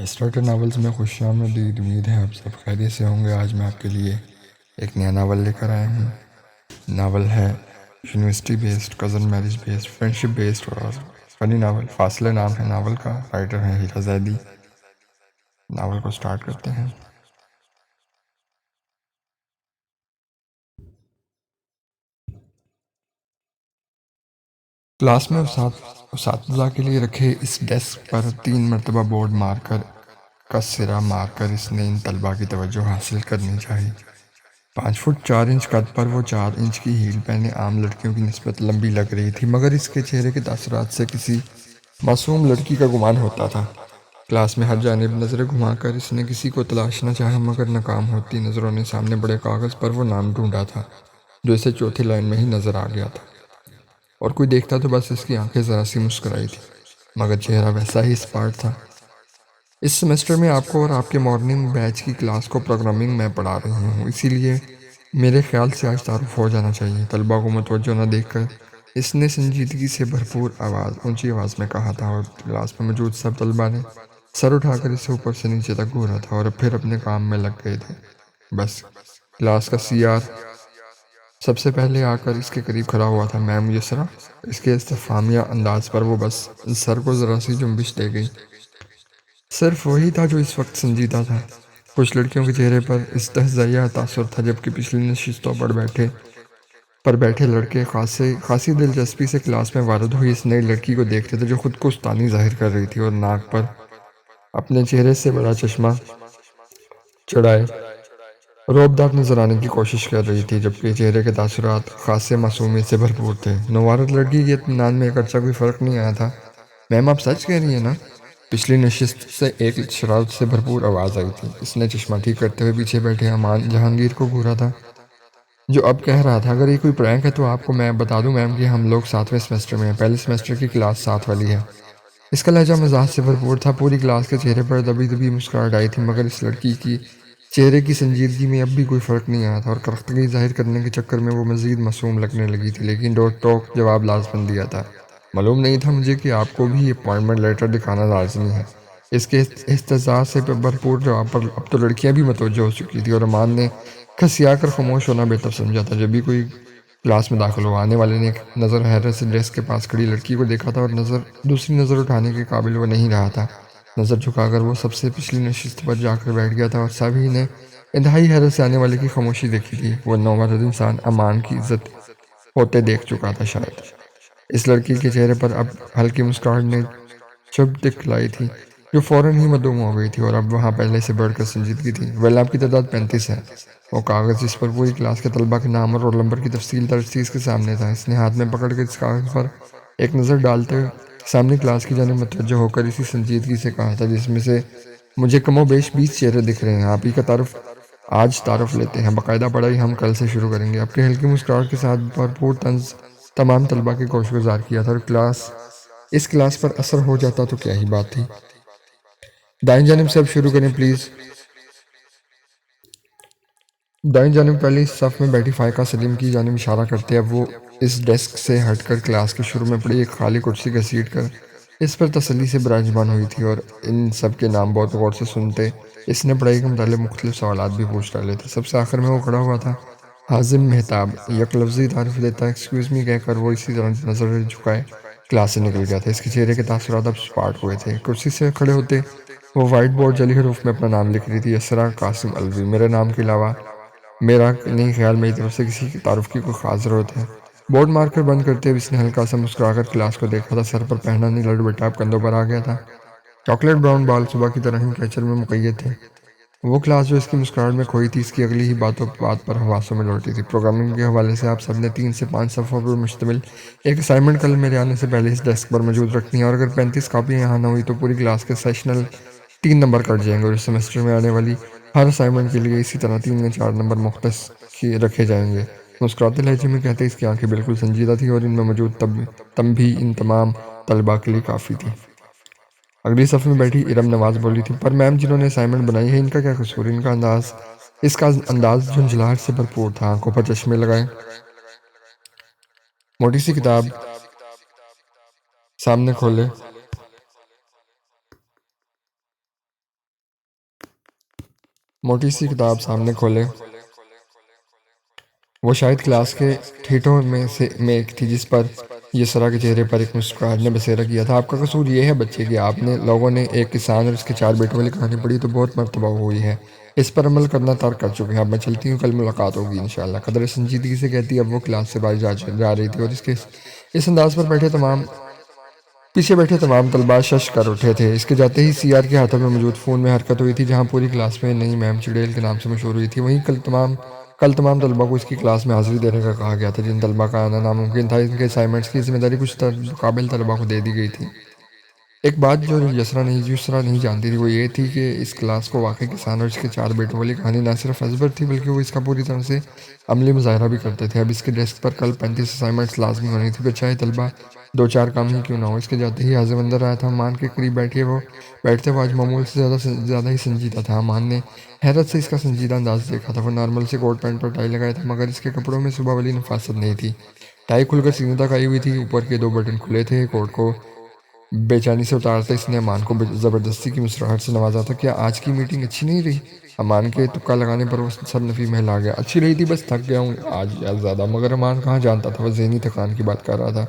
Starter novels میں خوش آمدید، امید ہے آپ سب خیریت سے ہوں گے۔ آج میں آپ کے لیے ایک نیا ناول لے کر آیا ہوں۔ ناول ہے university based, cousin marriage based, friendship based اور فنی ناول۔ فاصلے نام ہے ناول کا، رائٹر ہیں ہیرا زیدی۔ ناول کو سٹارٹ کرتے ہیں۔ کلاس میں اساتذہ کے لیے رکھے اس ڈیسک پر 3 مرتبہ بورڈ مار کر کا سرا مار کر اس نے ان طلباء کی توجہ حاصل کرنی چاہی۔ 5 فٹ 4 انچ قد پر وہ 4 انچ کی ہیل پہنے عام لڑکیوں کی نسبت لمبی لگ رہی تھی، مگر اس کے چہرے کے تاثرات سے کسی معصوم لڑکی کا گمان ہوتا تھا۔ کلاس میں ہر جانب نظریں گھما کر اس نے کسی کو تلاشنا چاہا، مگر ناکام ہوتی نظروں نے سامنے بڑے کاغذ پر وہ نام ڈھونڈا تھا جو اسے چوتھی لائن میں ہی نظر آ گیا تھا، اور کوئی دیکھتا تو بس اس کی آنکھیں ذرا سی مسکرائی تھی، مگر چہرہ ویسا ہی اسپاٹ تھا۔ اس سیمسٹر میں آپ کو اور آپ کے مارننگ بیچ کی کلاس کو پروگرامنگ میں پڑھا رہی ہوں، اسی لیے میرے خیال سے آج تعارف ہو جانا چاہیے۔ طلباء کو متوجہ نہ دیکھ کر اس نے سنجیدگی سے بھرپور اونچی آواز میں کہا تھا، اور کلاس میں موجود سب طلباء نے سر اٹھا کر اسے اوپر سے نیچے تک گھورا تھا اور پھر اپنے کام میں لگ گئے تھے۔ بس کلاس کا CR سب سے پہلے آ کر اس کے قریب کھڑا ہوا تھا۔ میم یسریٰ، اس کے استفہامیہ انداز پر وہ بس سر کو ذرا سی جنبش دے گئی۔ صرف وہی تھا جو اس وقت سنجیدہ تھا۔ کچھ لڑکیوں کے چہرے پر استہزائیہ تاثر تھا، جبکہ پچھلی نشستوں پر بیٹھے لڑکے خاصی دلچسپی سے کلاس میں وارد ہوئی اس نئی لڑکی کو دیکھ رہے تھے جو خود کو استانی ظاہر کر رہی تھی اور ناک پر اپنے چہرے سے بڑا چشمہ چڑھائے روبدار نظر آنے کی کوشش کر رہی تھی، جبکہ چہرے کے تاثرات خاصے معصومیت سے بھرپور تھے۔ نوعورت لڑکی کے اطمینان میں ایک عرصہ کوئی فرق نہیں آیا تھا۔ میم آپ سچ کہہ رہی ہیں نا؟ پچھلی نشست سے ایک شرارت سے بھرپور آواز آئی تھی۔ اس نے چشمہ ٹھیک کرتے ہوئے پیچھے بیٹھے امان جہانگیر کو گھورا تھا، جو اب کہہ رہا تھا، اگر یہ کوئی پرینک ہے تو آپ کو میں بتا دوں میم کہ ہم لوگ 7ویں سیمسٹر میں ہیں، پہلے سیمسٹر کی کلاس 7 والی ہے۔ اس کا لہجہ مزاح سے بھرپور تھا۔ پوری کلاس کے چہرے پر دبی دبی مسکراہٹ آئی تھی، مگر اس لڑکی کی چہرے کی سنجیدگی میں اب بھی کوئی فرق نہیں آیا تھا، اور کرختگی ظاہر کرنے کے چکر میں وہ مزید معصوم لگنے لگی تھی، لیکن ٹوک جواب لازمن دیا تھا۔ معلوم نہیں تھا مجھے کہ آپ کو بھی اپوائنٹمنٹ لیٹر دکھانا لازمی ہے۔ اس کے استحضاء سے بھرپور جواب پر اب تو لڑکیاں بھی متوجہ ہو چکی تھی، اور امان نے کھسیا کر خاموش ہونا بہتر سمجھا تھا۔ جب بھی کوئی کلاس میں داخل ہوا، آنے والے نے ایک نظر حیرت سے ڈیسک کے پاس کھڑی لڑکی کو دیکھا تھا، اور دوسری نظر اٹھانے کے قابل وہ نہیں رہا تھا۔ نظر جھکا کر وہ سب سے پچھلی نشست پر جا کر بیٹھ گیا تھا، اور سبھی نے انتہائی حیرت سے آنے والے کی خاموشی دیکھی تھی۔ وہ نوعورت انسان امان کی عزت ہوتے دیکھ چکا تھا شاید۔ اس لڑکی کے چہرے پر اب ہلکی مسکراہٹ نے چبھ دکھلائی تھی، جو فوراً ہی معدوم ہو گئی تھی، اور اب وہاں پہلے سے بڑھ کر سنجیدگی تھی۔ ویل آپ کی تعداد 35 ہے۔ وہ کاغذ جس پر پوری کلاس کے طلباء کے نام اور رول نمبر کی تفصیل درج تھی اس کے سامنے تھا۔ اس نے ہاتھ میں پکڑ کے اس کاغذ پر ایک نظر ڈالتے ہوئے سامنے کلاس کی جانب متوجہ ہو کر اسی سنجیدگی سے کہا تھا جس میں سے مجھے کم و بیش 20 چہرے دکھ رہے ہیں۔ آپ ہی کا آج تعارف لیتے ہیں، باقاعدہ پڑھائی ہم کل سے شروع کریں گے۔ آپ کے ہلکی مسکراہٹ کے ساتھ بھرپور طنز تمام طلباء کے گوش گزار کیا تھا، اور اس کلاس پر اثر ہو جاتا تو کیا ہی بات تھی۔ دائیں جانب سے اب شروع کریں پلیز۔ دائیں جانب پہلی صف میں بیٹھی فائقہ سلیم کی جانب اشارہ کرتے اب وہ اس ڈیسک سے ہٹ کر کلاس کے شروع میں پڑی ایک خالی کرسی گھسیٹ کر اس پر تسلی سے براجمان ہوئی تھی، اور ان سب کے نام بہت غور سے سنتے اس نے پڑھائی کے متعلق مختلف سوالات بھی پوچھ ڈالے تھے۔ سب سے آخر میں وہ کھڑا ہوا تھا حازم مہتاب، یک لفظی تعارف دیتا ایکسکیوز می کہہ کر وہ اسی طرح نظر جھکائے کلاس سے نکل گیا تھا۔ اس کے چہرے کے تاثرات اب سپاٹ ہوئے تھے۔ کرسی سے کھڑے ہوتے وہ وائٹ بورڈ جلی حروف میں اپنا نام لکھ رہی تھی، یسریٰ قاسم الوی۔ میرے نام کے علاوہ میرا نہیں خیال میری طرف سے کسی تعارف کی کوئی خاص ضرورت ہے۔ بورڈ مار کر بند کرتے ہوئے اس نے ہلکا سا مسکرا کر کلاس کو دیکھا تھا۔ سر پر پہنا نیلا دوپٹہ اب کندھوں پر آ گیا تھا۔ چاکلیٹ براؤن بال صبح کی طرح ہی کیچر میں مقید تھے۔ وہ کلاس جو اس کی مسکراہٹ میں کھوئی تھی، اس کی اگلی ہی بات پر حواسوں میں لوٹی تھی۔ پروگرامنگ کے حوالے سے آپ سب نے 3 سے 5 صفحوں پر مشتمل ایک اسائنمنٹ کل میرے آنے سے پہلے اس ڈیسک پر موجود رکھنی ہے، اور اگر 35 کاپیاں یہاں نہ ہوئی تو پوری کلاس کے سیشنل 3 نمبر کٹ جائیں گے، اور اس سیمسٹر میں آنے والی ہر اسائنمنٹ کے لیے اسی طرح 3 یا 4 نمبر مختص رکھے جائیں گے۔ مسکراتے لہجے میں کہتے اس کی آنکھیں بالکل سنجیدہ تھیں، اور ان میں موجود تنبیہ ان تمام طلباء کے لیے کافی تھی۔ اگلی صف میں بیٹھی ارم نواز بولی تھی، پر میم جنہوں نے اسائنمنٹ بنائی ہے ان کا کیا قصور؟ اس کا انداز جھنجھلاہٹ سے بھرپور تھا۔ آنکھوں پر چشمے لگائے موٹی سی کتاب سامنے کھولے موٹی سی کتاب سامنے کھولے، وہ شاید کلاس کے ٹھیٹوں میں ایک تھی جس پر یسرا کے چہرے پر ایک مسکراہٹ نے بسیرا کیا تھا۔ آپ کا قصور یہ ہے بچے کہ آپ نے لوگوں نے ایک کسان اور اس کے 4 بیٹوں والی کہانی پڑھی تو بہت مرتبہ ہوئی ہے، اس پر عمل کرنا ترک کر چکے ہیں۔ اب میں چلتی ہوں، کل ملاقات ہوگی انشاءاللہ۔ قدر سنجیدگی سے کہتی اب وہ کلاس سے باہر جا رہی تھی اور اس انداز پر پیچھے بیٹھے تمام طلباء شش کر اٹھے تھے۔ اس کے جاتے ہی سی آر کے ہاتھوں میں موجود فون میں حرکت ہوئی تھی جہاں پوری کلاس میں نئی میم چڑیل کے نام سے مشہور ہوئی تھی۔ وہیں کل تمام طلباء کو اس کی کلاس میں حاضری دینے کا کہا گیا تھا۔ جن طلباء کا آنا ناممکن تھا، ان کے اسائنمنٹس کی ذمہ داری کچھ قابل طلباء کو دے دی گئی تھی۔ ایک بات جو یسرا نہیں جانتی تھی وہ یہ تھی کہ اس کلاس کو واقعی کسان اور اس کے 4 بیٹوں والی کہانی نہ صرف ازبر تھی بلکہ وہ اس کا پوری طرح سے عملی مظاہرہ بھی کرتے تھے۔ اب اس کے ڈیسک پر کل 35 اسائنمنٹس لازمی ہونی تھی، پھر چاہے طلبہ 2-4 کام ہی کیوں نہ ہو۔ اس کے جاتے ہی حازم اندر آیا تھا۔ امان کے قریب بیٹھتے وہ آج معمول سے زیادہ ہی سنجیدہ تھا۔ امان نے حیرت سے اس کا سنجیدہ انداز دیکھا تھا۔ وہ نارمل سے کوٹ پینٹ اور ٹائی لگائے تھا مگر اس کے کپڑوں میں صبح والی نفاست نہیں تھی۔ ٹائی کھل کر سینے تک آئی ہوئی تھی، اوپر کے 2 بٹن کھلے تھے۔ کوٹ کو بے چینی سے اتارتے اس نے امان کو زبردستی کی مسکراہٹ سے نوازا تھا۔ کیا آج کی میٹنگ اچھی نہیں رہی؟ امان کے تکا لگانے پر وہ سر نفی میں ہلا گیا۔ اچھی رہی تھی، بس تھک گیا ہوں آج زیادہ۔ مگر امان کہاں جانتا تھا وہ ذہنی تھکان کی بات کر رہا تھا۔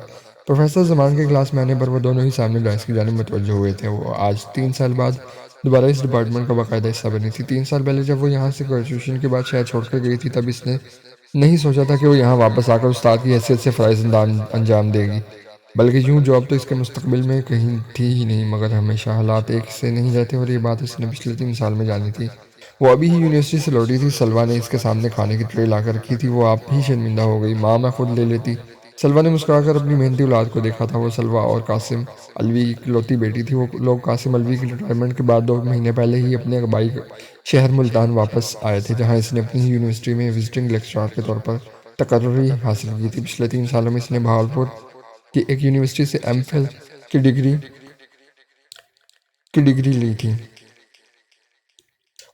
پروفیسر زمان کے کلاس میں آنے پر وہ دونوں ہی سامنے ڈیسک کی جانب متوجہ ہوئے تھے۔ وہ آج 3 سال بعد دوبارہ اس ڈپارٹمنٹ کا باقاعدہ حصہ بنی تھی۔ 3 سال پہلے جب وہ یہاں سے گریجویشن کے بعد شہر چھوڑ کر گئی تھی تب اس نے نہیں سوچا تھا کہ وہ یہاں واپس آ کر استاد کی حیثیت سے فرائض انجام دے گی، بلکہ یوں جاب تو اس کے مستقبل میں کہیں تھی ہی نہیں۔ مگر ہمیشہ حالات ایک سے نہیں رہتے اور یہ بات اس نے پچھلے 3 سال میں جانی تھی۔ وہ ابھی ہی یونیورسٹی سے لوٹی تھی، سلوا نے اس کے سامنے کھانے کی ٹرے لا کر رکھی تھی۔ وہ آپ ہی شرمندہ ہو گئی، ماں میں خود لے لیتی۔ سلوا نے مسکرا کر اپنی محنتی اولاد کو دیکھا تھا۔ وہ سلوا اور قاسم الوی کی اکلوتی بیٹی تھی۔ وہ لوگ قاسم الوی کی ریٹائرمنٹ کے بعد 2 مہینے پہلے ہی اپنے آبائی شہر ملتان واپس آئے تھے جہاں اس نے اپنی ہی یونیورسٹی میں وزٹنگ لیکچرار کے طور پر تقرری حاصل کی تھی۔ پچھلے 3 سالوں میں اس نے بہاولپور کی ایک یونیورسٹی سے ایم فل کی ڈگری لی تھی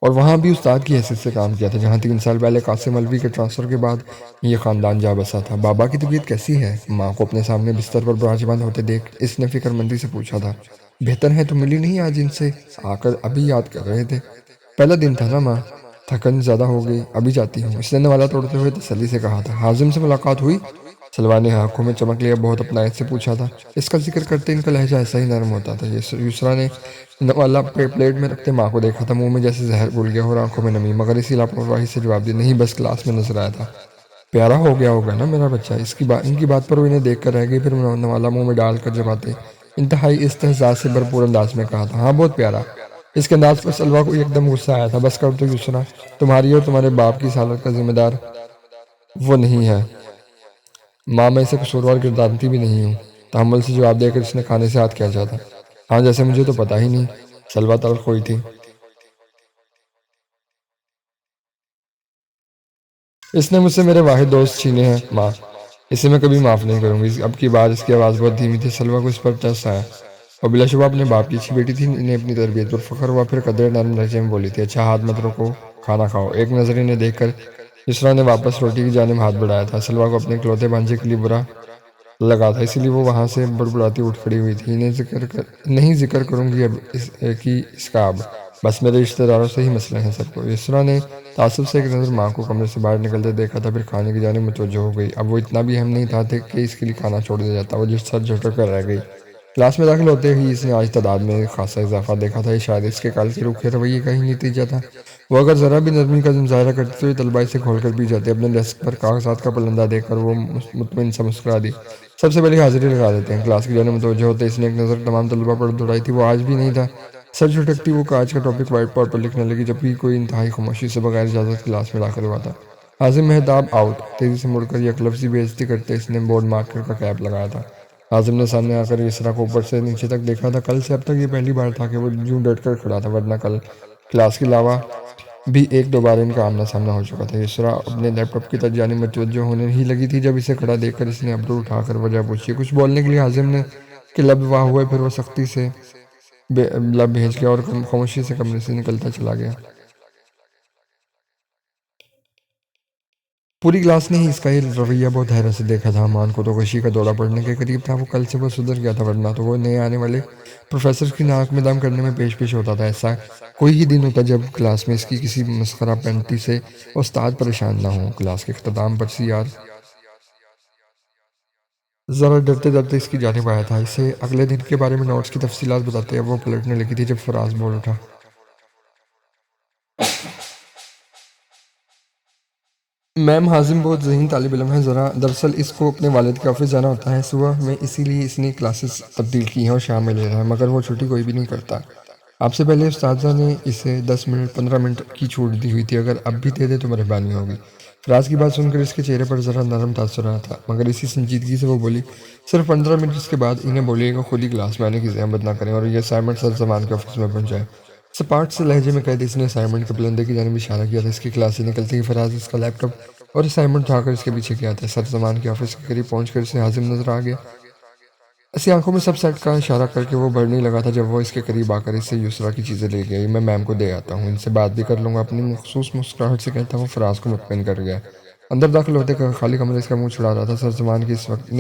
اور وہاں بھی استاد کی حیثیت سے کام کیا تھا جہاں 3 سال پہلے قاسم الوی کے ٹرانسفر کے بعد یہ خاندان جا بسا تھا۔ بابا کی طبیعت کیسی ہے؟ ماں کو اپنے سامنے بستر پر براج بند ہوتے دیکھ اس نے فکر مندی سے پوچھا تھا۔ بہتر ہے، تو ملی نہیں آج ان سے آ کر ابھی یاد کر رہے تھے۔ پہلا دن تھا نا ماں، تھکن زیادہ ہو گئی، ابھی جاتی ہوں، اس نے نوالا توڑتے ہوئے تسلی سے کہا تھا۔ حازم سے ملاقات ہوئی؟ سلوا نے آنکھوں میں چمک لیا بہت اپنائیت سے پوچھا تھا۔ اس کا ذکر کرتے ان کا لہجہ ایسا ہی نرم ہوتا تھا۔ یسرا نے نوالا پلیٹ میں رکھتے ماں کو دیکھا تھا، منہ میں جیسے زہر گھل گیا اور آنکھوں میں نمی، مگر اسی لاپرواہی سے جواب دی، نہیں بس کلاس میں نظر آیا تھا۔ پیارا ہو گیا ہوگا نا میرا بچہ؟ ان کی بات پر وہ انہیں دیکھ کر رہ گئی، پھر نوالا منہ میں ڈال کر جب انتہائی استحضاء سے بھرپور انداز میں کہا تھا، ہاں بہت پیارا۔ اس کے انداز پر سلوا کو ایک دم غصہ آیا تھا۔ بس کر تو یسرا، تمہاری اور تمہارے باپ کی اس حالت کا ذمہ دار وہ نہیں ہے۔ ماں میں اسے قصوروار گردانتی بھی نہیں ہوں۔ تحمل سے جواب دے کر اس نے کھانے سے ہاتھ کھینچا تھا۔ ہاں جیسے مجھے تو پتہ ہی نہیں۔ سلوا تلخ ہوئی تھی۔ اس نے مجھ سے میرے واحد دوست چھینے ہیں ماں، اسے میں کبھی معاف نہیں کروں گی۔ اب کی بار اس کی آواز بہت دھیمی تھی۔ سلوا کو اس پر ترس آیا۔ اور بلا شبہ اپنے باپ کی اچھی بیٹی تھی، انہیں اپنی تربیت پر فخر ہوا۔ پھر قدرے نرم لہجے میں بولی تھی، اچھا ہاتھ مت رکو، کھانا کھاؤ۔ ایک نظر انہیں دیکھ کر یسرا نے واپس روٹی کی جانب ہاتھ بڑھایا تھا۔ سلوا کو اپنے اکلوتے بھانجے کے لیے برا لگا تھا، اسی لیے وہ وہاں سے بڑبڑاتی اٹھ کھڑی ہوئی تھی۔ نہیں ذکر کروں گی اب اس کا اب، بس میرے رشتہ داروں سے ہی مسئلے ہیں سب کو۔ یسرا نے تعصب سے ایک نظر ماں کو کمرے سے باہر نکلتے دیکھا تھا، پھر کھانے کی جانب متوجہ ہو گئی۔ اب وہ اتنا بھی اہم نہیں تھا کہ اس کے لیے کھانا چھوڑ دیا جاتا۔ وہ جس سر جھٹک کر رہ گئی۔ کلاس میں داخل ہوتے ہی اس نے آج تعداد میں خاصا اضافہ دیکھا تھا۔ یہ شاید اس کے کل کے روکھے رویے کا ہی نتیجہ تھا۔ وہ اگر ذرا بھی نرمی کا مظاہرہ کرتی تو یہ طلباء سے کھول کر پی جاتے۔ اپنے ڈیسک پر کاغذات کا پلندہ دیکھ کر وہ مطمئن سا مسکرا دی، سب سے پہلے حاضری لگا دیتے ہیں۔ کلاس کی جانب متوجہ ہوتے اس نے ایک نظر تمام طلباء پر دوڑائی تھی۔ وہ آج بھی نہیں تھا۔ سر جھٹکتی وہ آج کا ٹاپک وائٹ بورڈ پر لکھنے لگی، جبکہ کوئی انتہائی خاموشی سے بغیر اجازت کلاس میں داخل ہوا تھا۔ حازم مہتاب آؤٹ۔ تیزی سے مڑ کر یک لفظی بے عزتی کرتے اس نے بورڈ مارکر کا کیپ لگایا تھا۔ حازم نے سامنے آ کر یسرا کو اوپر سے نیچے تک دیکھا تھا۔ کل سے اب تک یہ پہلی بار تھا کہ وہ یوں ڈٹ کر کھڑا تھا، ورنہ کل کلاس کے علاوہ بھی 1-2 بار ان کا آمنا سامنا ہو چکا تھا۔ یسرا اپنے لیپ ٹاپ کی جانب متوجہ ہونے ہی لگی تھی جب اسے کھڑا دیکھ کر اس نے ابرو اٹھا کر وجہ پوچھی۔ کچھ بولنے کے لیے حازم نے کہ لب واہ ہوئے، پھر وہ سختی سے لب بھیج گیا اور خاموشی سے کمرے سے نکلتا چلا گیا۔ پوری کلاس نے ہی اس کا یہ رویہ بہت حیرت سے دیکھا تھا۔ امان کو تو خوشی کا دورہ پڑنے کے قریب تھا۔ وہ کل سے وہ سدھر گیا تھا، ورنہ تو وہ نئے آنے والے پروفیسر کی ناک میں دم کرنے میں پیش پیش ہوتا تھا۔ ایسا کوئی ہی دن ہوتا جب کلاس میں اس کی کسی مسخرہ پینٹی سے استاد پریشان نہ ہو۔ کلاس کے اختتام پر سی آر ذرا ڈرتے ڈرتے اس کی جانب آیا تھا، اسے اگلے دن کے بارے میں نوٹس کی تفصیلات بتاتے اب وہ پلٹنے لگی تھی جب فراز بول اٹھا، میم حازم بہت ذہین طالب علم ہے، دراصل اس کو اپنے والد کے آفس جانا ہوتا ہے صبح میں، اسی لیے اس نے کلاسز تبدیل کی ہیں اور شام میں لے رہا ہے، مگر وہ چھٹی کوئی بھی نہیں کرتا۔ آپ سے پہلے استاذہ نے اسے 10 منٹ 15 منٹ کی چھوٹ دی ہوئی تھی، اگر اب بھی دے دے تو مہربانی ہوگی۔ فراز کی بات سن کر اس کے چہرے پر ذرا نرم تاثر رہا تھا، مگر اسی سنجیدگی سے وہ بولی، صرف 15 منٹ، اس کے بعد انہیں بولیے گا خود ہی کلاس میں آنے کی زحمت نہ کریں اور یہ اسائنمنٹ سر زمان کے آفس میں پہنچ جائے۔ سپاٹ سے لہجے میں قید اس نے اسائنمنٹ کے پلندے کی جانب اشارہ کیا تھا۔ اس کی کلاس سے نکلتے ہی فراز اس کا لیپ ٹاپ اور اسائنمنٹ اٹھا کر اس کے پیچھے کیا تھا۔ سر زمان کے آفس کے قریب پہنچ کر اسے حازم نظر آ گیا۔ ایسی آنکھوں میں سب سیٹ کا اشارہ کر کے وہ بڑھنے لگا تھا جب وہ اس کے قریب آ کر اس سے یسریٰ کی چیزیں لے گئی۔ میں میم کو دے آتا ہوں، ان سے بات بھی کر لوں گا، اپنی مخصوص مسکراہٹ سے کہتا وہ فراز کو مطمئن کر گیا۔ اندر داخل ہوتے خالی کمرے اس کا منہ چھڑا رہا تھا۔ سر زمان کی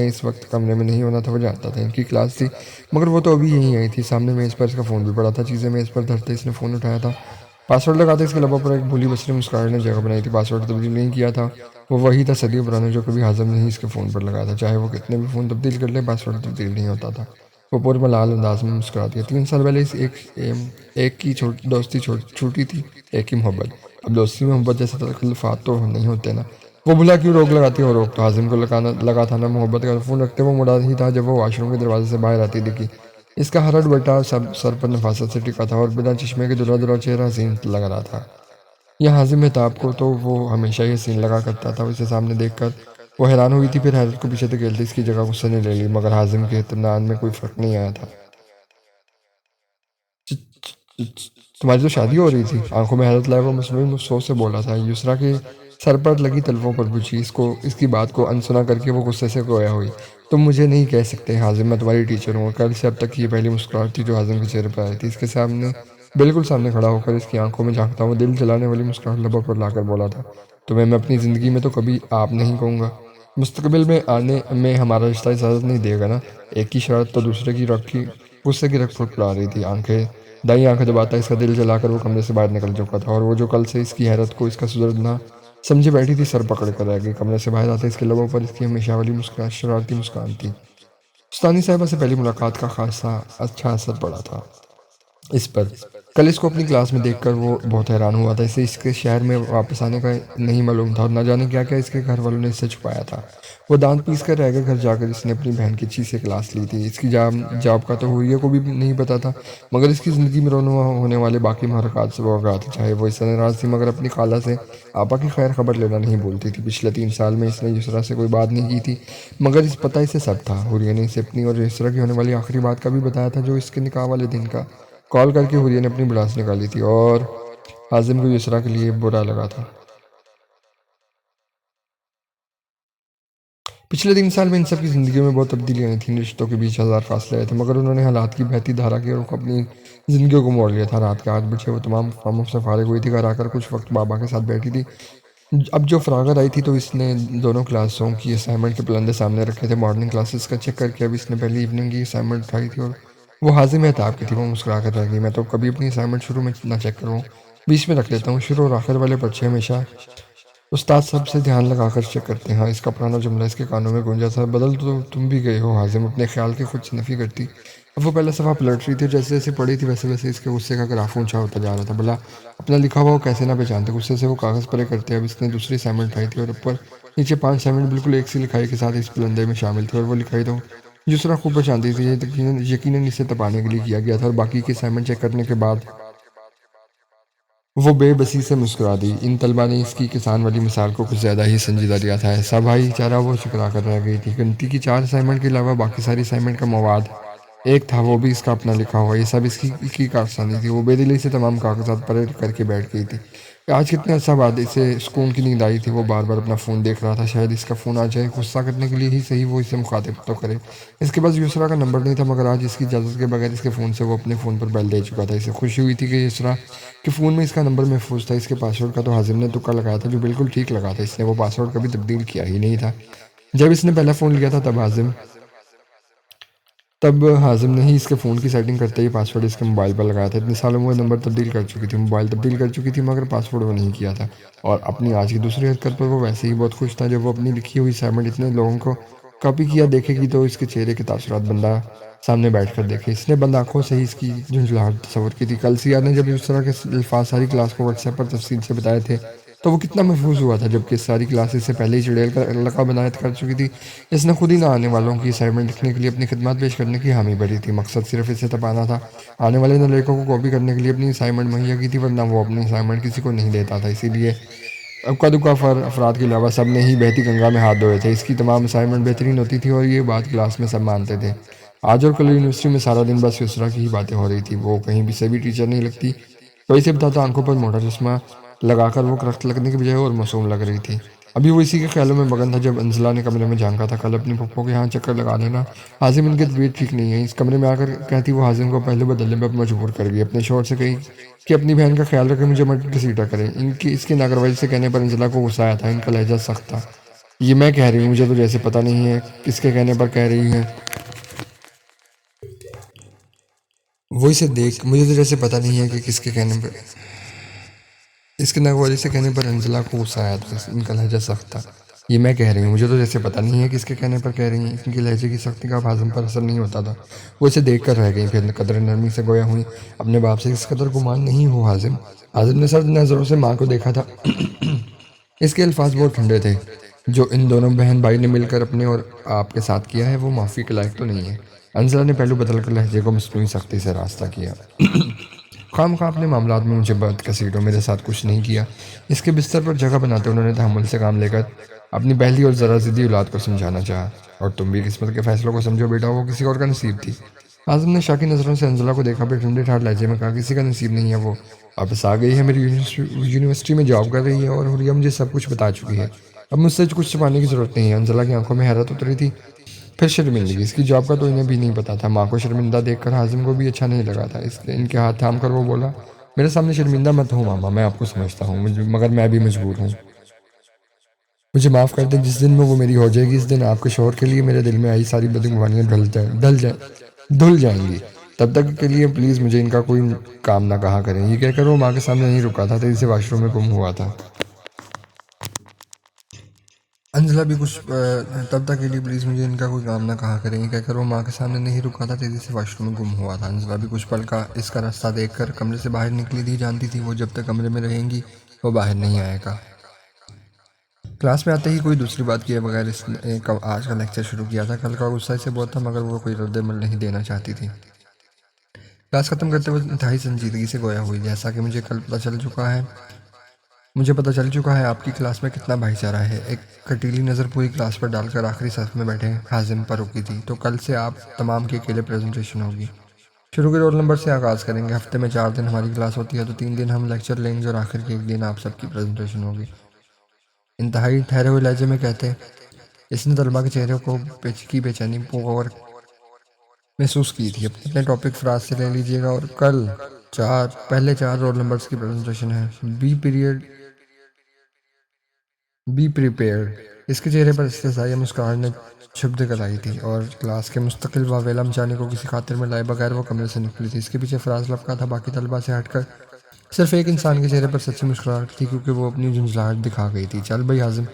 اس وقت کمرے میں نہیں ہونا تھا، وہ جانتا تھا ان کی کلاس تھی، مگر وہ تو ابھی یہیں آئی تھی۔ سامنے میز پر اس کا فون بھی پڑا تھا، چیزیں میز پر دھرتے اس نے فون اٹھایا تھا۔ پاسورڈ لگاتے اس کے لبوں پر ایک بھولی بصری مسکراہٹ نے جگہ بنائی تھی۔ پاسورڈ تبدیل نہیں کیا تھا، وہ وہی تھا صدیوں پرانا جو کبھی حازم نہیں اس کے فون پر لگا تھا، چاہے وہ کتنے بھی فون تبدیل کر لے پاسورڈ تبدیل نہیں ہوتا تھا۔ وہ پر ملال انداز میں مسکرا دیا۔ 3 سال پہلے اس ایک کی دوستی چھوٹی تھی، ایک کی محبت۔ اب دوستی میں محبت جیسے تکلفات تو نہیں ہوتے نا، وہ بھلا کیوں روک لگاتی اور روک تو حازم کو لگا تھا نا محبت کا۔ فون رکھتے وہ مڑا ہی تھا جب وہ واش روم کے دروازے سے باہر آتی دکھی۔ اس کا ہرا دوپٹہ سر پر نفاست سے ٹکا تھا اور بنا چشمے کے دلہا دلہا چہرہ حسین لگ رہا تھا۔ یہ حازم مہتاب کو تو وہ ہمیشہ ہی حسین لگا کرتا تھا، اسے سامنے دیکھ کر وہ حیران ہوئی تھی، پھر حیرت کو پیچھے دھکیلتے اس کی جگہ غصے نے لے لی، مگر حازم کے اطمینان میں کوئی فرق نہیں آیا تھا۔ تمہاری تو شادی ہو رہی تھی، آنکھوں میں حیرت لائے وہ مصنوعی افسوس سے بولا تھا۔ یسریٰ کے سر پر لگی تلووں پر پوچھی، اس کی بات کو انسنا کر کے وہ غصے سے گویا ہوئی۔ تم مجھے نہیں کہہ سکتے حازم، میں تمہاری ٹیچر ہوں۔ کل سے اب تک یہ پہلی مسکراہٹ تھی جو حازم کے چہرے پر آئی تھی۔ اس کے سامنے بالکل سامنے کھڑا ہو کر اس کی آنکھوں میں جھانکتا ہوں، دل جلانے والی مسکراہٹ لبوں پر لا کر بولا تھا، تمہیں میں اپنی زندگی میں تو کبھی آپ نہیں کہوں گا، مستقبل میں آنے میں ہمارا رشتہ اجازت نہیں دے گا نا۔ ایک کی شرط تو دوسرے کی غصے کی رکھ پھڑا رہی تھی۔ دائیں آنکھیں دباتا اس کا دل جلا کر وہ کمرے سے باہر نکل چکا تھا، اور وہ جو کل سے اس کی حیرت کو اس کا سدھرنا سمجھے بیٹھی تھی سر پکڑ کر رہ گئی۔ کمرے سے باہر آتے اس کے لبوں پر اس کی ہمیشہ والی مسکراہٹ شرارتی مسکان تھی۔ استانی صاحبہ سے پہلی ملاقات کا خاصا اچھا اثر پڑا تھا اس پر۔ کل اس کو اپنی کلاس میں دیکھ کر وہ بہت حیران ہوا تھا، اسے اس کے شہر میں واپس آنے کا نہیں معلوم تھا اور نہ جانے کیا کیا اس کے گھر والوں نے اس سے چھپایا تھا۔ وہ دانت پیس کر رہ گئے، گھر جا کر اس نے اپنی بہن کی چیز سے کلاس لی تھی، اس کی جاب کا تو ہوریہ کو بھی نہیں پتا تھا، مگر اس کی زندگی میں رونما ہونے والے باقی محرکات سے وہ آگاہ تھی۔ چاہے وہ اس سے ناراض تھی، مگر اپنی خالہ سے آپا کی خیر خبر لینا نہیں بھولتی تھی۔ پچھلے 3 سال میں اس نے یسریٰ سے کوئی بات نہیں کی تھی، مگر اس پتہ اسے سب تھا۔ حوریہ نے اسے اپنی اور یسریٰ کی ہونے والی آخری بات کا بھی بتایا تھا، جو اس کے نکاح والے دن کا۔ کال کر کے حوریہ نے اپنی بڑاس نکالی تھی اور حازم کو یسریٰ کے لیے برا لگا تھا۔ پچھلے 3 سال میں ان سب کی زندگیوں میں بہت تبدیلیاں آئی تھیں، رشتوں کے بیچ ہزار فاصلے آئے تھے، مگر انہوں نے حالات کی بہتی دھارا کے رخ اپنی زندگیوں کو موڑ لیا تھا۔ رات کے 8 بجے وہ تمام کاموں سے فارغ ہوئی تھی، گھر آ کر کچھ وقت بابا کے ساتھ بیٹھی تھی۔ اب جو فراغت آئی تھی تو اس نے دونوں کلاسوں کی اسائنمنٹ کے پلندے سامنے رکھے تھے، مارننگ کلاسز کا چیک کر کے اب اس نے پہلی ایوننگ کی اسائنمنٹ اٹھائی تھی اور وہ حازم مہتاب کی تھی۔ وہ مسکرا کر رہ گئی، میں تو کبھی اپنی اسائنمنٹ شروع میں نہ چیک کروں، بیچ میں رکھ لیتا ہوں، شروع اور آخر والے پرچے ہمیشہ استاد سب سے دھیان لگا کر چیک کرتے ہیں۔ اس کا پرانا جملہ اس کے کانوں میں گونجا تھا، بدل تو تم بھی گئے ہو حازم، اپنے خیال کی خود سے نفی کرتی۔ اب وہ پہلا صفحہ پلٹ رہی تھی، جیسے جیسے پڑھی تھی ویسے ویسے اس کے غصے کا گراف اونچا ہوتا جا رہا تھا۔ بھلا اپنا لکھا ہوا وہ کیسے نہ پہچانتے، غصے سے وہ کاغذ پرے کرتے۔ اب اس نے دوسری اسائنمنٹ اٹھائی تھی اور اوپر نیچے 5 اسائنمنٹ بالکل ایک سی لکھائی کے ساتھ اس پلندے میں شامل تھی، اور وہ لکھائی تو یسریٰ خوب پہچانتی تھی۔ یہ یقیناً اسے تپانے کے لیے کیا گیا تھا، اور باقی کی اسائنمنٹ چیک کرنے کے بعد وہ بے بسی سے مسکرا دی۔ ان طلبہ نے اس کی کسان والی مثال کو کچھ زیادہ ہی سنجیدہ لیا تھا۔ ایسا بھائی چارہ وہ چکرا کر رہ گئی تھی۔ گنتی کی 4 اسائنمنٹ کے علاوہ باقی ساری اسائنمنٹ کا مواد ایک تھا، وہ بھی اس کا اپنا لکھا ہوا۔ یہ سب اس کی کارستانی تھی۔ وہ بے دلی سے تمام کاغذات پرے کر کے بیٹھ گئی تھی۔ آج کتنے عرصہ بعد اسے سکون کی نیند آئی تھی۔ وہ بار بار اپنا فون دیکھ رہا تھا، شاید اس کا فون آ جائے، غصہ کرنے کے لیے ہی صحیح وہ اسے مخاطب تو کرے۔ اس کے پاس یسریٰ کا نمبر نہیں تھا، مگر آج اس کی اجازت کے بغیر اس کے فون سے وہ اپنے فون پر بیل دے چکا تھا۔ اسے خوشی ہوئی تھی کہ یسریٰ کہ فون میں اس کا نمبر محفوظ تھا۔ اس کے پاسورڈ کا تو حازم نے تکا لگایا تھا، جو بالکل ٹھیک لگا تھا، اس نے وہ پاسورڈ کبھی تبدیل کیا ہی نہیں تھا۔ جب اس نے پہلا فون لیا تھا تب حازم تب حازم نے ہی اس کے فون کی سیٹنگ کرتے ہی پاسورڈ اس کے موبائل پر لگایا تھا۔ اتنے سالوں میں وہ نمبر تبدیل کر چکی تھی، موبائل تبدیل کر چکی تھی، مگر پاسورڈ وہ نہیں کیا تھا۔ اور اپنی آج کی دوسری حرکت پر وہ ویسے ہی بہت خوش تھا۔ جب وہ اپنی لکھی ہوئی اسائنمنٹ اتنے لوگوں کو کاپی کیا دیکھے گی تو اس کے چہرے کے تاثرات بندہ سامنے بیٹھ کر دیکھے۔ اس نے بند آنکھوں سے ہی اس کی جھنجھلاہٹ تصور کی تھی۔ کل سیاح نے جب اس طرح کے الفاظ ساری کلاس کو واٹس ایپ پر تفصیل سے بتائے تھے تو وہ کتنا محفوظ ہوا تھا، جبکہ ساری کلاس اس سے پہلے ہی چڑیل کا لقب عنایت کر چکی تھی۔ اس نے خود ہی نہ آنے والوں کی اسائنمنٹ لکھنے کے لیے اپنی خدمات پیش کرنے کی حامی بھری تھی۔ مقصد صرف اسے تپانا تھا۔ آنے والے نالائقوں کو کاپی کرنے کے لیے اپنی اسائنمنٹ مہیا کی تھی، ورنہ وہ اپنی اسائنمنٹ کسی کو نہیں دیتا تھا۔ اسی لیے اکا دکا افراد کے علاوہ سب نے ہی بہتی گنگا میں ہاتھ دھوئے تھے۔ اس کی تمام اسائنمنٹ بہترین ہوتی تھی اور یہ بات کلاس میں سب مانتے تھے۔ آج اور کل یونیورسٹی میں سارا دن بس یسریٰ کی ہی باتیں ہو رہی تھی۔ وہ کہیں بھی سے بھی ٹیچر نہیں لگتی، کوئی سے بتاتا آنکھوں پر موٹا چشمہ لگا کر وہ کرخت لگنے کے بجائے اور معصوم لگ رہی تھی۔ ابھی وہ اسی کے خیالوں میں مگن تھا جب انزلہ نے کمرے میں جھانکا تھا۔ کل اپنی پھپھو کے یہاں چکر لگا لینا، حازم ان کی طبیعت ٹھیک نہیں ہے، اس کمرے میں آ کر کہتی وہ حازم کو پہلو بدلنے پر مجبور کر گئی۔ اپنے شوہر سے کہی کہ اپنی بہن کا خیال رکھے، مجھے مت گھسیٹا کرے۔ اس کی ناگرواری سے کہنے پر انزلہ کو غصہ آیا تھا۔ ان کا لہجہ سخت تھا۔ یہ میں کہہ رہی ہوں، مجھے تو جیسے پتہ نہیں ہے کس کے کہنے پر کہہ رہی ہیں۔ وہ اسے دیکھ مجھے تو جیسے پتہ نہیں ہے کہ کس کے کہنے پر اس کے ناگواری سے کہنے پر انزلہ کو غصہ آیا تھا۔ ان کا لہجہ سخت تھا۔ یہ میں کہہ رہی ہوں، مجھے تو جیسے پتہ نہیں ہے کس کے کہنے پر کہہ رہی ہیں۔ ان کی لہجے کی سختی کا اب حازم پر اثر نہیں ہوتا تھا۔ وہ اسے دیکھ کر رہ گئی، پھر قدر نرمی سے گویا ہوئی، اپنے باپ سے اس قدر گمان نہیں ہو حازم۔ حازم نے سرد نظروں سے ماں کو دیکھا تھا۔ اس کے الفاظ بہت ٹھنڈے تھے۔ جو ان دونوں بہن بھائی نے مل کر اپنے اور آپ کے ساتھ کیا ہے وہ معافی کے لائق تو نہیں ہے۔ انزلہ نے پہلو بدل کر لہجے کو مصنوعی سختی سے راستہ کیا۔ خواہ مخواہ اپنے معاملات میں مجھے بد کسیٹو، میرے ساتھ کچھ نہیں کیا۔ اس کے بستر پر جگہ بناتے انہوں نے تحمل سے کام لے کر اپنی پہلی اور ذرا ضدی اولاد کو سمجھانا چاہا۔ اور تم بھی قسمت کے فیصلوں کو سمجھو بیٹا، وہ کسی اور کا نصیب تھی۔ اعظم نے شاکی نظروں سے انزلہ کو دیکھا، پھر ٹھنڈے ٹھار لہجے میں کہا کسی کا نصیب نہیں ہے، وہ واپس آ گئی ہے، میری یونیورسٹی میں جاب کر رہی ہے اور حلیہ مجھے سب کچھ بتا چکی ہے۔ اب مجھ سے کچھ چھپانے کی ضرورت نہیں ہے۔ انزلہ کی آنکھوں میں حیرت اتری تھی، پھر شرمندگی۔ اس کی جاب کا تو انہیں بھی نہیں پتا تھا۔ ماں کو شرمندہ دیکھ کر حازم کو بھی اچھا نہیں لگا تھا، اس لیے ان کے ہاتھ تھام کر وہ بولا میرے سامنے شرمندہ مت ہو ماما، میں آپ کو سمجھتا ہوں، مگر میں بھی مجبور ہوں، مجھے معاف کر دیں۔ جس دن میں وہ میری ہو جائے گی اس دن آپ کے شوہر کے لیے میرے دل میں آئی ساری بدگمانیاں دھل جائیں گی۔ تب تک کے لیے پلیز مجھے ان کا کوئی کام نہ کہا کریں۔ یہ کہہ کر وہ ماں کے سامنے نہیں رکا تھا، تیزی سے واش روم میں گم ہوا تھا۔ انزلہ بھی کچھ تب تک کے لیے پلیز مجھے ان کا کوئی کام نہ کہا کریں۔ یہ کہہ کر وہ ماں کے سامنے نہیں رکا تھا، تیزی سے واش روم میں گم ہوا تھا۔ انزلہ بھی کچھ پل کا اس کا راستہ دیکھ کر کمرے سے باہر نکلی تھی، جانتی تھی وہ جب تک کمرے میں رہیں گی وہ باہر نہیں آئے گا۔ کلاس میں آتے ہی کوئی دوسری بات کیے بغیر اس نے آج کا لیکچر شروع کیا تھا۔ کل کا غصہ اسے بہت تھا مگر وہ کوئی رد عمل نہیں دینا چاہتی تھی۔ کلاس ختم کرتے وقت انتہائی سنجیدگی سے گویا ہوئی جیسا کہ مجھے پتہ چل چکا ہے آپ کی کلاس میں کتنا بھائی چارہ ہے۔ ایک کٹیلی نظر پوری کلاس پر ڈال کر آخری صف میں بیٹھے حازم پر رکی تھی۔ تو کل سے آپ تمام کی اکیلے پریزنٹیشن ہوگی۔ شروع کے رول نمبر سے آغاز کریں گے۔ ہفتے میں 4 دن ہماری کلاس ہوتی ہے تو 3 دن ہم لیکچر لیں گے اور آخر کے ایک دن آپ سب کی پریزنٹیشن ہوگی۔ انتہائی ٹھہرے ہوئے لہجے میں کہتے اس نے طلباء کے چہرے کو کی بے چینی محسوس کی تھی۔ اپنے ٹاپک فراز سے لے لیجئے گا اور کل پہلے 4 رول نمبرز کی پریزنٹیشن ہے۔ Be prepared. اس کے چہرے پر استحضائیہ مسکراہٹ نے چھپ کر آئی تھی اور کلاس کے مستقل واویلا مچانے کو کسی خاطر میں لائے بغیر وہ کمرے سے نکلی تھی۔ اس کے پیچھے فراز لبکا تھا۔ باقی طلباء سے ہٹ کر صرف ایک انسان کے چہرے پر سچی مسکراہٹ تھی، کیونکہ وہ اپنی جھنجھلاہٹ دکھا گئی تھی۔ چل بھائی حازم،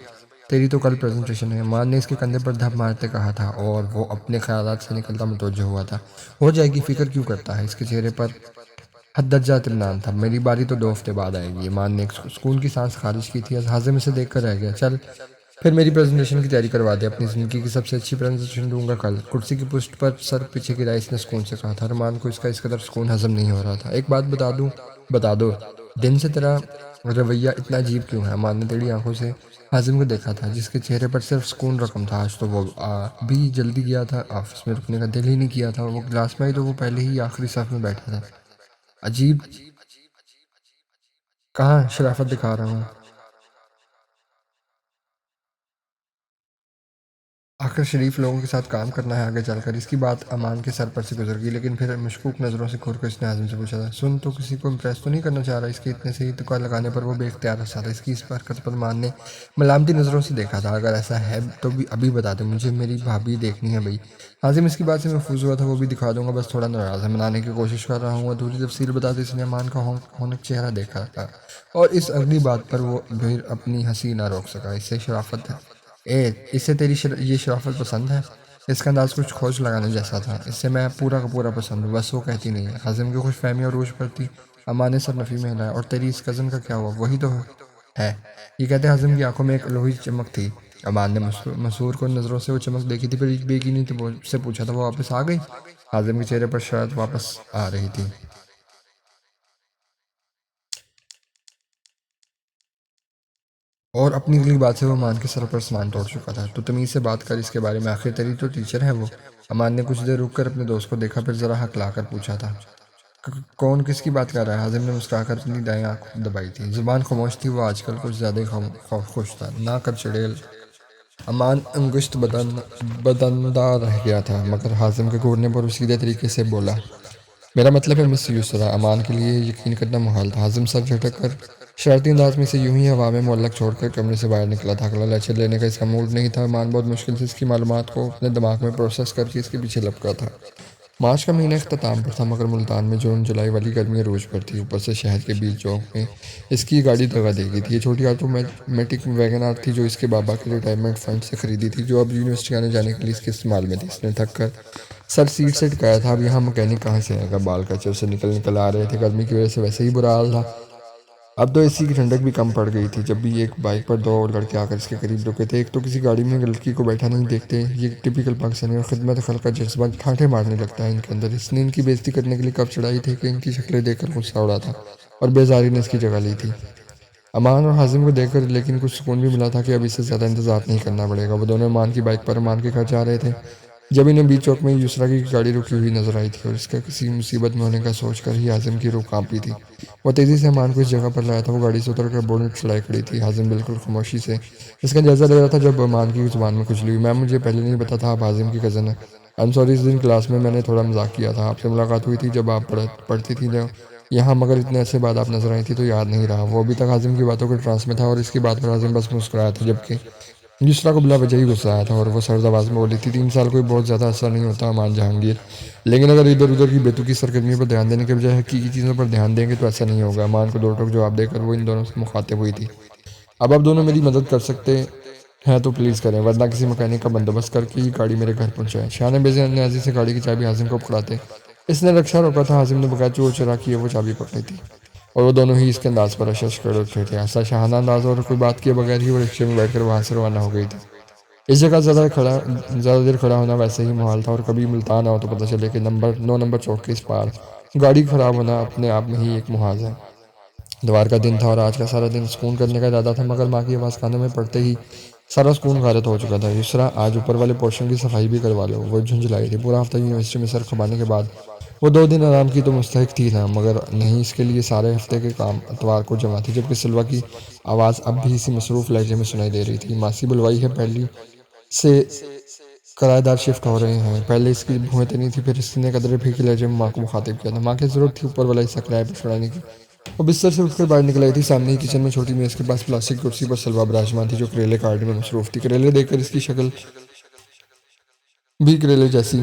تیری تو کل پریزنٹیشن ہے، مان نے اس کے کندھے پر دھپ مارتے کہا تھا اور وہ اپنے خیالات سے نکلتا متوجہ ہوا تھا۔ ہو جائے گی، فکر کیوں کرتا ہے؟ اس کے چہرے پر حد درجہ اطمینان تھا۔ میری باری تو 2 ہفتے بعد آئے گی۔ مان نے ایک سکون کی سانس خارج کی تھی۔ حازم اسے دیکھ کر رہ گیا۔ چل پھر میری پریزنٹیشن کی تیاری کروا دے، اپنی زندگی کی سب سے اچھی پریزنٹیشن دوں گا کل۔ کرسی کی پشت پر سر پیچھے گرائے اس نے سکون سے کہا تھا۔ ارمان کو اس کا اس قدر سکون ہضم نہیں ہو رہا تھا۔ ایک بات بتا دو، دن سے تیرا رویہ اتنا عجیب کیوں ہے؟ امان نے ٹیڑھی آنکھوں سے حازم کو دیکھا تھا، جس کے چہرے پر صرف سکون رقم تھا۔ آج تو وہ بھی جلدی گیا تھا، آفس میں رکنے کا دل ہی نہیں کیا تھا۔ وہ کلاس میں آئی تو وہ پہلے ہی آخری صف میں بیٹھا تھا۔ عجیب کہاں شرافت دکھا رہا ہوں؟ آخر شریف لوگوں کے ساتھ کام کرنا ہے آگے چل کر۔ اس کی بات امان کے سر پر سے گزر گئی، لیکن پھر مشکوک نظروں سے گھور کر اس نے حازم سے پوچھا تھا، سن، تو کسی کو امپریس تو نہیں کرنا چاہ رہا؟ اس کے اتنے سے ہی تکا لگانے پر وہ بے اختیار ہنسا تھا۔ اس کی اس حرکت پر امان نے ملامتی نظروں سے دیکھا تھا۔ اگر ایسا ہے تو ابھی بتا دے، مجھے میری بھابھی دیکھنی ہے بھائی۔ حازم اس کی بات سے محفوظ ہوا تھا، وہ بھی دکھا دوں گا، بس تھوڑا ناراض ہے، منانے کی کوشش کر رہا ہوں۔ ادھوری تفصیل بتاتے اس نے امان کا ہونک چہرہ دیکھا تھا، اور اس اگلی بات پر وہ پھر اپنی ہنسی نہ روک سکا۔ اس سے شرافت ہے، اسے تیری یہ شرافت پسند ہے؟ اس کا انداز کچھ کھوج لگانے جیسا تھا۔ اس سے میں پورا کا پورا پسند ہوں، بس وہ کہتی نہیں ہے۔ حازم کی خوش فہمی اور روش پر تھی۔ امان نے سر نفی میں ہلایا، اور تیری اس کزن کا کیا ہوا؟ وہی تو ہے۔ یہ کہتے حازم کی آنکھوں میں ایک لوہی چمک تھی۔ امان نے مسرور کو نظروں سے وہ چمک دیکھی تھی، پھر ایک بے یقینی سے پوچھا تھا، وہ واپس آ گئی؟ حازم کے چہرے پر شرارت واپس آ رہی تھی، اور اپنی اگلی بات سے وہ امان کے سر پر سامان توڑ چکا تھا۔ تو تمیز سے بات کر اس کے بارے میں، آخر تیری تو ٹیچر ہے وہ۔ امان نے کچھ دیر رک کر اپنے دوست کو دیکھا، پھر ذرا ہکلا کر پوچھا تھا، کون کس کی بات کر رہا ہے؟ حازم نے مسکرا کر اپنی دائیں آنکھ دبائی تھی، زبان خاموش تھی۔ وہ آج کل کچھ زیادہ ہی خوش تھا، نہ کر چڑیل۔ امان انگشت بدندار رہ گیا تھا، مگر حازم کے گھورنے پر وہ سیدھے طریقے سے بولا، میرا مطلب ہے مس یسرا۔ امان کے لیے یقین کرنا محال تھا۔ حازم سر جھٹک کر شرارتی انداز میں سے یوں ہی ہوا میں معلق چھوڑ کر کمرے سے باہر نکلا تھا۔ اگلا لیکچر لینے کا اس کا موڈ نہیں تھا۔ امان بہت مشکل سے اس کی معلومات کو اپنے دماغ میں پروسیس کر کے اس کے پیچھے لپکا تھا۔ مارچ کا مہینہ اختتام پر تھا، مگر ملتان میں جون جولائی والی گرمی عروج پر تھی۔ اوپر سے شہر کے بیچ چوک میں اس کی گاڑی دگا دے گئی تھی۔ یہ چھوٹی آٹومیٹک ویگن آر تھی جو اس کے بابا کے ریٹائرمنٹ فنڈ سے خریدی تھی، جو اب یونیورسٹی آنے جانے کے لیے اس کے استعمال میں تھی۔ اس نے تھک کر سر سیٹ سے ٹکایا تھا۔ اب یہاں مکینک کہاں سے آئے گا؟ بال کچر سے نکل آ رہے تھے، گرمی کی وجہ سے ویسے ہی برا حال تھا۔ اب تو اسی کی ٹھنڈک بھی کم پڑ گئی تھی۔ جب بھی ایک بائک پر دو اور لڑکے آ کر اس کے قریب رکے تھے، ایک تو کسی گاڑی میں لڑکی کو بیٹھا نہیں دیکھتے، یہ ٹپیکل پاکستانی اور خدمت خلق کا جذبہ ٹھاٹھے مارنے لگتا ہے ان کے اندر۔ اس نے ان کی بے عزتی کرنے کے لیے کب چڑھائی تھی کہ ان کی شکلیں دیکھ کر غصہ اڑا تھا، اور بیزاری نے اس کی جگہ لی تھی۔ امان اور حازم کو دیکھ کر لیکن کچھ سکون بھی ملا تھا کہ اب اس سے زیادہ انتظار نہیں کرنا پڑے گا۔ وہ دونوں امان کی بائک پر امان کے گھر جا رہے تھے جب انہیں بیچ چوک میں یسرا کی گاڑی رکی ہوئی نظر آئی تھی، اور اس کا کسی مصیبت میں ہونے کا سوچ کر ہی حازم کی روح کانپی تھی۔ وہ تیزی سے امان کو اس جگہ پر لایا تھا۔ وہ گاڑی سے اتر کر بونٹ چڑھائے کھڑی تھی۔ حازم بالکل خاموشی سے اس کا جائزہ لے رہا تھا جب امان کی زبان میں کھجلی ہوئی، میم مجھے پہلے نہیں پتا تھا آپ حازم کی کزن ہیں۔ آئی ایم سوری، اس دن کلاس میں نے تھوڑا مذاق کیا تھا۔ آپ سے ملاقات ہوئی تھی جب آپ پڑھتی تھیں یہاں، مگر اتنے عرصے بعد آپ نظر آئی تھی تو یاد نہیں رہا۔ وہ ابھی تک حازم کی باتوں کے ٹرانس میں تھا، اور اس کی بات پر حازم بس مسکرایا تھا، جبکہ یسرا کو بلا وجہ ہی غصہ آیا تھا، اور وہ سرد آواز میں بولی تھی، 3 سال کوئی بہت زیادہ اثر نہیں ہوتا امان جہانگیر، لیکن اگر ادھر ادھر کی بیتوکی سرگرمی پر دھیان دینے کے بجائے حقیقی چیزوں پر دھیان دیں گے تو ایسا نہیں ہوگا۔ امان کو دو ٹوک جواب دے کر وہ ان دونوں سے مخاطب ہوئی تھی، اب آپ دونوں میری مدد کر سکتے ہیں تو پلیز کریں، ورنہ کسی مکینک کا بندوبست کر کے یہ گاڑی میرے گھر پہنچائیں۔ شاہ نے بے نیازی سے گاڑی کی چابی حازم کو پکڑاتے اس نے رکشہ روکا تھا۔ حازم نے بغیر چور چرا کیے وہ چابی پکڑی تھی، اور وہ دونوں ہی اس کے انداز پر اشش کر اٹھے تھے۔ ایسا شاہانہ انداز اور کوئی بات کیے بغیر ہی وہ رکشے میں بیٹھ کر وہاں سے روانہ ہو گئی تھی۔ اس جگہ زیادہ دیر کھڑا ہونا ویسے ہی محال تھا، اور کبھی ملتان آؤ تو پتہ چلے کہ 9 نمبر چوک کے اس پار گاڑی خراب ہونا اپنے آپ میں ہی ایک محاذ ہے۔ دوار کا دن تھا اور آج کا سارا دن سکون کرنے کا ارادہ تھا، مگر ماں کی آواز کانوں میں پڑتے ہی سارا سکون غارت ہو چکا تھا۔ یسرا، آج اوپر والے پورشن کی صفائی بھی کروا لو۔ وہ جھنجھلائی تھی۔ پورا ہفتہ یونیورسٹی میں سر کھپانے کے بعد وہ 2 دن آرام کی تو مستحق تھی نا، مگر نہیں اس کے لیے سارے ہفتے کے کام اتوار کو جمع تھے۔ جبکہ سلویٰ کی آواز اب بھی اسی مصروف لہجے میں سنائی دے رہی تھی، ماسی بلوائی ہے، پہلی سے کرایہ دار شفٹ ہو رہے ہیں۔ پہلے اس کی بھویں تنی تھی، پھر اس نے قدرے پھیکے لہجے میں ماں کو مخاطب کیا تھا، ماں کی ضرورت تھی اوپر والا حصہ کرایہ پر چھڑانے کی۔ وہ بستر سے اٹھ کر باہر نکل آئی تھی۔ سامنے ہی کچن میں چھوٹی میز کے پاس پلاسٹک کرسی پر سلویٰ براجمان تھی، جو کریلے کاٹنے میں مصروف تھی۔ کریلے دیکھ کر اس کی شکل بھی کریلے جیسی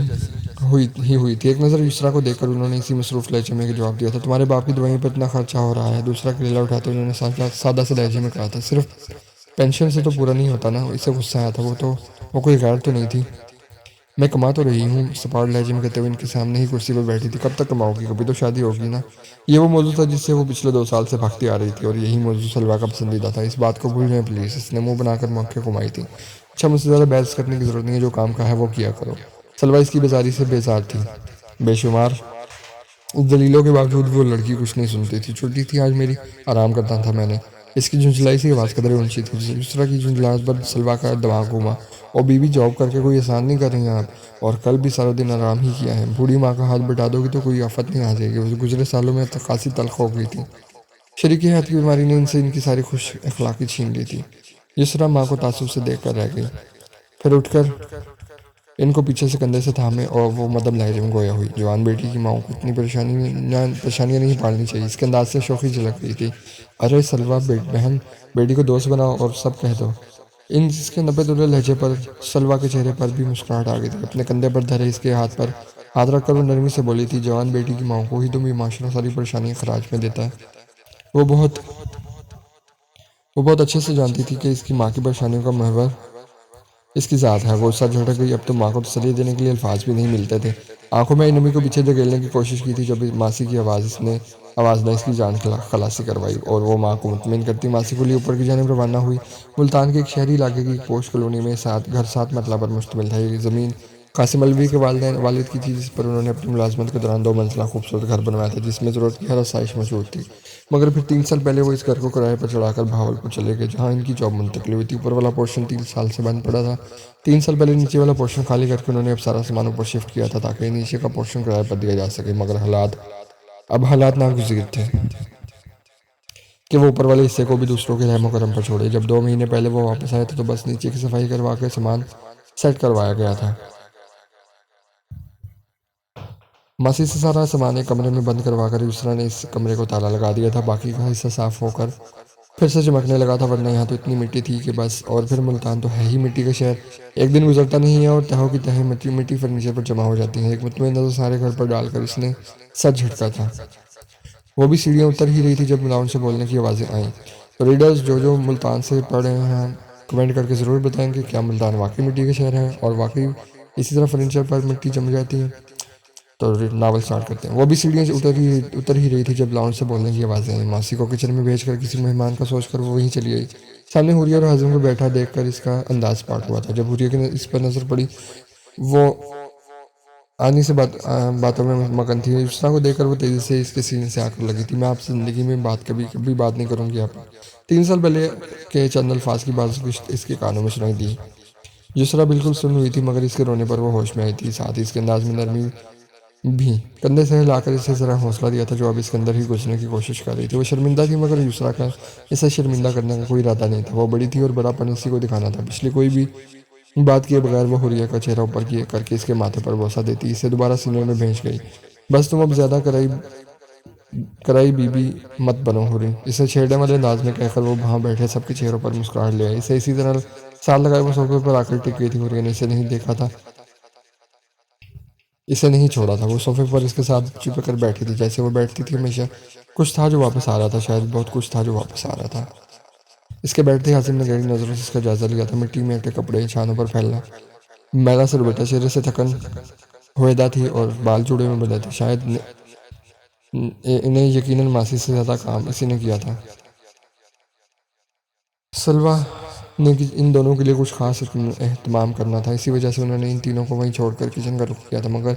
ہوئی تھی۔ ایک نظر یسرا کو دیکھ کر انہوں نے اسی مصروف لہجے میں جواب دیا تھا، تمہارے باپ کی دوائیوں پر اتنا خرچہ ہو رہا ہے۔ دوسرا کریلا اٹھاتے انہوں نے سادہ سے لہجے میں کہا تھا، صرف پینشن سے تو پورا نہیں ہوتا نا۔ اسے غصہ آیا تھا، وہ کوئی غیر تو نہیں تھی؟ میں کما تو رہی ہوں، سپاٹ لہجے میں کہتے ہوئے ان کے سامنے ہی کرسی پر بیٹھی تھی۔ کب تک کماؤ گی؟ کبھی تو شادی ہوگی نا۔ یہ وہ موضوع تھا جس سے وہ پچھلے 2 سال سے بھاگتی آ رہی تھی، اور یہی موضوع سلویٰ کا پسندیدہ تھا۔ اس بات کو بھول جائیں پلیز، اس نے منہ بنا کر آنکھیں گھمائی تھی۔ اچھا، مجھ سے زیادہ بحث کرنے کی ضرورت نہیں ہے، جو کام کا ہے وہ کیا کرو۔ سلویٰ اس کی بیزاری سے بیزار تھی، بے شمار دلیلوں کے باوجود وہ لڑکی کچھ نہیں سنتی تھی۔ چھٹی تھی آج میری، آرام کرتا تھا میں نے۔ اس کی جھنجھلائی سی آواز قدرے اونچی تھی۔ دوسرا کی جھنجھلاہٹ پر سلویٰ کا دماغ گھوما، اور بیوی جاب کر کے کوئی احسان نہیں کر رہی ہیں آپ، اور کل بھی سارا دن آرام ہی کیا ہے۔ بوڑھی ماں کا ہاتھ بٹا دو گی تو کوئی آفت نہیں آ جائے گی۔ وہ گزرے سالوں میں خاصی تلخ ہو گئی تھی۔ شریکی حیات کی بیماری نے ان کی ساری خوش اخلاقی چھین لی تھی۔ یسرا ماں کو تعصب سے دیکھ کر رہ گئی، پھر اٹھ کر ان کو پیچھے سے کندھے سے تھامے اور وہ مدم لہجے میں گویا ہوئی، جوان بیٹی کی ماں کو اتنی پریشانیاں نہیں پالنی چاہیے، اس کے انداز سے شوخی جھلک رہی تھی۔ ارے سلویٰ بہن، بیٹی کو دوست بناؤ اور سب کہہ دو۔ اس کے نبے دلے لہجے پر سلویٰ کے چہرے پر بھی مسکراہٹ آ گئی تھی۔ اپنے کندھے پر دھرے اس کے ہاتھ پر ہاتھ رکھ کر وہ نرمی سے بولی تھی، جوان بیٹی کی ماں کو ہی تم یہ معاشرہ ساری پریشانیاں خراج میں دیتا ہے۔ وہ بہت اچھے سے جانتی تھی کہ اس کی ماں کی پریشانیوں کا محور اس کی ذات ہے۔ وہ سر جھٹک گئی، اب تو ماں کو تسلی دینے کے لیے الفاظ بھی نہیں ملتے تھے۔ آنکھوں میں نمی کو پیچھے دھکیلنے کی کوشش کی تھی جب ماسی کی آواز نے اس کی جان خلاصی کروائی اور وہ ماں کو مطمئن کرتی ماسی کو لیے اوپر کی جانب روانہ ہوئی۔ ملتان کے ایک شہری علاقے کی ایک پوش کالونی میں گھر 7 مرتبہ پر مشتمل تھا۔ یہ زمین قاسم الوی کے والد کی تھی، جس پر انہوں نے اپنی ملازمت کے دوران 2 منزلہ خوبصورت گھر بنوایا تھا، جس میں ضرورت کی ہر آسائش موجود تھی۔ مگر پھر 3 سال پہلے وہ اس گھر کو کرائے پر چڑھا کر بہاولپور چلے گئے، جہاں ان کی جاب منتقل ہوئی تھی۔ اوپر والا پورشن 3 سال سے بند پڑا تھا۔ 3 سال پہلے نیچے والا پورشن خالی کر کے انہوں نے اب سارا سامان اوپر شفٹ کیا تھا تاکہ نیچے کا پورشن کرائے پر دیا جا سکے، مگر حالات ناگزیر تھے کہ وہ اوپر والے حصے کو بھی دوسروں کے رحم و کرم پر چھوڑے۔ جب 2 مہینے پہلے وہ واپس آئے تھے تو بس نیچے کی صفائی کروا کے سامان سیٹ کروایا گیا تھا۔ ماسی سے سارا سامان ایک کمرے میں بند کروا کر یسریٰ نے اس کمرے کو تالا لگا دیا تھا۔ باقی کا حصہ صاف ہو کر پھر سے چمکنے لگا تھا، ورنہ یہاں تو اتنی مٹی تھی کہ بس۔ اور پھر ملتان تو ہے ہی مٹی کا شہر، ایک دن گزرتا نہیں ہے اور تہوں کی تہیں مٹی فرنیچر پر جمع ہو جاتی ہیں۔ ایک مطمئن نظر سارے گھر پر ڈال کر اس نے سر جھٹکا تھا۔ وہ بھی سیڑھیاں اتر ہی رہی تھی جب لاؤنج سے بولنے کی آوازیں آئیں۔ تو ریڈرز جو ملتان سے پڑھ رہے ہیں کمنٹ کر کے ضرور بتائیں کہ کیا ملتان واقعی مٹی کا شہر ہے اور واقعی اسی طرح فرنیچر پر مٹی جم جاتی ہے۔ تو ناول سٹارٹ کرتے ہیں۔ وہ بھی سیڑھیاں اتر ہی رہی تھی جب لاؤنج سے بولنے کی آوازیں آئیں۔ ماسی کو کچن میں بھیج کر کسی مہمان کا سوچ کر وہ وہیں چلی گئی۔ سامنے حوریہ اور حازم کو بیٹھا دیکھ کر اس کا انداز پاٹ ہوا تھا۔ جب حوریہ کی اس پر نظر پڑی، وہ آنی سے باتوں میں مگن تھی۔ یسریٰ کو دیکھ کر وہ تیزی سے اس کے سینے سے آ کر لگی تھی۔ میں آپ سے زندگی میں کبھی بات نہیں کروں گی آپ۔ 3 سال پہلے کے چند الفاظ کی بازگشت اس کے کانوں میں سنائی دی۔ یسریٰ بالکل سن ہوئی تھی، مگر اس کے رونے پر وہ ہوش میں آئی تھی، ساتھ ہی اس کے انداز میں نرمی بھی۔ کندھے سے ہلا کر اسے ذرا حوصلہ دیا تھا جو اب اس کے اندر ہی گھسنے کی کوشش کر رہی تھی۔ وہ شرمندہ تھی، مگر یسریٰ کا اسے شرمندہ کرنے کا کوئی ارادہ نہیں تھا۔ وہ بڑی تھی اور بڑا پن اسی کو دکھانا تھا۔ پچھلی کوئی بھی بات کیے بغیر وہ حوریہ کا چہرہ اوپر کر کے اس کے ماتھے پر بوسہ دیتی، اسے دوبارہ سینے میں بھینچ گئی۔ بس تم اب زیادہ کرائی بی بی مت بنو حوری، اسے چھیڑنے والے انداز میں کہہ کر وہ وہاں بیٹھے سب کے چہروں پر مسکراہٹ لے آئی۔ اسے اسی طرح سال لگائے وہ صوفے پر آ کر ٹک گئی تھی۔ حوریہ نے اسے نہیں دیکھا تھا، اسے نہیں چھوڑا تھا۔ وہ صوفے پر اس کے ساتھ چپک کر بیٹھی تھی جیسے وہ بیٹھتی تھی ہمیشہ۔ کچھ تھا جو واپس آ رہا تھا، شاید بہت کچھ تھا جو واپس آ رہا تھا۔ اس کے بیٹھتے ہی حازم نے گہری نظروں سے اس کا جائزہ لیا تھا۔ مٹی میں اٹے کپڑے چھانوں پر پھیلا میلا سر بیٹا، چہرے سے تھکن ہویدا تھی اور بال جوڑے میں بندھے تھے۔ شاید انہیں یقیناً ماسی سے زیادہ کام اسی نے کیا تھا۔ سلویٰ نے ان دونوں کے لیے کچھ خاص اہتمام کرنا تھا، اسی وجہ سے انہوں نے ان تینوں کو وہیں چھوڑ کر کچن کا رخ کیا تھا۔ مگر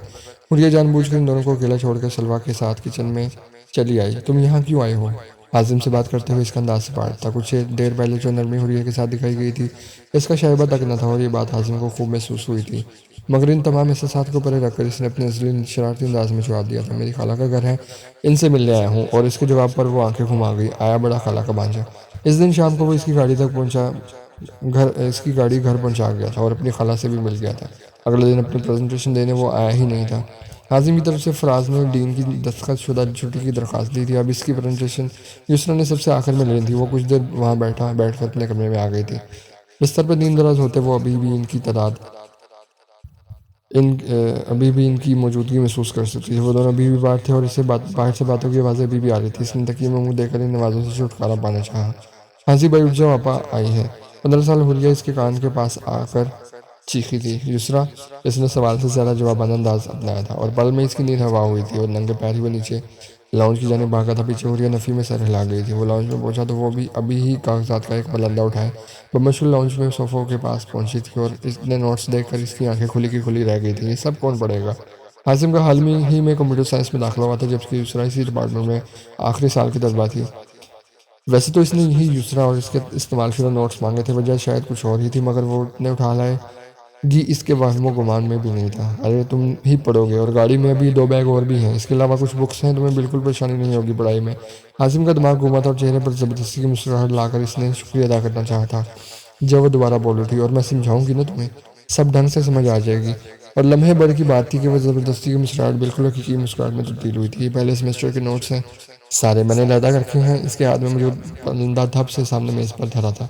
حوریہ جان بوجھ کر ان دونوں کو اکیلا چھوڑ کر سلویٰ کے ساتھ کچن میں چلی آئی۔ تم یہاں کیوں آئے ہو؟ حازم سے بات کرتے ہوئے اس کا انداز سے پاٹ تھا۔ کچھ دیر پہلے جو نرمی حوریہ کے ساتھ دکھائی گئی تھی اس کا شائبہ تک نہ تھا اور یہ بات حازم کو خوب محسوس ہوئی تھی، مگر ان تمام احساسات کو پرے رکھ کر اس نے اپنے ذلیل شرارتی انداز میں جواب دیا تھا، میری خالہ کا گھر ہے، ان سے ملنے آیا ہوں۔ اور اس کے جواب پر وہ آنکھیں گھما گئی، آیا بڑا خالہ کا بھانجا۔ اس دن شام کو وہ اس کی گاڑی گھر پہنچا گیا تھا اور اپنی خالہ سے بھی مل گیا تھا۔ اگلے دن اپنی پریزنٹیشن دینے وہ آیا ہی نہیں تھا۔ حازم کی طرف سے فراز نے ڈین کی دستخط شدہ چھٹی کی درخواست دی تھی۔ اب اس کی پریزنٹیشن یسریٰ نے سب سے آخر میں لینی تھی۔ وہ کچھ دیر وہاں بیٹھ کر اپنے کمرے میں آ گئی تھی۔ بستر پر نیند دراز ہوتے وہ ابھی بھی ان کی موجودگی محسوس کر سکتی تھی۔ وہ دونوں ابھی بھی باہر تھے اور اسے باہر سے باتوں کی آوازیں ابھی بھی آ رہی تھی۔ اس نے تکیے میں منہ دے کر ان نوازوں سے چھٹکارا پانا چاہا۔ ہاں جی بھائی اٹھ جاؤ، آپا آئی ہے۔ 15 سال حوریہ اس کے کان کے پاس آ کر چیخی تھی۔ یسریٰ، اس نے سوال سے زیادہ جوابانہ انداز اپنایا تھا اور پل میں اس کی نیند ہوا ہوئی تھی اور ننگے پیر ہی وہ نیچے لاؤنج کی جانب بھاگا تھا۔ پیچھے حوریہ نفی میں سر ہلا گئی تھی۔ وہ لاؤنج میں پہنچا تو وہ بھی ابھی ہی کاغذات کا ایک بلندہ اٹھائے بمشغول لاؤنج میں صوفوں کے پاس پہنچی تھی اور اتنے نوٹس دیکھ کر اس کی آنکھیں کھلی کی کھلی رہ گئی تھیں۔ یہ سب کون پڑھے گا؟ حازم کا حال ہی میں کمپیوٹر سائنس میں داخلہ ہوا تھا، جبکہ یسریٰ اسی ڈپارٹمنٹ میں آخری سال کی طالبہ تھی۔ ویسے تو اس نے یہی یسریٰ اور اس کے استعمال شدہ نوٹس مانگے تھے، وجہ شاید کچھ اور ہی تھی، مگر وہ اتنے اٹھا لائے گی اس کے وہم و گمان میں بھی نہیں تھا۔ ارے تم ہی پڑھو گے اور گاڑی میں ابھی 2 بیگ اور بھی ہیں، اس کے علاوہ کچھ بکس ہیں، تمہیں بالکل پریشانی نہیں ہوگی پڑھائی میں۔ حازم کا دماغ گھوما تھا اور چہرے پر زبردستی کی مسکراہٹ لا کر اس نے شکریہ ادا کرنا چاہا تھا جب وہ دوبارہ بول اٹھی، اور میں سمجھاؤں گی نا تمہیں۔ سب ڈھنگ سے سمجھ آ جائے گی۔ اور لمحے بھر کی بات تھی کہ وہ زبردستی کی مسکراہٹ بالکل حقیقی مسکراہٹ میں تبدیل ہوئی تھی۔ یہ پہلے سیمسٹر کے نوٹس ہیں، سارے میں نے علیحدہ رکھے ہیں۔ اس کے ہاتھ میں موجود پرندہ دھپ سے سامنے میز پر دھرا تھا،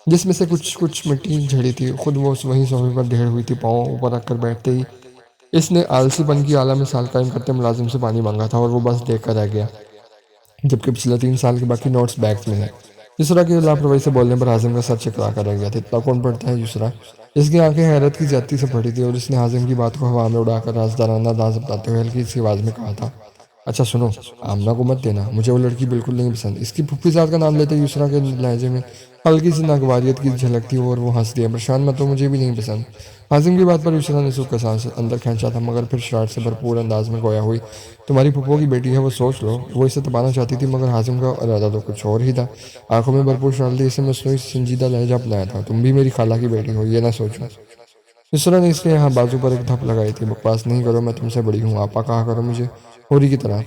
جس میں سے کچھ مٹی جھڑی تھی۔ خود وہ وہیں صوفے پر ڈھیر ہوئی تھی، پاؤں اوپر رکھ کر بیٹھتے ہی اس نے آلسی پن کی اعلیٰ مثال قائم کرتے ملازم سے پانی مانگا تھا، اور وہ بس دیکھ کر رہ گیا، جبکہ پچھلے 3 سال کے باقی نوٹس بیگز میں ہیں۔ یسریٰ کی لاپرواہی سے بولنے پر حازم کا سر چکرا کر رہ گیا تھا۔ اتنا کون پڑھتا ہے یسریٰ؟ اس کی آنکھیں حیرت کی زیادتی سے پڑی تھی، اور اس نے حازم کی بات کو ہوا میں اڑا کر رازدارانہ انداز اپناتے ہوئے ہلکی سی آواز میں کہا تھا، اچھا سنو، آمنہ کو مت دینا، مجھے وہ لڑکی بالکل نہیں پسند۔ اس کی پھوپھی صاحب کا نام لیتے یسریٰ کے لہجے میں ہلکی سی ناگواریت کی جھلک تھی، اور وہ ہنس دیا، پریشان مت ہو، مجھے بھی نہیں پسند۔ حازم کی بات پر یسریٰ نے سوکھ کا سانس اندر کھینچا تھا، مگر پھر شرارت سے بھرپور انداز میں گویا ہوئی، تمہاری پھوپھو کی بیٹی ہے، وہ سوچ لو۔ وہ اسے تپانا چاہتی تھی، مگر حازم کا ارادہ تو کچھ اور ہی تھا۔ آنکھوں میں بھرپور شرارت اسے مصنوعی سنجیدہ لہجہ اپنایا تھا، تم بھی میری خالہ کی بیٹی ہو، یہ نہ سوچو۔ یسریٰ نے اس کے یہاں بازو پر ایک دھپ لگائی تھی، بکواس نہیں کرو، میں تم سے بڑی ہوں، آپا کہا کرو مجھے، ہوری کی طرح۔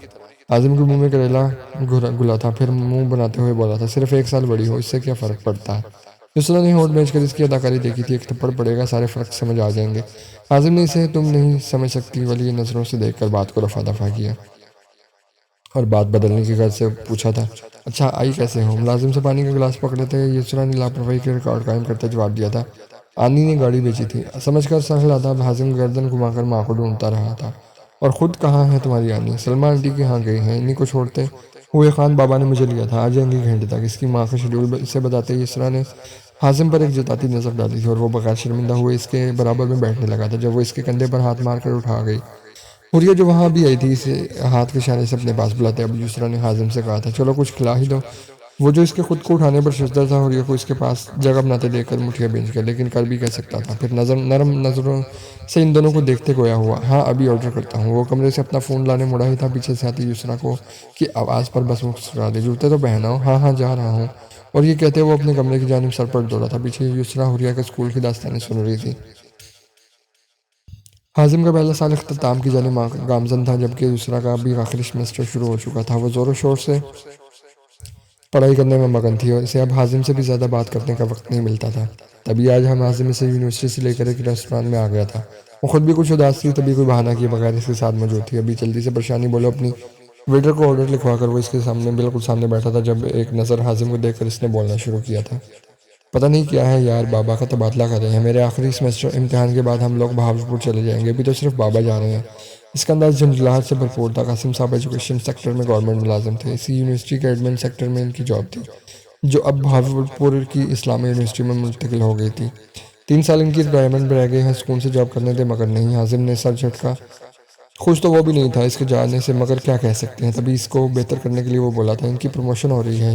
حازم کے منہ میں کریلا گھلا تھا، پھر منہ بناتے ہوئے بولا تھا، صرف 1 سال بڑی ہو، اس سے کیا فرق پڑتا ہے؟ یسریٰ نے ہونٹ بھیج کر اس کی اداکاری دیکھی تھی، ایک تھپڑ پڑے گا، سارے فرق سمجھ آ جائیں گے۔ حازم نے اسے تم نہیں سمجھ سکتی والی نظروں سے دیکھ کر بات کو رفع دفع کیا، اور بات بدلنے کی غرض سے پوچھا تھا، اچھا آئی کیسے ہو؟ ملازم سے پانی کا گلاس پکڑے تھے یسریٰ نے لاپرواہی کے ریکارڈ قائم کرتے جواب دیا تھا، آنی نے گاڑی بھیجی تھی۔ سمجھ کر سر ہلاتا حازم گردن گھما کر ماں کو ڈھونڈتا رہا تھا، اور خود کہاں ہے تمہاری آنی؟ سلمیٰ آنٹی کے ہاں گئی ہیں، انہی کو چھوڑتے ہوئے خان بابا نے مجھے لیا تھا، آ جائیں گے گھنٹے تک۔ اس کی ماں کا شیڈول اسے بتاتے یسریٰ نے حازم پر ایک جتاتی نظر ڈالی تھی، اور وہ بغیر شرمندہ ہوئے اس کے برابر میں بیٹھنے لگا تھا، جب وہ اس کے کندھے پر ہاتھ مار کر اٹھا گئی۔ حوریہ جو وہاں بھی آئی تھی، اسے ہاتھ کے اشارے سے اپنے پاس بلاتے اب یسریٰ نے حازم سے کہا تھا، چلو کچھ کھلا ہی دو۔ وہ جو اس کے خود کو اٹھانے پر ششدر تھا، حوریہ کو اس کے پاس جگہ بناتے دیکھ کر مٹھیاں بھیج گیا، لیکن کر بھی کہہ سکتا تھا۔ پھر نرم نظروں سے ان دونوں کو دیکھتے گویا ہوا، ہاں ابھی آرڈر کرتا ہوں۔ وہ کمرے سے اپنا فون لانے مڑا ہی تھا، پیچھے سے آتی یسریٰ کو کی آواز پر بس مسکرا دے، جوتے تو پہناؤ۔ ہاں ہاں جا رہا ہوں، اور یہ کہتے وہ اپنے کمرے کی جانب سر پر دوڑا تھا۔ پیچھے یسریٰ حوریہ کے اسکول کی داستانیں سن رہی تھی۔ حازم کا پہلا سال اختتام کی جانب گامزن تھا، جبکہ یسریٰ کا ابھی آخری سیمسٹر شروع ہو چکا تھا۔ وہ زور و شور سے پڑھائی کرنے میں مگن تھی، اور اسے اب حازم سے بھی زیادہ بات کرنے کا وقت نہیں ملتا تھا۔ تبھی آج ہم حازم اسے یونیورسٹی سے لے کر ایک ریسٹوران میں آ گیا تھا۔ وہ خود بھی کچھ اداس تھی، تبھی کوئی بہانہ کیے بغیر اس کے ساتھ موجود تھی۔ ابھی جلدی سے پریشانی بولو اپنی ویٹر کو آرڈر لکھوا کر وہ اس کے سامنے بالکل سامنے بیٹھا تھا، جب ایک نظر حازم کو دیکھ کر اس نے بولنا شروع کیا تھا، پتہ نہیں کیا ہے یار، بابا کا تبادلہ کر رہے ہیں، میرے آخری سیمسٹر امتحان کے بعد ہم لوگ بہاولپور چلے جائیں گے، ابھی تو صرف بابا جا رہے ہیں۔ اس کا انداز جھنجھلاہٹ سے بھرپور تھا۔ قاسم صاحب ایجوکیشن سیکٹر میں گورنمنٹ ملازم تھے، اسی یونیورسٹی کے ایڈمن سیکٹر میں ان کی جاب تھی، جو اب بہاولپور کی اسلامیہ یونیورسٹی میں منتقل ہو گئی تھی۔ 3 سال ان کی ریٹائرمنٹ میں رہ گئے ہیں، سکون سے جاب کرنے دے، مگر نہیں۔ حازم نے سر جھٹکا، خوش تو وہ بھی نہیں تھا اس کے جانے سے، مگر کیا کہہ سکتے ہیں۔ تبھی اس کو بہتر کرنے کے لیے وہ بولا تھا، ان کی پروموشن ہو رہی ہے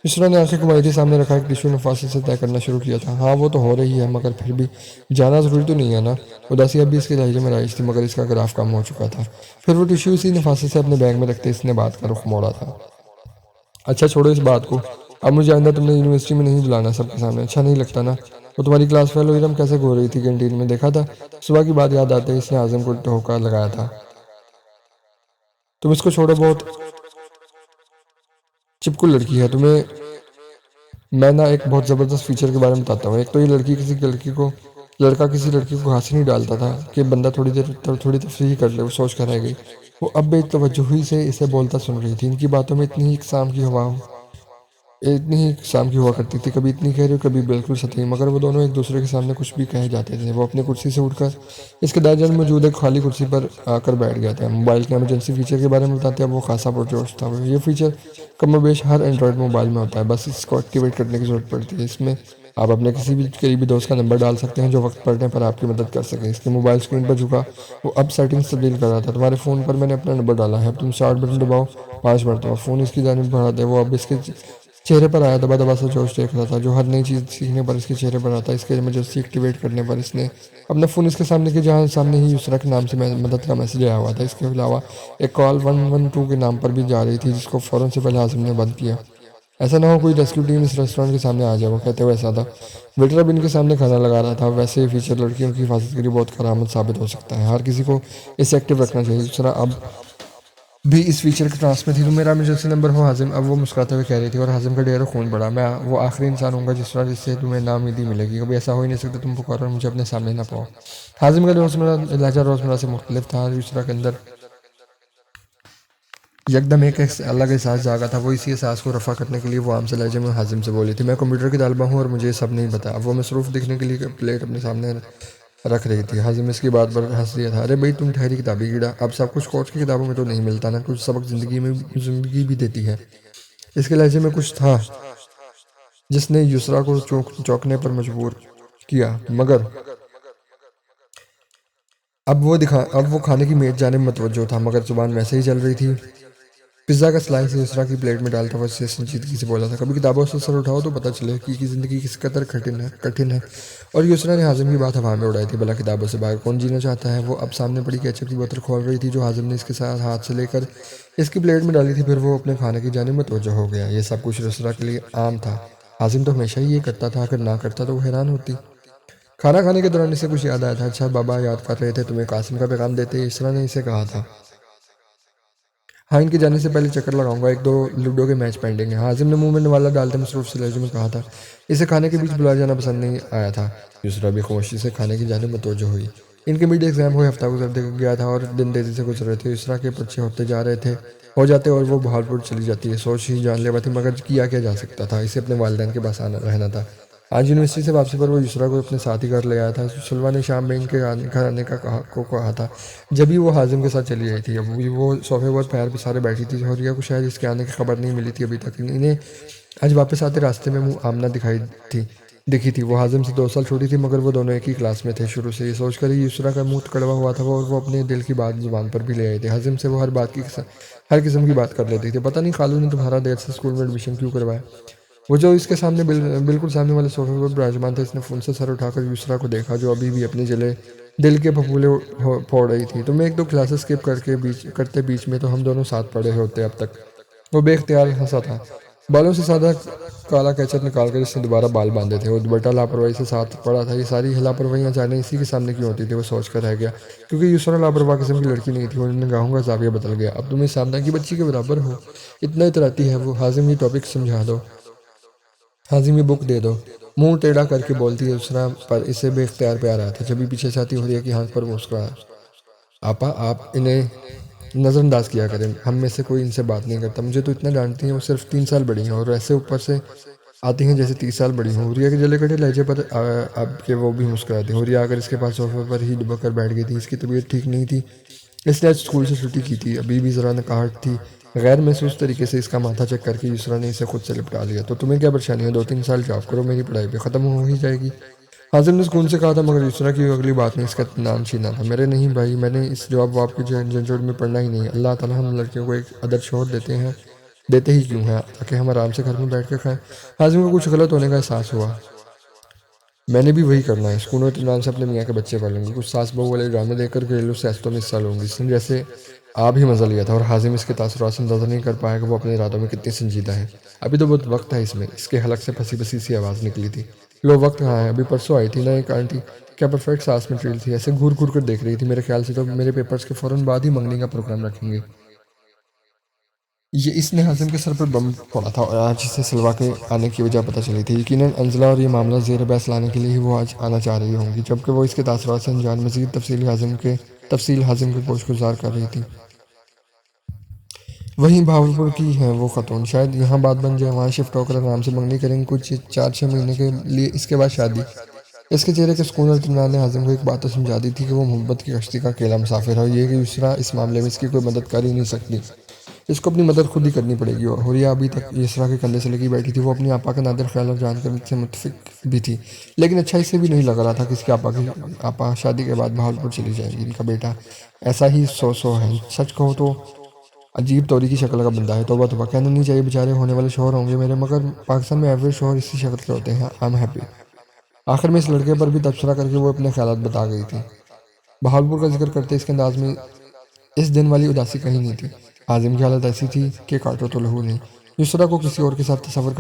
یسریٰ نے آنکھیں گھمائی تھی، سامنے رکھا ایک ٹیشو نفاست سے طے کرنا شروع کیا تھا، ہاں وہ تو ہو رہی ہے، مگر پھر بھی جانا ضروری تو نہیں ہے نا؟ اداسی اب بھی اس کے لہجے میں رائج تھی، مگر اس کا گراف کم ہو چکا تھا۔ پھر وہ ٹیشو اسی نفاست سے اپنے بیگ میں رکھتے اس نے بات کا رخ موڑا تھا، اچھا چھوڑو اس بات کو، اب مجھے آئندہ تم نے یونیورسٹی میں نہیں بلانا سب کے سامنے، اچھا نہیں لگتا نا؟ وہ تمہاری کلاس فیلو ارم کیسے گھو رہی تھی کینٹین میں، دیکھا تھا؟ صبح کی بات یاد آتے اس نے حازم کو ٹھوکا لگایا تھا، تم اس کو چھوڑو، بہت چپکو لڑکی ہے، تمہیں میں نا ایک بہت زبردست فیچر کے بارے میں بتاتا ہوں۔ ایک تو یہ لڑکا کسی لڑکی کو ہنسی نہیں ڈالتا تھا کہ بندہ تھوڑی تفریح کر لے، وہ سوچ کر رہ گئی۔ وہ اب بے توجہی سے اسے بولتا سن رہی تھی، ان کی باتوں میں اتنی ہی اقسام کی ہوا کرتی تھی، کبھی اتنی گہری اور کبھی بالکل سطحی، مگر وہ دونوں ایک دوسرے کے سامنے کچھ بھی کہے جاتے تھے۔ وہ اپنی کرسی سے اٹھ کر اس کے دائیں جانب موجود ایک خالی کرسی پر آ کر بیٹھ گیا تھا۔ موبائل کے ایمرجنسی فیچر کے بارے میں بتاتے اب وہ خاصا پرجوش تھا۔ یہ فیچر کم و بیش ہر اینڈرائڈ موبائل میں ہوتا ہے، بس اس کو ایکٹیویٹ کرنے کی ضرورت پڑتی ہے۔ اس میں آپ اپنے کسی بھی قریبی دوست کا نمبر ڈال سکتے ہیں جو وقت پڑنے پر آپ کی مدد کر سکیں۔ اس کے موبائل اسکرین پر جھکا وہ اب سیٹنگز تبدیل کر رہا تھا، تمہارے فون پر میں نے اپنا نمبر ڈالا ہے، اب تم اسٹارٹ بٹن دباؤ 5 مرتبہ، فون اس کی جانب بڑھا دے۔ وہ اب اس کے چہرے پر آیا، دبا دبا سے جوش دیکھ رہا تھا جو ہر نئی چیز سیکھنے پر اس کے چہرے پر آتا۔ اس کے ایمرجنسی ایکٹیویٹ کرنے پر اس نے اپنا فون اس کے سامنے کے جہاں سامنے ہی یسریٰ کے نام سے مدد کا میسج آیا ہوا تھا۔ اس کے علاوہ ایک کال 112 کے نام پر بھی جا رہی تھی، جس کو فوراً سے پہلے حازم نے بند کیا، ایسا نہ ہو کوئی ریسکیو ٹیم اس ریسٹورانٹ کے سامنے آ جائے۔ وہ کہتے ہوئے ایسا تھا، ویٹر اب ان کے سامنے کھانا لگا رہا تھا۔ ویسے یہ فیچر لڑکیوں کی حفاظت کے لیے بہت کارآمد ثابت ہو سکتا ہے، ہر کسی کو اسے ایکٹیو رکھنا چاہیے۔ یسریٰ اب بھی اس فیچر کے ٹرانس میں تھی، تو میرا ایمرجنسی نمبر ہو حازم۔ اب وہ مسکراتے ہوئے کہہ رہی تھی، اور حازم کا ڈیرو خون بڑھا، میں وہ آخری انسان ہوں گا جس سے تمہیں ناامیدی ملے گی، کبھی ایسا ہو ہی نہیں سکتا تم پکارو اور مجھے اپنے سامنے نہ پاؤ۔ حازم کا روزمرہ لہجہ روزمرہ سے مختلف تھا، یسریٰ کے اندر یکدم ایک الگ احساس جاگا تھا، وہ اسی احساس کو رفع کرنے کے لیے وہ عام سے لہجے میں حازم سے بولی تھی، میں کمپیوٹر کی طالبہ ہوں اور مجھے یہ سب نہیں پتا۔ اب وہ مصروف دکھنے کے لیے پلیٹ اپنے سامنے رکھ رہی تھی۔ حازم اس کی بات پر ہنس دیا تھا، ارے بھائی تم ٹھہری کتابی کیڑا، اب سب کچھ کورس کی کتابوں میں تو نہیں ملتا نا، کچھ سبق زندگی بھی دیتی ہے۔ اس کے لہجے میں کچھ تھا جس نے یسریٰ کو چونکنے پر مجبور کیا، مگر اب وہ کھانے کی میز جانب متوجہ تھا، مگر زبان ویسے ہی چل رہی تھی۔ پزا کا سلائس یسریٰ کی پلیٹ میں ڈالتا ہوا اسے سنجیدگی سے بولا تھا، کبھی کتابوں سے سر اٹھاؤ تو پتہ چلے کہ زندگی کس قدر کٹھن ہے۔ اور یسریٰ نے حازم کی بات ہوا میں اڑائی تھی، بھلا کتابوں سے باہر کون جینا چاہتا ہے؟ وہ اب سامنے پڑی کیچپ کی بوتل کھول رہی تھی جو حازم نے اس کے ساتھ ہاتھ سے لے کر اس کی پلیٹ میں ڈالی تھی، پھر وہ اپنے کھانے کی جانب متوجہ ہو گیا۔ یہ سب کچھ یسریٰ کے لیے عام تھا، حازم تو ہمیشہ ہی یہ کرتا تھا، اگر نہ کرتا تو وہ حیران ہوتی۔ کھانا کھانے کے دوران اسے کچھ یاد آیا تھا، اچھا بابا یاد کر رہے تھے تمہیں قاسم کا پیغام دیتے، یسریٰ نے اسے کہا تھا۔ ہاں، ان کے جانے سے پہلے چکر لگاؤں گا، ایک دو لوڈو کے میچ پینڈنگ ہیں، حازم نے منہ میں نوالا ڈالتے مصروف سے لہجے میں کہا تھا۔ اسے کھانے کے بیچ بلایا جانا پسند نہیں آیا تھا، یسریٰ بھی خاموشی سے کھانے کی جانب متوجہ ہوئی۔ ان کے میڈ ایگزام ہوئے ہفتہ گزر گیا تھا اور دن تیزی سے گزر رہے تھے، یسریٰ کے پرچے ہو جاتے اور وہ بہاولپور چلی جاتی ہے، سوچ ہی جان لیوا تھی، مگر کیا جا سکتا تھا، اسے اپنے والدین کے پاس رہنا تھا۔ آج یونیورسٹی سے واپسی پر وہ یسریٰ کو اپنے ساتھ ہی گھر لے آیا تھا، سلویٰ نے شام میں ان کے گھر آنے کا کہا تھا، جبھی وہ حازم کے ساتھ چلی آئی تھی۔ اب وہ صوفے پر پیر پسارے بیٹھی تھی، حوریہ کو شاید اس کے آنے کی خبر نہیں ملی تھی ابھی تک، انہیں آج واپس آتے راستے میں آمنہ دکھی تھی، وہ حازم سے 2 سال چھوٹی تھی، مگر وہ دونوں ایک ہی کلاس میں تھے شروع سے۔ یہ سوچ کر ہی یسریٰ کا منہ کڑوا ہوا تھا اور وہ اپنے دل کی بات زبان پر بھی لے آئی تھی، حازم سے وہ ہر قسم کی بات کر لیتی تھی۔ پتہ نہیں خالو نے تمہارا دیر سے اسکول میں ایڈمیشن کیوں کروایا؟ وہ جو اس کے سامنے بالکل سامنے والے صوفے پر براجمان تھا، اس نے فون سے سر اٹھا کر یسریٰ کو دیکھا جو ابھی بھی اپنے جلے دل کے پھپھولے پھوڑ رہی تھی۔ تم 1-2 کلاسز اسکپ کرتے بیچ میں تو ہم دونوں ساتھ پڑھے ہوتے اب تک۔ وہ بے اختیار ہنسا تھا، بالوں سے سادہ کالا کیچپ نکال کر اس نے دوبارہ بال باندھے تھے، وہ دوپٹہ لاپرواہی سے ساتھ پڑا تھا۔ یہ ساری لاپرواہیاں جانے اسی کے سامنے کیوں ہوتی تھی، وہ سوچ کر رہ گیا، کیونکہ یسریٰ لاپرواہ قسم کی لڑکی نہیں تھی، انہوں نے نگاہوں کا زاویہ بدل گیا۔ اب تم اس سامنے کی بچی کے برابر ہو، اتنا اتراتی ہے وہ، حازم یہ ٹاپک سمجھا دو، حازم یہ بک دے دو، منہ ٹیڑھا کر کے بولتی ہے یسریٰ، پر اسے بے اختیار پیار آیا تھا، جبھی پیچھے سے آتی حوریہ کی آنکھ پر مسکرایا۔ آپا آپ انہیں نظر انداز کیا کریں، ہم میں سے کوئی ان سے بات نہیں کرتا، مجھے تو اتنا ڈانٹتی ہیں، وہ صرف 3 سال بڑی ہیں اور ایسے اوپر سے آتی ہیں جیسے 30 سال بڑی ہوں۔ حوریہ کے جلے کٹے لہجے پر اب کہ وہ بھی مسکراتی، حوریہ آ کر اس کے پاس صوفے پر ہی دبک کر بیٹھ گئی تھی، اس کی طبیعت ٹھیک نہیں تھی، اس نے آج اسکول سے چھٹی کی تھی، ابھی بھی ذرا نکاہٹ تھی۔ غیر محسوس طریقے سے اس کا ماتھا چیک کر کے یسریٰ نے اسے خود سے لپٹا لیا، تو تمہیں کیا پریشانی ہے، 2-3 سال جاب کرو، میری پڑھائی بھی ختم ہو ہی جائے گی۔ حازم نے سکون سے کہا تھا، مگر یسریٰ کی اگلی بات نے اس کا اطمینان چھینا تھا۔ میرے نہیں بھائی، میں نے اس جواب واب کے جھنجھٹ میں پڑنا ہی نہیں، اللہ تعالیٰ ہم لڑکیوں کو ایک عدد شوہر دیتے ہی کیوں ہیں، تاکہ ہم آرام سے گھر میں بیٹھ کے کھائیں۔ حازم کو کچھ غلط ہونے کا احساس ہوا، میں نے بھی وہی کرنا ہے، سکون و اطمینان سے اپنے میاں کے بچے پالوں گی، کچھ ساس بہو والے ڈرامے دیکھ کر گھریلو سیاستوں میں حصہ لوں گی، اس نے جیسے آپ ہی مزہ لیا تھا، اور حازم اس کے تاثرات سے اندازہ نہیں کر پایا کہ وہ اپنے ارادوں میں کتنی سنجیدہ ہے۔ ابھی تو بہت وقت ہے اس میں، اس کے حلق سے پھنسی پھنسی سی آواز نکلی تھی، لو وقت کہاں ہے، ابھی پرسوں آئی تھی نا ایک آنٹی، کیا پرفیکٹ ساس میٹیریل تھی، ایسے گھور گھور کر دیکھ رہی تھی، میرے خیال سے تو میرے پیپرز کے فوراً بعد ہی منگنی کا پروگرام رکھیں گے۔ یہ اس نے حازم کے سر پر بم پھوڑا تھا، اور آج اسے سلویٰ کے آنے کی وجہ پتہ چلی تھی، یقیناً انزلہ اور یہ معاملہ زیر بحث لانے کے لیے ہی وہ آج آنا چاہ رہی ہوں گی، جبکہ وہ اس کے تاثرات سے انجان مزید تفصیل حازم کے گوش گزار کر رہی تھی۔ وہیں بہاولپور کی ہیں وہ خاتون، شاید یہاں بات بن جائے، وہاں شفٹ ہو کر آرام سے منگنی کریں گے، کچھ 4-6 مہینے کے لیے، اس کے بعد شادی۔ اس کے چہرے کے سکون اور اطمینان نے حازم کو ایک بات تو سمجھا دی تھی کہ وہ محبت کی کشتی کا اکیلا مسافر ہے، اور یہ کہ یسریٰ اس معاملے میں اس کی کوئی مدد کر ہی نہیں سکتی، اس کو اپنی مدد خود ہی کرنی پڑے گی۔ اور حوریہ ابھی تک یسریٰ کے کندھے سے لگی بیٹھی تھی، وہ اپنی آپا کا نادر خیال اور جان کر سے متفق بھی تھی، لیکن اچھا اسے بھی نہیں لگ رہا تھا کہ اس کی آپا شادی کے بعد بہاولپور چلی جائیں گی، ان کا بیٹا ایسا ہی سو ہے، سچ کہو تو عجیب توری کی شکل کا بندہ ہے، توبہ توبہ، کہنا نہیں چاہیے بیچارے ہونے والے شوہر ہوں گے میرے، مگر پاکستان میں ایوریج شوہر اسی شکل کے ہوتے ہیں، آئی ایم ہیپی۔ آخر میں اس لڑکے پر بھی تبصرہ کر کے وہ اپنے خیالات بتا گئی تھی، بہاولپور کا ذکر کرتے اس کے انداز میں اس دن والی اداسی کہیں نہیں تھی۔ حازم کی حالت ایسی تھی کہ کاٹو تو لہو نہیں، یسریٰ کو کسی اور کے ساتھ تصور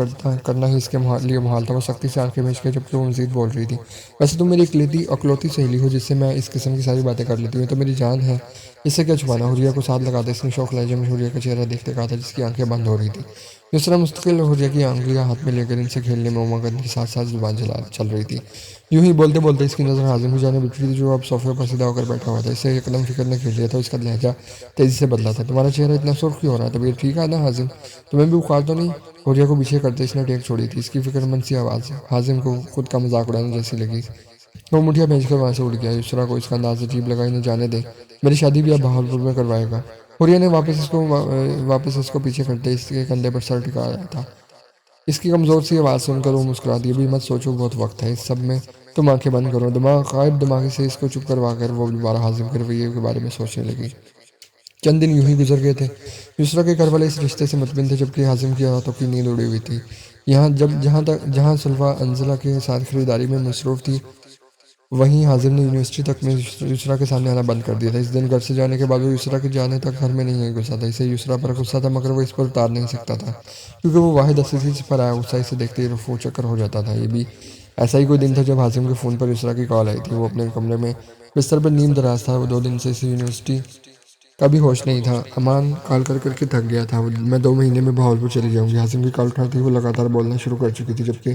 کرنا ہی اس کے لیے محال تھا، وہ سختی سے آنکھیں بھیج کے جبکہ وہ مزید بول رہی تھی، ویسے تم میری اکلوتی سہیلی ہو جس سے میں اس قسم کی ساری باتیں کر لیتی ہوں، تو میری جان ہے، اس سے کیا چھپانا، حریہ کو ساتھ لگاتے اس نے شوق لہجے میں حریہ کا چہرہ دیکھتے کہا تھا جس کی آنکھیں بند ہو رہی تھی۔ یسریٰ مستقل حریہ کی انگلیاں ہاتھ میں لے کر ان سے کھیلنے میں امنگ کے ساتھ ساتھ زبان چل رہی تھی۔ یوں ہی بولتے بولتے اس کی نظر حازم کی جانب اٹھی تھی جو اب صوفے پر سیدھا ہو کر بیٹھا ہوا تھا۔ اس سے ایک قدم فکر نے کھیل لیا تھا، اس کا لہجہ تیزی سے بدلا تھا۔ تمہارا چہرہ اتنا سرخ کیوں ہو رہا ہے؟ طبیعت ٹھیک ہے نا حازم؟ تمہیں بھی بخار تو نہیں؟ حریہ کو پیچھے کرتے اس نے ٹیک چھوڑی تھی۔ اس کی فکر مند سی آواز حازم کو خود کا مذاق اڑانے جیسی لگی۔ وہ مٹھیاں بھیج کر وہاں سے اڑ گیا۔ یسریٰ کو اس کا انداز عجیب لگا۔ انہیں جانے دیں، میری شادی بھی اب بہاولپور میں کروائے گا۔ حریہ نے واپس اس کو پیچھے کرتے اس کے کندھے پر سر ٹکایا تھا۔ اس کی کمزور سی آواز سن کر وہ مسکرا دی۔ ابھی مت سوچو، بہت وقت ہے، اس سب میں تم آنکھیں بند کرو۔ غائب دماغی سے اس کو چپ کروا کر وہ دوبارہ حازم کے رویے کے بارے میں سوچنے لگی۔ چند دن یوں ہی گزر گئے تھے۔ یسریٰ کے گھر والے اس رشتے سے مطمئن تھے جبکہ حازم کی راتوں کی نیند اڑی ہوئی تھی۔ جہاں سلویٰ انزلہ کے ساتھ خریداری میں مصروف تھی، وہیں حازم نے یونیورسٹی تک میں یسریٰ کے سامنے آنا بند کر دیا تھا۔ اس دن گھر سے جانے کے بعد وہ یسریٰ کے جانے تک گھر میں نہیں گھسا تھا۔ اسے یسریٰ پر غصہ تھا مگر وہ اس پر اتار نہیں سکتا تھا کیونکہ وہ واحد حسیسی پر آیا غصہ اسے دیکھتے ہی رفو چکر ہو جاتا تھا۔ یہ بھی ایسا ہی کوئی دن تھا جب حازم کے فون پر یسریٰ کی کال آئی تھی۔ وہ اپنے کمرے میں بستر پر نیم دراز تھا۔ وہ 2 دن سے اسے یونیورسٹی کا بھی ہوش نہیں تھا۔ امان کال کر کر کے تھک گیا تھا۔ میں 2 مہینے میں بہاولپور چلی جاؤں گی۔ حازم کی کال اٹھاتے ہی وہ لگاتار بولنا شروع کر چکی تھی جبکہ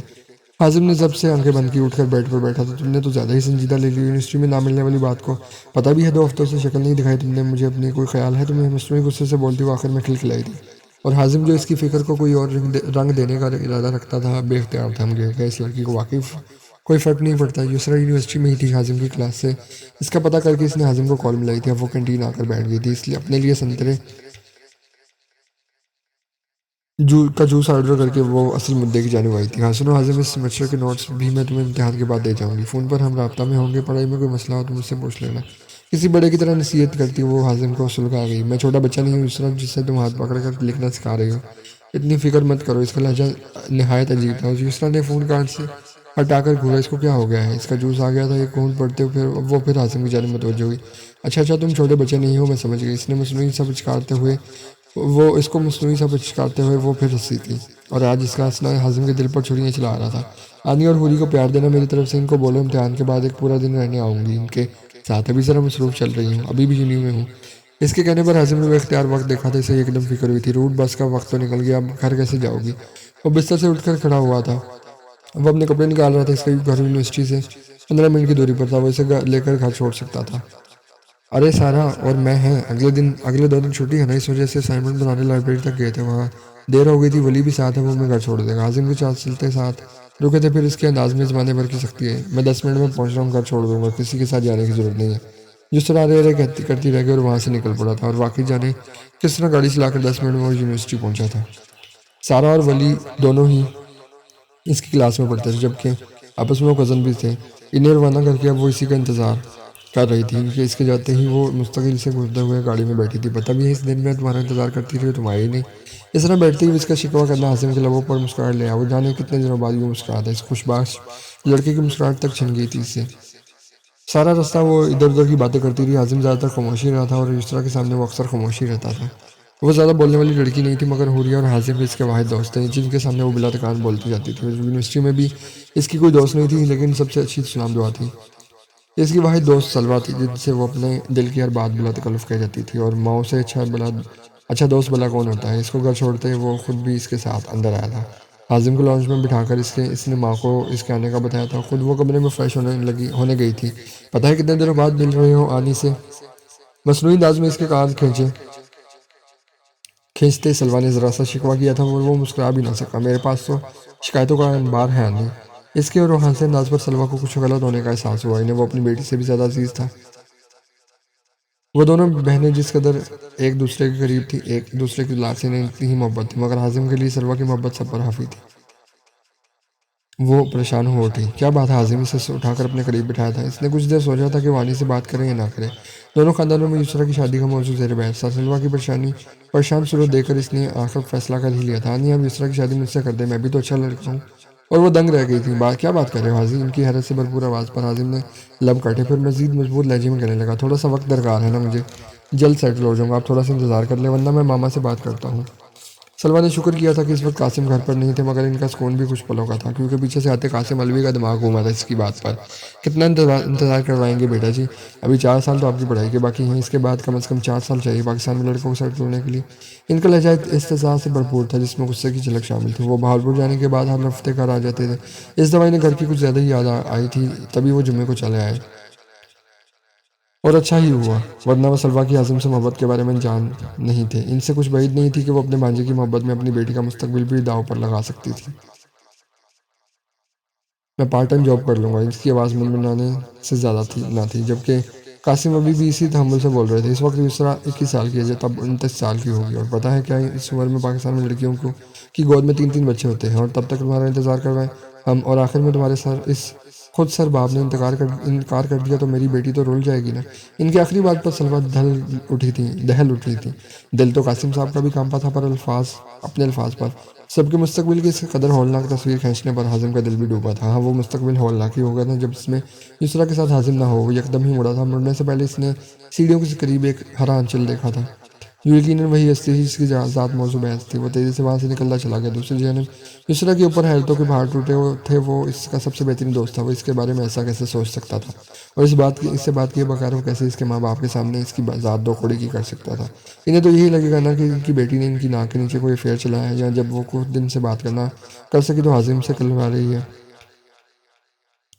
حازم نے جب سے آنکھیں بند کی اٹھ کر بیڈ پر بیٹھا تھا۔ تم نے تو زیادہ ہی سنجیدہ لے لی یونیورسٹی میں نہ ملنے والی بات کو۔ پتہ بھی ہے 2 ہفتوں سے شکل نہیں دکھائی تم نے مجھے اپنی، کوئی خیال ہے تمہیں؟ مصنوعی غصے سے بولتی وہ آخر میں کھلکھلائی تھی۔ اور حازم جو اس کی فکر کو کوئی اور رنگ دینے کا ارادہ رکھتا تھا بے اختیار تھم گیا کہ اس لڑکی کو واقعی کوئی فرق نہیں پڑتا۔ یسریٰ یونیورسٹی میں ہی تھی حازم کی کلاس سے اس کا پتہ کر کے اس نے حازم کو کال ملائی تھی۔ اب وہ کینٹین آ کر بیٹھ گئی تھی، اس لیے اپنے لیے سنترے کا جوس آرڈر کر کے وہ اصل مدعے کی جانب آئی تھی۔ ہاں سنو حازم، اس سیمسٹر کے نوٹس بھی میں تمہیں امتحان کے بعد دے جاؤں گی۔ فون پر ہم رابطہ میں ہوں گے، پڑھائی میں کوئی مسئلہ ہو تو مجھ سے پوچھ لینا۔ کسی بڑے کی طرح نصیحت کرتی وہ حازم کو سلگا گئی۔ میں چھوٹا بچہ نہیں ہوں یسریٰ جس سے تم ہاتھ پکڑ کر لکھنا سکھا رہی ہو، اتنی فکر مت کرو۔ اس کا لہجہ نہایت عجیب تھا۔ یسریٰ نے فون کان سے ہٹا کر گھورا۔ اس کو کیا ہو گیا ہے؟ اس کا جوس آ گیا تھا۔ ایک گھونٹ پڑتے وہ پھر حازم کی جانب متوجہ ہوئی۔ اچھا تم چھوٹے بچے نہیں ہو، میں سمجھ گئی۔ اس کو مصنوعی سا پچکارتے ہوئے وہ پھر ہنسی تھی اور آج اس کا ہنسنا حازم کے دل پر چھریاں چلا رہا تھا۔ آنی اور حوری کو پیار دینا میری طرف سے، ان کو بولو امتحان کے بعد ایک پورا دن رہنے آؤں گی ان کے ساتھ، ابھی ذرا مصروف چل رہی ہوں، ابھی بھی یونیو میں ہوں۔ اس کے کہنے پر حازم نے وہ اختیار وقت دیکھا تھا۔ اسے ایک دم فکر ہوئی تھی، روٹ بس کا وقت تو نکل گیا، اب گھر کیسے جاؤ گی؟ وہ بستر سے اٹھ کر کھڑا ہوا تھا۔ وہ اپنے کپڑے نکال رہا تھا۔ اس کا گھر یونیورسٹی سے 15 منٹ کی دوری پر تھا۔ وہ اسے لے کر گھر چھوڑ سکتا تھا۔ ارے سارا اور میں ہیں، اگلے 2 دن چھٹی ہے نا، اس وجہ سے اسائنمنٹ بنانے لائبریری تک گئے تھے، وہاں دیر ہو گئی تھی۔ ولی بھی ساتھ ہے، وہ میں گھر چھوڑ دے گا۔ حازم کے چلتے ساتھ رکے تھے، پھر اس کے انداز میں زمانے بھر کی سختی ہے۔ میں 10 منٹ میں پہنچ رہا ہوں، گھر چھوڑ دوں گا، کسی کے ساتھ جانے کی ضرورت نہیں ہے۔ یسریٰ رے کرتی رہ گئی اور وہاں سے نکل پڑا تھا، اور واقعی جانے کس طرح گاڑی چلا کر 10 منٹ میں وہ یونیورسٹی پہنچا تھا۔ سارا اور ولی دونوں ہی اس کی کلاس میں پڑھتے تھے جبکہ آپس میں وہ کزن بھی تھے۔ انہیں روانہ کر کے اب وہ اسی کا انتظار کر رہی تھی کہ اس کے جاتے ہی وہ مستقل سے گزرتے ہوئے گاڑی میں بیٹھی تھی۔ پتہ بھی ہے اس دن میں تمہارا انتظار کرتی رہی، تم آئے ہی نہیں۔ اس طرح بیٹھتے ہی اس کا شکوہ کرنا حازم کے لبوں پر مسکراہٹ لے آیا۔ وہ جانے کتنے دنوں بعد یوں مسکراتا ہے۔ اس خوشباش لڑکے کی مسکراہٹ تک چھن گئی تھی اس سے۔ سارا راستہ وہ ادھر ادھر کی باتیں کرتی رہی۔ حازم زیادہ تر خاموش ہی رہا تھا اور یسریٰ کے سامنے وہ اکثر خاموش ہی رہتا تھا۔ وہ زیادہ بولنے والی لڑکی نہیں تھی مگر حوریہ اور حازم اس کے واحد دوست تھے جن کے سامنے وہ بلا تکان بولتی جاتی تھی۔ یونیورسٹی میں بھی اس کی کوئی دوست نہیں تھی لیکن سب سے اچھی سلام دعا تھی۔ اس کی واحد دوست سلویٰ تھی جن سے وہ اپنے دل کی ہر بات بلا تکلف کہہ جاتی تھی، اور ماؤں سے اچھا دوست بلا کون ہوتا ہے۔ اس کو گھر چھوڑتے وہ خود بھی اس کے ساتھ اندر آیا تھا۔ حازم کو لاؤنج میں بٹھا کر اس نے ماں کو اس کے آنے کا بتایا تھا۔ خود وہ کمرے میں فریش ہونے گئی تھی۔ پتہ ہے کتنے دنوں بعد مل رہے ہو آنی سے؟ مصنوعی انداز میں اس کے کان کھینچتے سلویٰ نے ذرا سا شکوہ کیا تھا اور وہ مسکرا بھی نہ سکا۔ میرے پاس تو شکایتوں کا انبار ہے آنی۔ اس کے روحان سے انداز پر سلویٰ کو کچھ غلط ہونے کا احساس ہوا۔ انہیں وہ اپنی بیٹی سے بھی زیادہ عزیز تھا۔ وہ دونوں بہنیں جس قدر ایک دوسرے کے قریب تھی، ایک دوسرے کی دلال سے انہیں اتنی ہی محبت تھی، مگر حازم کے لیے سلویٰ کی محبت سب پر حاوی تھی۔ وہ پریشان ہو اٹھی۔ کیا بات ہے؟ حازم اسے اٹھا کر اپنے قریب بٹھایا تھا۔ اس نے کچھ دیر سوچا تھا کہ وہ آنی سے بات کرے یا نہ کرے۔ دونوں خاندانوں میں یسریٰ کی شادی کا موضوع زیر بحث تھا۔ سلویٰ کی پریشان صورت دیکھ کر اس نے آخر فیصلہ کر ہی لیا تھا۔ آنی اب یسریٰ کی شادی مجھ سے کر دے، میں بھی تو اچھا لڑکا ہوں۔ اور وہ دنگ رہ گئی تھی۔ کیا بات کر رہے ہو حازم؟ ان کی حیرت سے بھرپور آواز پر حازم نے لب کاٹے، پھر مزید مضبوط لہجے میں کہنے لگا، تھوڑا سا وقت درکار ہے نا مجھے، جلد سیٹل ہو جاؤں گا، آپ تھوڑا سا انتظار کر لیں ورنہ میں ماما سے بات کرتا ہوں۔ سلوا نے شکر کیا تھا کہ اس وقت قاسم گھر پر نہیں تھے، مگر ان کا سکون بھی کچھ پلوں کا تھا، کیونکہ پیچھے سے آتے قاسم علوی کا دماغ گھوما تھا اس کی بات پر۔ کتنا انتظار کروائیں گے بیٹا جی؟ ابھی 4 سال تو آپ کی پڑھائی کے باقی ہیں، اس کے بعد کم از کم 4 سال چاہیے پاکستان میں لڑکوں کو سیٹل ہونے کے لیے۔ ان کا لہجہ استحصال سے بھرپور تھا، جس میں غصے کی جھلک شامل تھی۔ وہ بہاولپور جانے کے بعد ہر ہفتے گھر آ جاتے تھے۔ اس دفعہ انہیں گھر کی کچھ زیادہ ہی یاد آئی تھی، تبھی وہ جمعے کو چلے آئے۔ اور اچھا ہی ہوا، ورنہ وہ سلوا کی حازم سے محبت کے بارے میں جان نہیں تھے۔ ان سے کچھ بعید نہیں تھی کہ وہ اپنے بھانجے کی محبت میں اپنی بیٹی کا مستقبل بھی داؤ پر لگا سکتی تھی۔ میں پارٹ ٹائم جاب کر لوں گا، اس کی آواز منمنانے سے زیادہ نہ تھی، جبکہ قاسم ابھی بھی اسی تحمل سے بول رہے تھے۔ اس وقت یسریٰ 21 سال کی ہے، تب 29 سال کی ہوگی، اور پتہ ہے کیا اس عمر میں پاکستان میں لڑکیوں کی گود میں 3 بچے ہوتے ہیں، اور تب تک تمہارا انتظار کروائیں ہم، اور آخر میں تمہارے خود سر باپ نے انکار کر دیا تو میری بیٹی تو رول جائے گی نا۔ ان کی آخری بات پر سلوا دہل اٹھی تھی۔ دل تو قاسم صاحب کا بھی کانپا تھا، پر اپنے الفاظ پر۔ سب کے مستقبل کی اس قدر ہولناک تصویر کھینچنے پر حازم کا دل بھی ڈوبا تھا۔ ہاں، وہ مستقبل ہولناک ہی ہوگا نا جب اس میں یسریٰ کے ساتھ حازم نہ ہو۔ وہ یکدم ہی مڑا تھا، مڑنے سے پہلے اس نے سیڑھیوں کے قریب ایک ہرا انچل دیکھا تھا، جو یقیناً وہی ہستی تھی جس کی ذات موضوع بحث تھی۔ وہ تیزی سے وہاں سے نکلتا چلا گیا۔ دوسری جانب یسریٰ کے اوپر حیرتوں کے پہاڑ ٹوٹے تھے۔ وہ اس کا سب سے بہترین دوست تھا، وہ اس کے بارے میں ایسا کیسے سوچ سکتا تھا، اور اس سے بات کیے بغیر وہ کیسے اس کے ماں باپ کے سامنے اس کی ذات دو کوڑی کی کر سکتا تھا۔ انہیں تو یہی لگے گا نا کہ ان کی بیٹی نے ان کی ناک کے نیچے کوئی افیئر چلایا ہے، یا جب وہ کچھ دن سے بات کر سکی تو حازم سے کلوا رہی ہے۔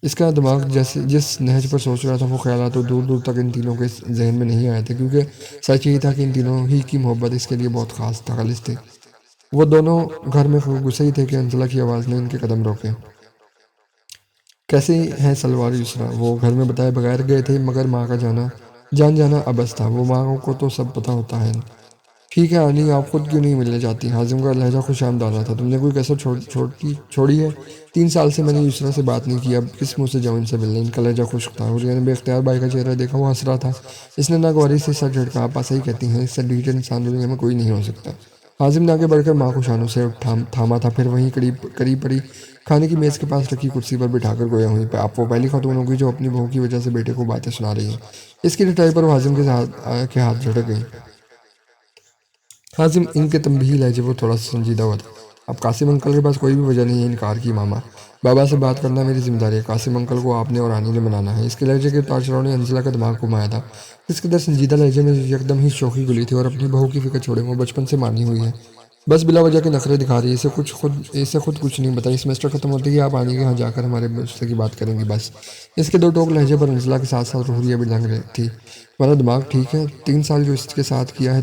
اس کا دماغ جس نہج پر سوچ رہا تھا، وہ خیالات تو دور دور تک ان تینوں کے ذہن میں نہیں آئے تھے، کیونکہ سچ یہی تھا کہ ان تینوں ہی کی محبت اس کے لیے بہت خالص تھی۔ وہ دونوں گھر میں گھسے ہی تھے کہ انزلہ کی آواز نے ان کے قدم روکے۔ کیسے ہیں سلوا اور یسریٰ؟ وہ گھر میں بتائے بغیر گئے تھے، مگر ماں کا جانا ابس تھا۔ وہ ماں کو تو سب پتہ ہوتا ہے۔ ٹھیک ہے آنی، آپ خود کیوں نہیں ملنے جاتی؟ حازم کا لہجہ خوش آمدانہ تھا۔ تم نے کوئی کسر چھوڑی ہے؟ 3 سال سے میں نے یسریٰ سے بات نہیں کی، اب کس منہ سے جاؤں ان سے ملنے؟ ان کا لہجہ خشک تھا۔ حوریہ نے بے اختیار بھائی کا چہرہ دیکھا، وہ ہنس رہا تھا۔ اس نے ناگواری سے سر جھٹکا۔ آپ صحیح کہتی ہیں، اس سے ڈھیٹ انسان دنیا میں کوئی نہیں ہو سکتا۔ حازم نے آگے بڑھ کر ماں کو شانوں سے تھاما تھا، پھر وہیں قریب پڑی کھانے کی میز کے پاس رکھی کرسی پر بٹھا کر گویا ہوئی آپ وہ پہلی خاتون ہوگی جو اپنی بہو کی وجہ سے بیٹے کو باتیں سنا رہی ہے۔ اس کی رٹائی پر وہ حازم کے ہاتھ جھٹک گئی۔ حازم ان کے تنبیہی لہجے وہ تھوڑا سا سنجیدہ ہوا تھا۔ اب قاسم انکل کے پاس کوئی بھی وجہ نہیں ہے انکار کی ماما۔ بابا سے بات کرنا میری ذمہ داری ہے۔ قاسم انکل کو آپ نے اور رانی نے منانا ہے۔ اس کے لہجے کے اتار چڑھاؤ نے انزلہ کا دماغ گھمایا تھا۔ اس قدر سنجیدہ لہجے میں یکدم ہی شوخی گلی تھی، اور اپنی بہو کی فکر چھوڑے وہ بچپن سے مانی ہوئی ہے، بس بلا وجہ کے نخرے دکھا رہی ہے۔ اسے خود کچھ نہیں بتائی۔ سیمسٹر ختم ہوتے ہی آپ آنی کے ہاں جا کر ہمارے رشتے کی بات کریں گی بس۔ اس کے دو ٹوک لہجے پر انزلہ کے ساتھ ساتھ روحیہ بھی لنگ تھی۔ تمہارا دماغ ٹھیک ہے؟ 3 سال جو اس کے ساتھ کیا ہے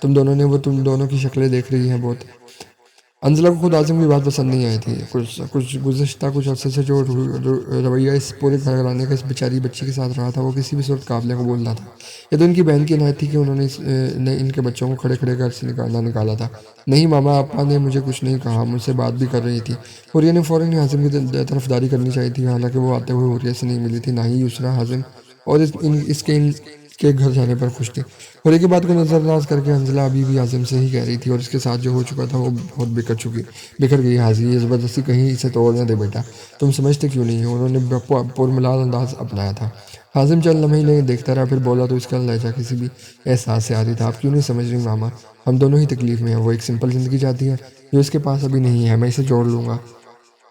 تم دونوں نے، وہ تم دونوں کی شکلیں دیکھ رہی ہیں بہت۔ انزلہ کو خود عاصم کی بات پسند نہیں آئی تھی۔ گزشتہ کچھ عرصے سے جو رویہ اس پورے گھرانے کا اس بیچاری بچی کے ساتھ رہا تھا، وہ کسی بھی صورت قابل قبول نہ تھا۔ یہ تو ان کی بہن کی عنایت تھی کہ انہوں نے ان کے بچوں کو کھڑے گھر سے نکالا تھا۔ نہیں ماما، آپا نے مجھے کچھ نہیں کہا، مجھ سے بات بھی کر رہی تھی۔ حوریہ نے فوراً حازم کی طرفداری کرنی چاہی تھی، حالانکہ وہ آتے ہوئے حوریہ سے نہیں ملی تھی، نہ ہی یسریٰ حازم اور اس کے گھر جانے پر خوش تھی۔ حوریہ کی بات کو نظر انداز کر کے انزلہ ابھی بھی حازم سے ہی کہہ رہی تھی، اور اس کے ساتھ جو ہو چکا تھا وہ بہت بکھر گئی۔ حاضی یہ زبردستی کہیں اسے توڑ نہ دے بیٹا، تم سمجھتے کیوں نہیں ہو؟ انہوں نے پرملال انداز اپنایا تھا۔ حازم چند لمحے دیکھتا رہا، پھر بولا تو اس کا لہجہ کسی بھی احساس سے عاری تھا۔ آپ کیوں نہیں سمجھ رہی ماما؟ ہم دونوں ہی تکلیف میں ہیں۔ وہ ایک سمپل زندگی چاہتی ہے جو اس کے پاس ابھی نہیں ہے۔ میں اسے جوڑ لوں گا،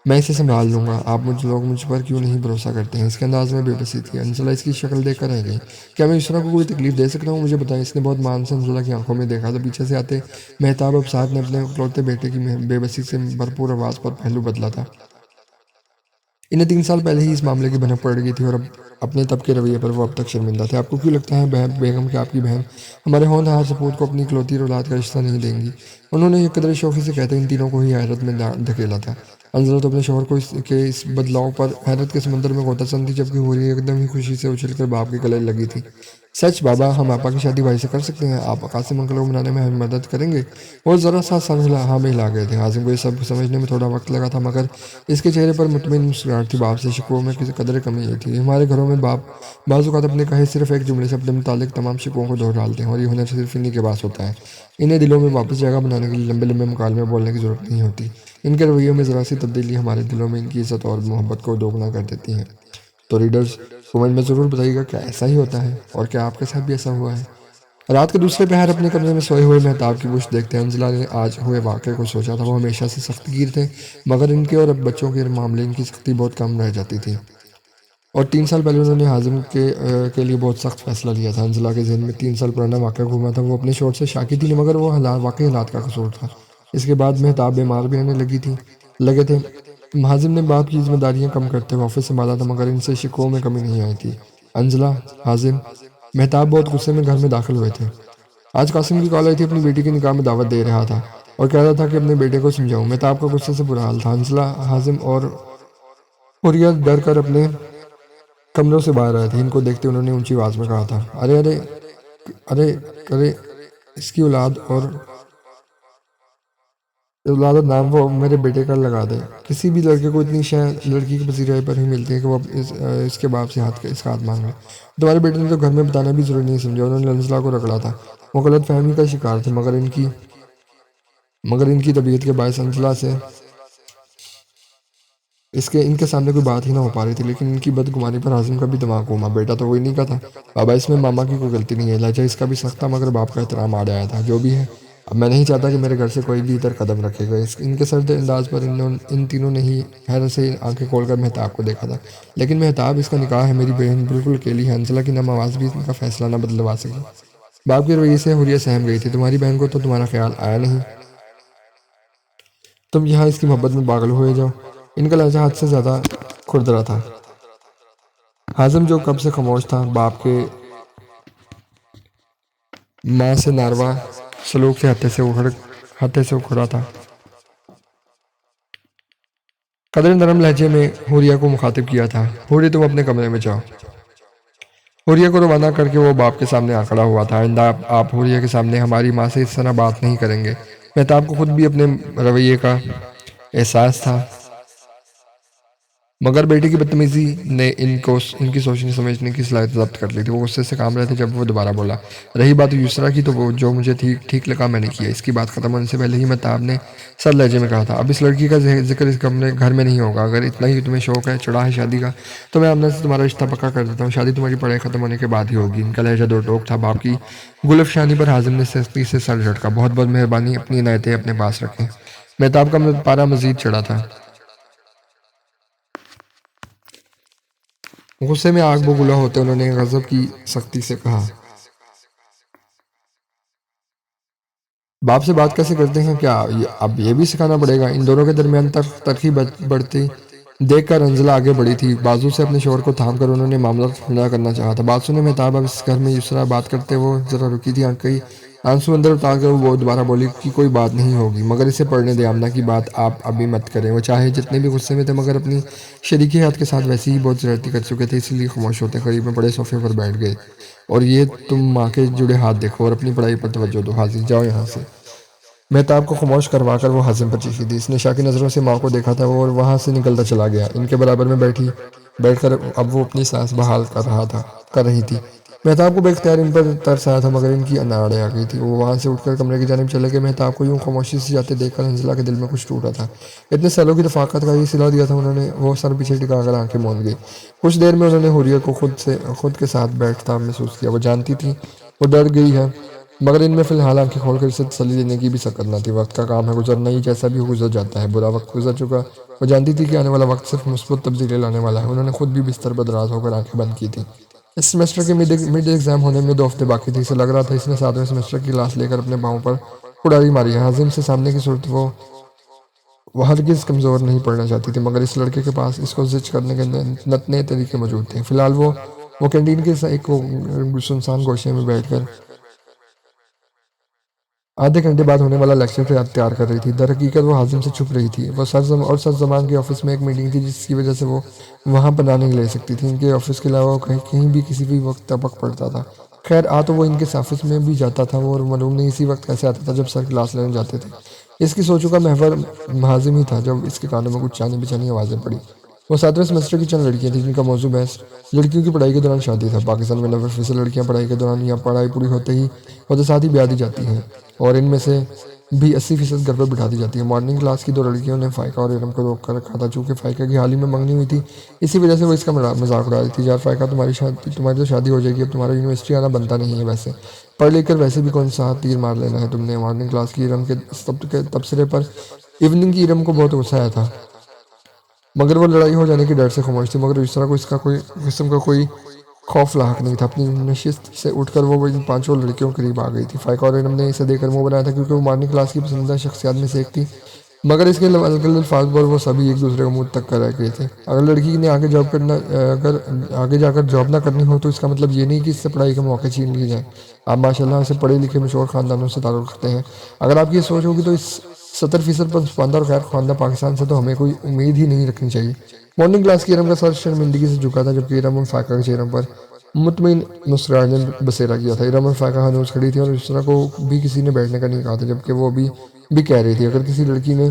میں اسے سنبھال لوں گا۔ آپ لوگ مجھ پر کیوں نہیں بھروسہ کرتے ہیں؟ اس کے انداز میں بے بسی تھی۔ انزلہ اس کی شکل دیکھ کر رہ گئی۔ کیا میں یسریٰ کو کوئی تکلیف دے سکتا ہوں؟ مجھے بتائیں۔ اس نے بہت مان سے انزلہ کی آنکھوں میں دیکھا تو پیچھے سے آتے مہتاب ابصار نے اپنے اکلوتے بیٹے کی بے بسی سے بھرپور آواز پر پہلو بدلا تھا۔ انہیں 3 سال پہلے ہی اس معاملے کی بھنک پڑ گئی تھی، اور اپنے تب کے رویے پر وہ اب تک شرمندہ تھے۔ آپ کو کیوں لگتا ہے بیگم کہ آپ کی بہن ہمارے ہونہار سپوت کو اپنی اکلوتی اولاد کا رشتہ نہیں دیں گی؟ انہوں نے یہ قدر شوخی سے کہتے ان تینوں کو ہی حیرت میں دھکیلا تھا۔ انزلہ تو اپنے شوہر کو اس بدلاؤ پر حیرت کے سمندر میں غوطہ سن تھی، جبکہ حوریہ ایک دم ہی خوشی سے اچھل کر باپ کے گلے لگی تھی۔ سچ بابا، ہم آپا کی شادی بھائی سے کر سکتے ہیں؟ آپ قاسم انکل کو منانے میں ہمیں مدد کریں گے؟ وہ ذرا سا سر ہلا گئے تھے۔ حازم کو یہ سب سمجھنے میں تھوڑا وقت لگا تھا، مگر اس کے چہرے پر مطمئن مسکراہٹ تھی۔ باپ سے شکووں میں کسی قدر کمی یہ تھی۔ ہمارے گھروں میں باپ بعض اوقات اپنے کہے صرف ایک جملے سے اپنے متعلق تمام شکووں کو دھو ڈالتے ہیں، اور یہ ہنر صرف انہی کے پاس ہوتا ہے۔ انہیں دلوں میں واپس جگہ بنانے کے لیے لمبے مکالمے بولنے کی ضرورت نہیں ہوتی۔ ان کے رویوں میں ذرا سی تبدیلی ہمارے دلوں میں ان کی عزت اور محبت کو دوگنا کر دیتی ہے۔ تو ریڈرز، کمنٹ میں ضرور بتائیے گا کیا ایسا ہی ہوتا ہے، اور کیا آپ کے ساتھ بھی ایسا ہوا ہے؟ رات کے دوسرے پہر اپنے کمرے میں سوئے ہوئے مہتاب کی پشت دیکھتے حنزلہ نے آج ہوئے واقعے کو سوچا تھا۔ وہ ہمیشہ سے سخت گیر تھے، مگر ان کے اور اب بچوں کے معاملے ان کی سختی بہت کم رہ جاتی تھی، اور 3 سال پہلے انہوں نے حازم کے لیے بہت سخت فیصلہ لیا تھا۔ حنزلہ کے ذہن میں 3 سال پرانا واقعہ گھوما تھا۔ وہ اپنے شوہر سے شاکی تھی، مگر وہ واقعی حالات کا قصور تھا۔ اس کے بعد مہتاب بیمار بھی رہنے لگے تھے۔ حازم نے باپ کی ذمہ داریاں کم کرتے ہوئے آفس سنبھالا تھا، مگر ان سے شکووں میں کمی نہیں آئی تھی۔ حنزلہ، حازم، مہتاب بہت غصے میں گھر میں داخل ہوئے تھے۔ آج قاسم کی کال آئی تھی، اپنی بیٹی کے نکاح میں دعوت دے رہا تھا اور کہہ رہا تھا کہ اپنے بیٹے کو سمجھاؤں۔ مہتاب کا غصے سے برا حال تھا۔ حنزلہ، حازم اور حریہ ڈر کر اپنے کمروں سے باہر آئے تھے۔ ان کو دیکھتے انہوں نے اونچی آواز میں کہا تھا، ارے ارے ارے ارے اس کی اولاد اور نام وہ میرے بیٹے کا لگا دے۔ کسی بھی لڑکے کو اتنی شے لڑکی کی پذیرائی پر ہی ملتی ہے کہ وہ اس کے باپ سے اس کا ہاتھ مانگ لے۔ تمہارے بیٹے نے تو گھر میں بتانا بھی ضروری نہیں سمجھا۔ انہوں نے حنزلہ کو رگڑا تھا۔ وہ غلط فہمی کا شکار تھے، مگر ان کی طبیعت کے باعث حنزلہ سے ان کے سامنے کوئی بات ہی نہ ہو پا رہی تھی، لیکن ان کی بدگمانی پر حازم کا بھی دماغ گھوما۔ بیٹا تو وہی نہیں کا تھا بابا، اس میں ماما کی کوئی غلطی نہیں ہے۔ لہجہ اس کا بھی سخت تھا، مگر باپ کا احترام آڑ آیا تھا۔ جو بھی ہے، اب میں نہیں چاہتا کہ میرے گھر سے کوئی بھی ادھر قدم رکھے گا۔ ان کے سرد انداز پر ان تینوں نے ہی حیرت سے آنکھیں کھول کر مہتاب کو دیکھا تھا۔ لیکن مہتاب، اس کا نکاح ہے، میری بہن بالکل اکیلی ہے۔ حنزلہ کی نم آواز بھی ان کا فیصلہ نہ بدلوا سکی۔ باپ کے رویے سے حریہ سہم گئی تھی۔ تمہاری بہن کو تو تمہارا خیال آیا نہیں، تم یہاں اس کی محبت میں پاگل ہوئے جاؤ۔ ان کا لہجہ حد سے زیادہ کھردرا تھا۔ حازم، جو کب سے خاموش تھا، باپ کے ماں سے ناروا سلوک سے ہتھے سے اکھڑا تھا۔ قدر نرم لہجے میں حریہ کو مخاطب کیا تھا، حریہ تم اپنے کمرے میں جاؤ۔ حریہ کو روانہ کر کے وہ باپ کے سامنے آ کھڑا ہوا تھا۔ آئندہ آپ حریہ کے سامنے ہماری ماں سے اس طرح بات نہیں کریں گے۔ مہتاب کو خود بھی اپنے رویے کا احساس تھا، مگر بیٹی کی بدتمیزی نے ان کی سوچنے سمجھنے کی صلاحیت ضبط کر لی تھی۔ وہ غصے سے کام رہے تھے جب وہ دوبارہ بولا، رہی بات یسریٰ کی، تو وہ جو مجھے ٹھیک لگا میں نے کیا۔ اس کی بات ختم ہونے سے پہلے ہی مہتاب نے سر لہجے میں کہا تھا، اب اس لڑکی کا ذکر اس گھر میں نہیں ہوگا۔ اگر اتنا ہی تمہیں شوق ہے، چڑھا ہے شادی کا، تو میں آمنہ سے تمہارا رشتہ پکا کر دیتا ہوں۔ شادی تمہاری پڑھائی ختم ہونے کے بعد ہی ہوگی۔ ان کا لہجہ دو ٹوک تھا۔ باپ کی گل افشانی پر حازم نے سختی سے سر جھٹکا۔ بہت بہت مہربانی، اپنی عنایتیں اپنے پاس رکھیں۔ مہتاب کا پارا مزید چڑھا تھا۔ غصے میں آگ بگولا ہوتے انہوں نے غضب کی سختی سے کہا، باپ سے بات کیسے کرتے ہیں؟ کیا اب یہ بھی سکھانا پڑے گا؟ ان دونوں کے درمیان تلخی بڑھتی دیکھ کر حنزلہ آگے بڑھی تھی۔ بازو سے اپنے شوہر کو تھام کر انہوں نے معاملہ ٹھنڈا کرنا چاہا تھا۔ بات سنے مہتاب، اب اس گھر میں یسریٰ بات کرتے وہ ذرا رکی تھی۔ آنسو اندر اتار کر وہ دوبارہ بولی کہ کوئی بات نہیں ہوگی، مگر اسے پڑھنے دے۔ آمنہ کی بات آپ ابھی مت کریں۔ وہ چاہے جتنے بھی غصے میں تھے، مگر اپنی شریکی حیات کے ساتھ ویسے ہی بہت زیادتی کر چکے تھے، اس لیے خاموش ہوتے قریب میں پڑے صوفے پر بیٹھ گئے۔ اور یہ تم ماں کے جڑے ہاتھ دیکھو اور اپنی پڑھائی پر توجہ دو۔ حاضر جاؤ یہاں سے۔ مہتاب کو خاموش کروا کر وہ حازم پر چیخی تھی۔ اس نے شاکی نظروں سے ماں کو دیکھا تھا اور وہاں سے نکلتا چلا گیا۔ ان کے برابر میں بیٹھ کر اب وہ اپنی سانس بحال کر رہی تھی۔ مہتاب کو بے اختیار ان پر ترس آیا تھا، مگر ان کی اناڑ آ گئی تھی۔ وہ وہاں سے اٹھ کر کمرے کی جانب چلے گئے۔ مہتاب کو یوں خاموشی سے جاتے دیکھ کر حنزلہ کے دل میں کچھ ٹوٹا تھا۔ اتنے سالوں کی رفاقت کا یہ صلہ دیا تھا انہوں نے۔ وہ سر پیچھے ٹکا کر آنکھیں موند گئی۔ کچھ دیر میں انہوں نے حریہ کو خود کے ساتھ بیٹھتا محسوس کیا۔ وہ جانتی تھی وہ ڈر گئی ہے، مگر ان میں فی الحال آنکھیں کھول کر اسے تسلی دینے کی بھی سکت نہ تھی۔ وقت کا کام ہے، گزرنا ہی، جیسا بھی گزر جاتا ہے۔ برا وقت گزر چکا۔ وہ جانتی تھی کہ آنے والا وقت صرف مثبت تبدیلی لانے والا ہے۔ انہوں نے خود بھی بستر پر دراز ہو کر آنکھیں بند کی تھیں۔ اس سیمسٹر کے مڈ ایگزام ہونے میں 2 ہفتے باقی تھے۔ اسے لگ رہا تھا اس نے 7ویں سیمسٹر کی کلاس لے کر اپنے پاؤں پر کڑاری ماری ہے۔ حازم سے سامنے کی صورت وہ ہرگز کمزور نہیں پڑنا چاہتی تھی، مگر اس لڑکے کے پاس اس کو زچ کرنے کے نتنے طریقے موجود تھے۔ فی الحال وہ کینٹین کے ایک سنسان گوشے میں بیٹھ کر آدھے گھنٹے بعد ہونے والا لیکچر تیار کر رہی تھی۔ در حقیقت وہ حازم سے چھپ رہی تھی۔ وہ سر زمان کے آفس میں ایک میٹنگ تھی، جس کی وجہ سے وہ وہاں پناہ نہیں لے سکتی تھی۔ ان کے آفس کے علاوہ وہ کہیں بھی کسی بھی وقت ٹپک پڑتا تھا۔ خیر، تو وہ ان کے آفس میں بھی جاتا تھا، وہ معلوم نہیں اسی وقت کیسے آتا تھا جب سر کلاس لینے جاتے تھے۔ اس کی سوچوں کا محور حازم ہی تھا جب اس کے کانوں میں کچھ جانی بچانی آوازیں پڑی۔ وہ 7ویں سیمسٹر کی چند لڑکیاں تھیں جن کا موضوع بحث لڑکیوں کی پڑھائی کے دوران شادی تھا۔ پاکستان میں 90% لڑکیاں پڑھائی کے دوران یا پڑھائی پوری ہوتے ساتھ ہی بیاہ دی جاتی ہیں، اور ان میں سے بھی 80% گھر پر بٹھا دی جاتی ہے۔ مارننگ کلاس کی 2 لڑکیوں نے فائقہ اور ارم کو روک کر رکھا تھا، چونکہ فائقہ کی حال ہی میں منگنی ہوئی تھی، اسی وجہ سے وہ اس کا مذاق اڑا رہی تھی۔ یار فائقہ، تمہاری تو شادی ہو جائے گی، اب تمہارا یونیورسٹی آنا بنتا نہیں ہے، ویسے پڑھ لکھ کر ویسے بھی کون سا تیر مار لینا ہے تم نے۔ مارننگ کلاس کی ارم کے تبصرے پر ایوننگ کی ارم کو بہت غصہ آیا تھا، مگر وہ لڑائی ہو جانے کے ڈر سے خاموش تھی۔ مگر اس طرح کو اس کا کوئی قسم کا کوئی خوف لاحق نہیں تھا۔ اپنی نشست سے اٹھ کر وہ ان 5 لڑکیوں کے قریب آ گئی تھی۔ فائقہ اور ارم نے اسے دیکھ کر منہ بنایا تھا، کیونکہ وہ مارننگ کلاس کی پسندیدہ شخصیات میں سے ایک تھی، مگر اس کے الفاظ پر وہ سبھی ایک دوسرے کو منہ تک کر رہ گئے تھے۔ اگر لڑکی نے اگر آگے جا کر جاب نہ کرنی ہو تو اس کا مطلب یہ نہیں کہ اس سے پڑھائی کے موقع چھین لیے جائیں۔ آپ ماشاءاللہ سے پڑھے لکھے مشہور خاندانوں سے تعلق رکھتے ہیں، اگر آپ کی یہ سوچ ہوگی تو اس 70% پسماندہ اور خیر خواندہ پاکستان سے تو ہمیں کوئی امید ہی نہیں رکھنی چاہیے۔ مارننگ کلاس کی ارم کا سر شرمندگی سے جھکا تھا، جبکہ ارم اور فائقہ کے چہروں پر مطمئن مسکراہٹ نے بسیرا کیا تھا۔ ارم اور فائقہ ہنوز کھڑی تھی اور یسریٰ کو بھی کسی نے بیٹھنے کا نہیں کہا تھا، جبکہ وہ بھی کہہ رہی تھی اگر کسی لڑکی نے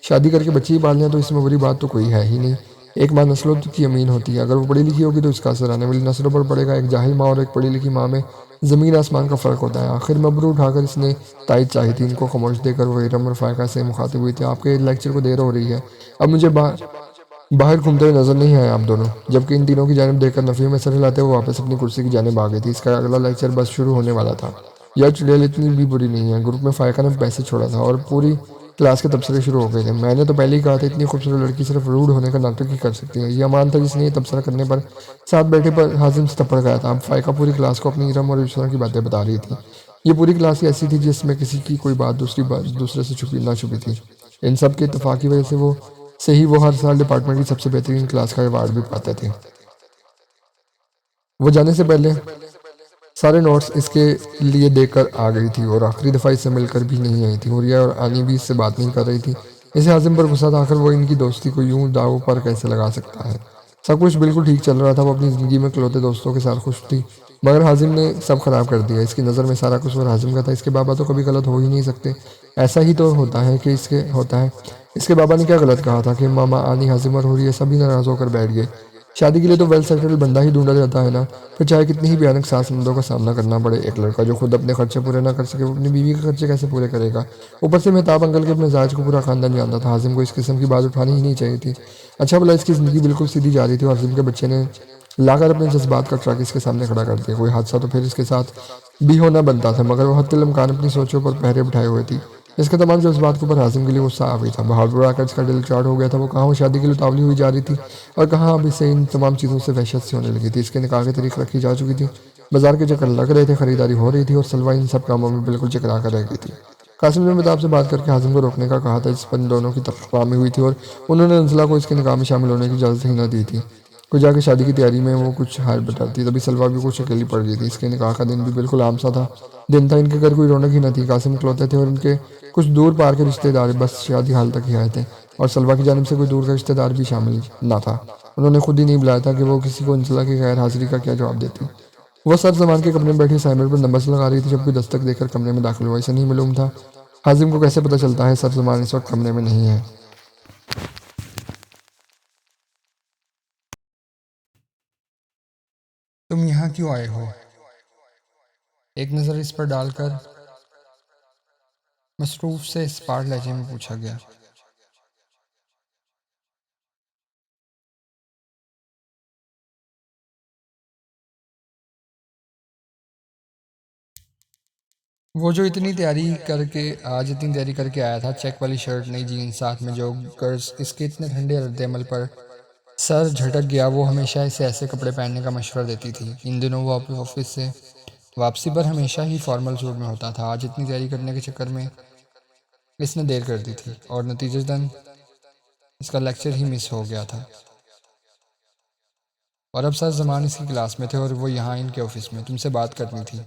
شادی کر کے بچے ہی پال لیں تو اس میں بری بات تو کوئی ہے ہی نہیں۔ ایک ماں نسلوں کی امین ہوتی ہے، اگر وہ پڑھی لکھی ہوگی تو اس کا اثر آنے والی نسلوں پر پڑے گا۔ ایک جاہل ماں اور ایک پڑھی لکھی ماں میں زمین آسمان کا فرق ہوتا ہے۔ آخر مبرو اٹھا کر اس نے تائید چاہی تھی۔ ان کو خاموش دے کر وہ ارم اور فائقہ سے مخاطب ہوئی تھی، آپ کے لیکچر کو دیر ہو رہی ہے، اب مجھے باہر گھومتے ہوئے نظر نہیں آئے آپ دونوں۔ جبکہ ان تینوں کی جانب دیکھ کر نفی میں سر ہلاتے وہ واپس اپنی کرسی کی جانب آ گئی تھی۔ اس کا اگلا لیکچر بس شروع ہونے والا تھا۔ یہ چڑیل اتنی بھی بری نہیں ہے۔ گروپ میں فائقہ نے پیسے چھوڑا تھا اور پوری کلاس کے تبصرے شروع ہو گئے تھے۔ میں نے تو پہلے ہی کہا تھا اتنی خوبصورت لڑکی صرف روڈ ہونے کا ناٹک ہی کر سکتی ہے۔ یہ امان تھا جس نے یہ تبصرہ کرنے پر ساتھ بیٹھے پر حازم سے تھپڑ گیا تھا۔ اب فائقہ پوری کلاس کو اپنی ارم اور یسریٰ کی باتیں بتا رہی تھی۔ یہ پوری کلاس ہی ایسی تھی جس میں کسی کی کوئی بات دوسرے سے نہ چھپی تھی۔ ان سب کے اتفاق کی وجہ سے ہی وہ ہر سال ڈپارٹمنٹ کی سب سے بہترین کلاس کا ایوارڈ بھی پاتے تھے۔ وہ جانے سے پہلے سارے نوٹس اس کے لیے دے کر آ گئی تھی اور آخری دفعہ اس سے مل کر بھی نہیں آئی تھی۔ ہوریا اور آنی بھی اس سے بات نہیں کر رہی تھی۔ اسے حازم پر غصہ تھا، آخر وہ ان کی دوستی کو یوں داؤ پر کیسے لگا سکتا ہے۔ سب کچھ بالکل ٹھیک چل رہا تھا، وہ اپنی زندگی میں اکلوتے دوستوں کے ساتھ خوش تھی، مگر حازم نے سب خراب کر دیا۔ اس کی نظر میں سارا قصور حازم کا تھا۔ اس کے بابا تو کبھی غلط ہو ہی نہیں سکتے، ایسا ہی تو ہوتا ہے کہ اس کے بابا نے کیا غلط کہا تھا کہ ماما آنی حازم اور ہوریا سبھی ناراض ہو کر بیٹھ گئے۔ شادی کے لیے تو ویل سیٹل بندہ ہی ڈھونڈا جاتا ہے نا، پھر چاہے کتنی ہی بھیانک سازمندوں کا سامنا کرنا پڑے۔ ایک لڑکا جو خود اپنے خرچے پورے نہ کر سکے وہ اپنی بیوی کے خرچے کیسے پورے کرے گا؟ اوپر سے مہتاب انکل کے مزاج کو پورا خاندان جانتا تھا۔ حازم کو اس قسم کی بات اٹھانی ہی نہیں چاہیے تھی۔ اچھا بھلا اس کی زندگی بالکل سیدھی جا رہی تھی اور حازم کے بچے نے لا کر اپنے جذبات کا ٹرک اس کے سامنے کھڑا کر دیا۔ کوئی حادثہ تو پھر اس کے ساتھ بھی ہونا بنتا تھا، مگر وہ حتی الامکان اپنی سوچوں پر پہرے بٹھائے ہوئے تھی۔ اس کے تمام جذبات کے اوپر حازم کے لیے غصہ آ گئی تھا۔ بہادر آ کر اس کا دل چاٹ ہو گیا تھا۔ وہ کہاں وہ شادی کے لیے اتاولی ہوئی جا رہی تھی اور کہاں اب اسے ان تمام چیزوں سے وحشت سی ہونے لگی تھی۔ اس کے نکاح کی تاریخ رکھی جا چکی تھی، بازار کے چکر لگ رہے تھے، خریداری ہو رہی تھی اور سلوہ ان سب کاموں میں بالکل چکرا کر رہ گئی تھی۔ قاسم نے مہتاب سے بات کر کے حازم کو روکنے کا کہا تھا، جس پر ان دونوں کی تفاہمی ہوئی تھی اور انہوں نے نزلہ کو اس کے نکاح میں شامل ہونے کی اجازت ہی نہ دی تھی۔ کچھ جا کے شادی کی تیاری میں وہ کچھ ہار بٹاتی، تبھی سلوہ بھی کچھ اکیلی پڑ گئی تھی۔ اس کے نکاح کا دن بھی بالکل عام سا تھا دن تھا، ان کے گھر کوئی رونق ہی نہ تھی۔ قاسم اکلوتے تھے اور ان کے کچھ دور پار کے رشتہ دار بس شادی حال تک ہی آئے تھے، اور سلوہ کی جانب سے کوئی دور کا رشتہ دار بھی شامل نہ تھا۔ انہوں نے خود ہی نہیں بلایا تھا کہ وہ کسی کو نزلہ کی غیر حاضری کا کیا جواب دیتی۔ وہ سر زمان کے کمرے میں بیٹھی اسائنمنٹ پر نمبرز لگا رہی تھی جب کوئی دستک دے کر کمرے میں داخل ہوا۔ اسے نہیں معلوم تھا حازم کو کیسے پتہ چلتا ہے سر زمان اس وقت کمرے میں نہیں ہے۔ تم یہاں کیوں آئے ہو؟ ایک نظر اس پر ڈال کر مصروف سے اسپاٹ لہجے میں پوچھا گیا۔ وہ جو اتنی تیاری کر کے آیا تھا، چیک والی شرٹ، نئی جینز، ساتھ میں جوگرز، اس کے اتنے ٹھنڈے رد عمل پر سر جھٹک گیا۔ وہ ہمیشہ اسے ایسے کپڑے پہننے کا مشورہ دیتی تھی۔ ان دنوں وہ آفس سے واپسی پر ہمیشہ ہی فارمل سوٹ میں ہوتا تھا۔ آج اتنی تیاری کرنے کے چکر میں اس نے دیر کر دی تھی اور نتیجتاً اس کا لیکچر ہی مس ہو گیا تھا۔ اور اب سر زمان اس کی کلاس میں تھے اور وہ یہاں ان کے آفس میں۔ تم سے بات کرنی تھی۔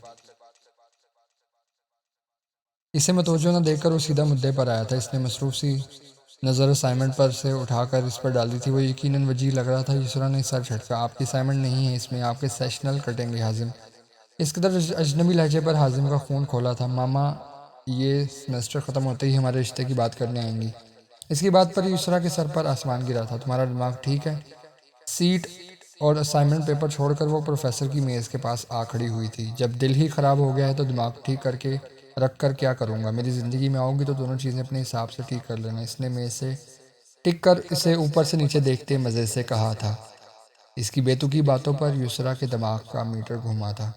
اسے متوجہ نہ دیکھ کر وہ سیدھا مدعے پر آیا تھا۔ اس نے مصروف سی نظر اسائنمنٹ پر سے اٹھا کر اس پر ڈال دی تھی۔ وہ یقیناً وجیح لگ رہا تھا۔ یسریٰ نے سر جھٹکا۔ آپ کی اسائنمنٹ نہیں ہے، اس میں آپ کے سیشنل کٹیں گے حازم۔ اس قدر اجنبی لہجے پر حازم کا خون کھولا تھا۔ ماما یہ سیمسٹر ختم ہوتے ہی ہمارے رشتے کی بات کرنے آئیں گی۔ اس کی بات پر یسریٰ کے سر پر آسمان گرا تھا۔ تمہارا دماغ ٹھیک ہے؟ سیٹ اور اسائنمنٹ پیپر چھوڑ کر وہ پروفیسر کی میز کے پاس آ کھڑی ہوئی تھی۔ جب دل ہی خراب ہو گیا ہے تو دماغ ٹھیک کر کے رکھ کر کیا کروں گا؟ میری زندگی میں آؤ گی تو دونوں چیزیں اپنے حساب سے ٹھیک کر لینا۔ اس نے میز سے ٹک کر اسے اوپر سے نیچے دیکھتے مزے سے کہا تھا۔ اس کی بے تکی باتوں پر یسریٰ کے دماغ کا میٹر گھوما تھا۔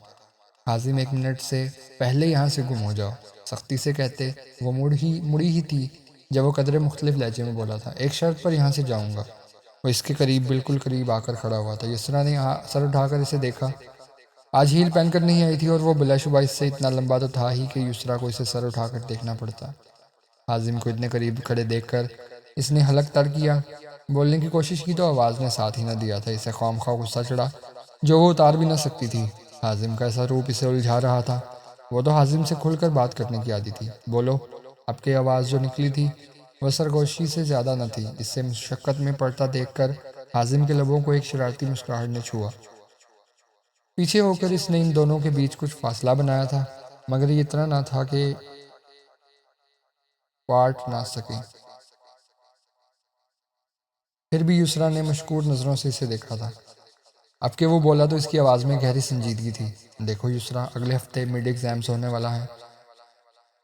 حازم 1 منٹ سے پہلے یہاں سے گم ہو جاؤ، سختی سے کہتے وہ مڑی ہی تھی جب وہ قدرے مختلف لہجے میں بولا تھا۔ ایک شرط پر یہاں سے جاؤں گا۔ وہ اس کے قریب بالکل قریب آ کر کھڑا ہوا تھا۔ یسریٰ نے سر اٹھا کر اسے دیکھا۔ آج ہیل پہن کر نہیں آئی تھی اور وہ بلا شبہ اس سے اتنا لمبا تو تھا ہی کہ یسریٰ کو اسے سر اٹھا کر دیکھنا پڑتا۔ حازم کو اتنے قریب کھڑے دیکھ کر اس نے حلق تر کیا۔ بولنے کی کوشش کی تو آواز نے ساتھ ہی نہ دیا تھا۔ اسے خواہ مخواہ غصہ چڑھا جو وہ اتار بھی نہ سکتی تھی۔ حازم کا ایسا روپ اسے الجھا رہا تھا۔ وہ تو حازم سے کھل کر بات کرنے کی عادی تھی۔ بولو۔ اب کی آواز جو نکلی تھی وہ سرگوشی سے زیادہ نہ تھی۔ اس سے مشقت میں پڑتا دیکھ کر حازم کے لبوں کو ایک شرارتی مسکراہٹ نے چھوا۔ پیچھے ہو کر اس نے ان دونوں کے بیچ کچھ فاصلہ بنایا تھا، مگر یہ اتنا نہ تھا کہ پاٹ نہ سکیں۔ پھر بھی یسریٰ نے مشکور نظروں سے اسے دیکھا تھا۔ اب کہ وہ بولا تو اس کی آواز میں گہری سنجیدگی تھی۔ دیکھو یسریٰ، اگلے ہفتے مڈ ایگزامز ہونے والا ہے۔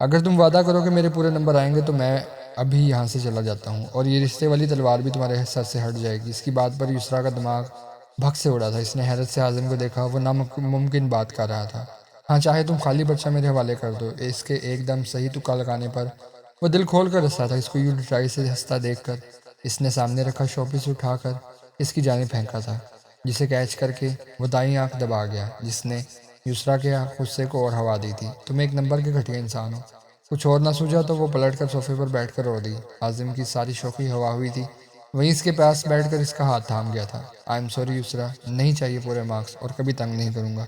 اگر تم وعدہ کرو کہ میرے پورے نمبر آئیں گے تو میں ابھی یہاں سے چلا جاتا ہوں، اور یہ رشتے والی تلوار بھی تمہارے سر سے ہٹ جائے گی۔ اس کی بات پر یسریٰ کا دماغ بھگ سے اڑا تھا۔ اس نے حیرت سے حازم کو دیکھا۔ وہ ناممکن بات کر رہا تھا۔ ہاں، چاہے تم خالی پرچہ میرے حوالے کر دو۔ اس کے ایک دم صحیح تکا لگانے پر وہ دل کھول کر ہنسا تھا۔ اس کو یوں ڈٹائی سے ہنستا دیکھ کر اس نے سامنے رکھا شو پیس اٹھا کر اس کی جانب پھینکا تھا، جسے کیچ کر کے وہ دائیں آنکھ دبا گیا، جس نے یسریٰ کے غصے کو اور ہوا دی تھی۔ تم ایک نمبر کے گھٹیا انسان ہو۔ کچھ اور نہ سوچا تو وہ پلٹ کر صوفے پر بیٹھ کر رو دی۔ حازم کی ساری شوخی ہوا ہوئی تھی۔ وہیں اس کے پاس بیٹھ کر اس کا ہاتھ تھام گیا تھا۔ آئی ایم سوری یسریٰ، نہیں چاہیے پورے مارکس، اور کبھی تنگ نہیں کروں گا۔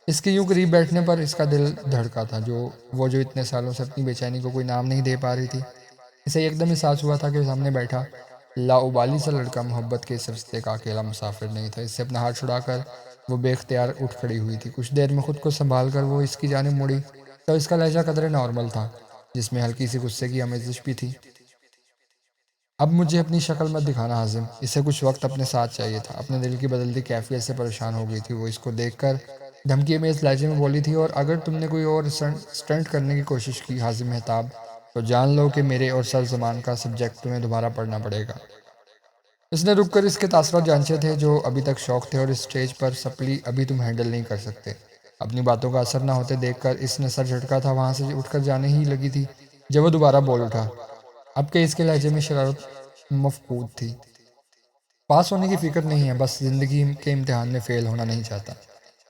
اس کے یوں قریب بیٹھنے پر اس کا دل دھڑکا تھا، جو اتنے سالوں سے اپنی بے چینی کو کوئی نام نہیں دے پا رہی تھی۔ اسے ایک دم احساس ہوا تھا کہ سامنے بیٹھا لاابالی سا لڑکا محبت کے اس رستے کا اکیلا مسافر نہیں تھا۔ اس سے اپنا ہاتھ چھڑا کر وہ بے اختیار اٹھ کھڑی ہوئی تھی۔ کچھ دیر میں خود کو سنبھال کر وہ اس کی جانب مڑی تو اس کا لہجہ قدرے نارمل تھا، جس میں ہلکی سی غصے کی آمیزش بھی تھی۔ اب مجھے اپنی شکل مت دکھانا حازم۔ اسے کچھ وقت اپنے ساتھ چاہیے تھا۔ اپنے دل کی بدلتی کیفیت سے پریشان ہو گئی تھی۔ وہ اس کو دیکھ کر دھمکی میں اس لہجے میں بولی تھی، اور اگر تم نے کوئی اور سٹنٹ کرنے کی کوشش کی حازم مہتاب، تو جان لو کہ میرے اور سر زمان کا سبجیکٹ تمہیں دوبارہ پڑھنا پڑے گا۔ اس نے رک کر اس کے تاثرات جانچے تھے جو ابھی تک شوق تھے، اور اس سٹیج پر سپلی ابھی تم ہینڈل نہیں کر سکتے۔ اپنی باتوں کا اثر نہ ہوتے دیکھ کر اس نے سر جھٹکا تھا، وہاں سے اٹھ کر جانے ہی لگی تھی جب وہ دوبارہ بول اٹھا۔ اب کہ اس کے لہجے میں شرارت مفقود تھی۔ پاس ہونے کی فکر نہیں ہے، بس زندگی کے امتحان میں فیل ہونا نہیں چاہتا۔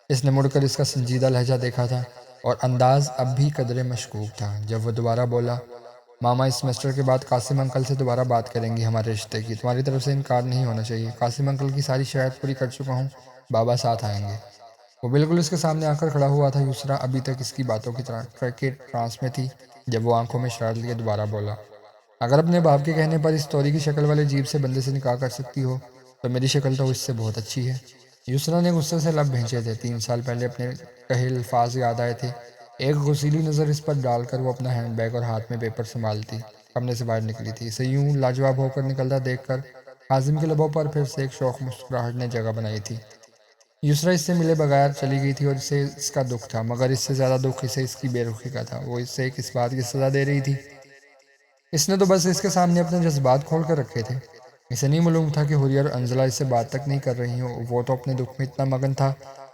اس نے مڑ کر اس کا سنجیدہ لہجہ دیکھا تھا، اور انداز اب بھی قدرے مشکوک تھا جب وہ دوبارہ بولا، ماما اس سیمسٹر کے بعد قاسم انکل سے دوبارہ بات کریں گی ہمارے رشتے کی۔ تمہاری طرف سے انکار نہیں ہونا چاہیے۔ قاسم انکل کی ساری شرائط پوری کر چکا ہوں، بابا ساتھ آئیں گے۔ وہ بالکل اس کے سامنے آ کر کھڑا ہوا تھا۔ یسریٰ ابھی تک اس کی باتوں کی ٹرانس میں تھی جب وہ آنکھوں میں شرارت لیے دوبارہ بولا، اگر اپنے باپ کے کہنے پر اس توری کی شکل والے جیب سے بندے سے نکاح کر سکتی ہو تو میری شکل تو اس سے بہت اچھی ہے۔ یسریٰ نے غصے سے لب بھینچے تھے۔ 3 سال پہلے اپنے کہے الفاظ یاد آئے تھے۔ ایک غسیلی نظر اس پر ڈال کر وہ اپنا ہینڈ بیگ اور ہاتھ میں پیپر سنبھالتی کمرے سے باہر نکلی تھی۔ اسے یوں لاجواب ہو کر نکلتا دیکھ کر حازم کے لبوں پر پھر سے ایک شوخ مسکراہٹ نے جگہ بنائی تھی۔ یسریٰ اس سے ملے بغیر چلی گئی تھی، اور اسے اس کا دکھ تھا، مگر اس سے زیادہ دکھ اسے اس کی بے رخی کا تھا۔ وہ اسے کس بات کی سزا دے رہی تھی؟ اس نے تو بس اس کے سامنے اپنے جذبات کھول کر رکھے تھے۔ اسے نہیں معلوم تھا کہ حریہ اور انزلہ اس سے بات تک نہیں کر رہی ہوں۔ وہ تو اپنے دکھ میں اتنا مگن تھا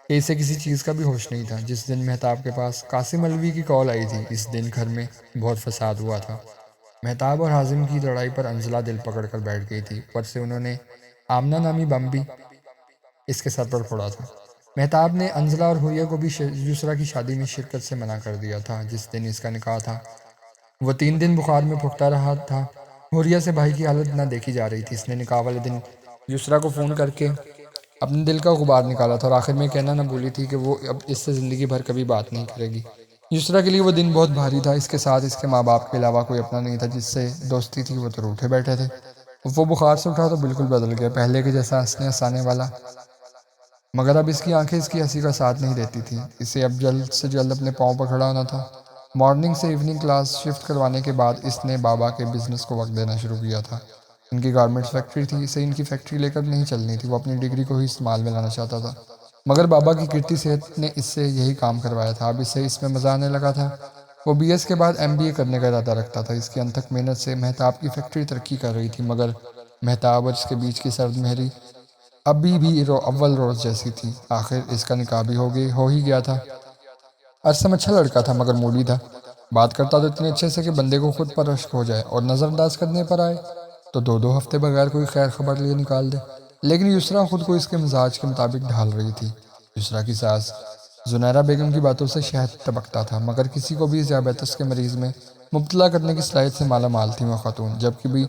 کہ اسے کسی چیز کا بھی ہوش نہیں تھا۔ جس دن مہتاب کے پاس قاسم علوی کی کال آئی تھی، اس دن گھر میں بہت فساد ہوا تھا۔ مہتاب اور حازم کی لڑائی پر انزلہ دل پکڑ کر بیٹھ گئی تھی۔ اوپر سے انہوں نے آمنہ نامی بم بھی اس کے سر پر پھوڑا تھا۔ مہتاب نے انزلہ اور حریہ کو بھی یسریٰ کی شادی میں شرکت سے منع کر دیا تھا جس دن اس کا نکاح تھا۔ وہ 3 دن بخار میں پھکتا رہا تھا۔ حریہ سے بھائی کی حالت نہ دیکھی جا رہی تھی۔ اس نے نکاح والے دن یسریٰ کو فون کر کے اپنے دل کا غبار نکالا تھا، اور آخر میں کہنا نہ بھولی تھی کہ وہ اب اس سے زندگی بھر کبھی بات نہیں کرے گی۔ یسریٰ کے لیے وہ دن بہت بھاری تھا۔ اس کے ساتھ اس کے ماں باپ کے علاوہ کوئی اپنا نہیں تھا جس سے دوستی تھی، وہ تو روٹھے بیٹھے تھے۔ وہ بخار سے اٹھا تو بالکل بدل گیا، پہلے کے جیسا ہنسنے ہنسانے والا، مگر اب اس کی آنکھیں اس کی ہنسی کا ساتھ نہیں دیتی تھیں۔ اسے اب جلد سے جلد اپنے پاؤں پر کھڑا ہونا تھا۔ مارننگ سے ایوننگ کلاس شفٹ کروانے کے بعد اس نے بابا کے بزنس کو وقت دینا شروع کیا تھا۔ ان کی گارمنٹس فیکٹری تھی، اسے ان کی فیکٹری لے کر نہیں چلنی تھی۔ وہ اپنی ڈگری کو ہی استعمال میں لانا چاہتا تھا، مگر بابا کی کرتی صحت نے اس سے یہی کام کروایا تھا۔ اب اسے اس میں مزہ آنے لگا تھا۔ وہ بی ایس کے بعد ایم بی اے کرنے کا ارادہ رکھتا تھا۔ اس کی انتھک محنت سے مہتاب کی فیکٹری ترقی کر رہی تھی، مگر مہتاب اور اس کے بیچ کی سرد مہری ابھی بھی اول روز جیسی تھی۔ آخر اس کا نکاح بھی ہو ہی گیا تھا۔ ارسم اچھا لڑکا تھا مگر موڈی تھا۔ بات کرتا تو اتنے اچھے سے کہ بندے کو خود پر رشک ہو جائے، اور نظر انداز کرنے پر آئے تو دو ہفتے بغیر کوئی خیر خبر لیے نکال دے۔ لیکن یسریٰ خود کو اس کے مزاج کے مطابق ڈھال رہی تھی۔ یسریٰ کی ساس زنیرہ بیگم کی باتوں سے شہد ٹپکتا تھا، مگر کسی کو بھی ذیابیطس کے مریض میں مبتلا کرنے کی صلاحیت سے مالا مال تھی وہ خاتون۔ جب بھی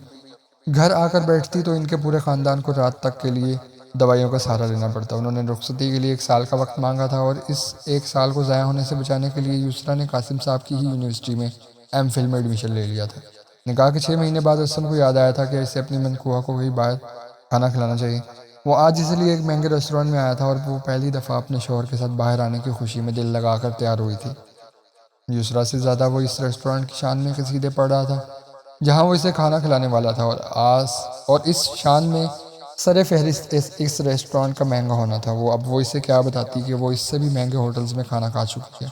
گھر آ کر بیٹھتی تو ان کے پورے خاندان کو رات تک کے لیے دوائیوں کا سہارا لینا پڑتا۔ انہوں نے رخصتی کے لیے 1 سال کا وقت مانگا تھا، اور اس 1 سال کو ضائع ہونے سے بچانے کے لیے یسریٰ نے قاسم صاحب کی ہی یونیورسٹی میں ایم فل میں ایڈمیشن لے لیا تھا۔ نکاح کے 6 مہینے بعد ارسم کو یاد آیا تھا کہ اسے اپنی منکوہہ کو کہیں باہر کھانا کھلانا چاہیے۔ وہ آج اس لیے ایک مہنگے ریسٹورینٹ میں آیا تھا، اور وہ پہلی دفعہ اپنے شوہر کے ساتھ باہر آنے کی خوشی میں دل لگا کر تیار ہوئی تھی۔ یسریٰ سے زیادہ وہ اس ریسٹورینٹ کی شان میں قصیدے پڑھ رہا تھا جہاں وہ اسے کھانا کھلانے والا تھا، اور اس شان میں سر فہرست اس ریسٹورینٹ کا مہنگا ہونا تھا۔ وہ اسے کیا بتاتی کہ وہ اس سے بھی مہنگے ہوٹلز میں کھانا کھا چکی ہے۔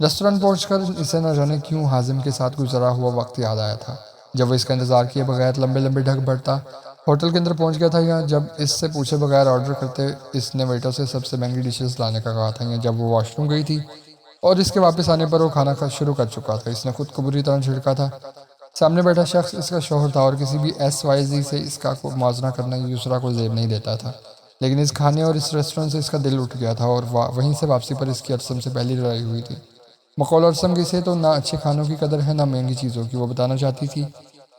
ریسٹورینٹ پہنچ کر اسے نہ جانے کیوں حازم کے ساتھ گزرا ہوا وقت یاد آیا تھا، جب وہ اس کا انتظار کیے بغیر لمبے لمبے ڈھگ بڑھتا ہوٹل کے اندر پہنچ گیا تھا، یا جب اس سے پوچھے بغیر آرڈر کرتے اس نے ویٹر سے سب سے مہنگی ڈشز لانے کا کہا تھا، یا جب وہ واش روم گئی تھی اور اس کے واپس آنے پر وہ کھانا شروع کر چکا تھا۔ اس نے خود کو بری طرح جھڑکا تھا۔ سامنے بیٹھا شخص اس کا شوہر تھا، اور کسی بھی ایس وائی زی سے اس کا موازنہ کرنا یسریٰ کو زیب نہیں دیتا تھا، لیکن اس کھانے اور اس ریسٹورینٹ سے اس کا دل اٹھ گیا تھا، اور وہیں سے واپسی پر اس کی ارسم سے پہلی لڑائی ہوئی تھی۔ مقول ارسم کی اسے تو نہ اچھے کھانوں کی قدر ہے نہ مہنگی چیزوں کی۔ وہ بتانا چاہتی تھی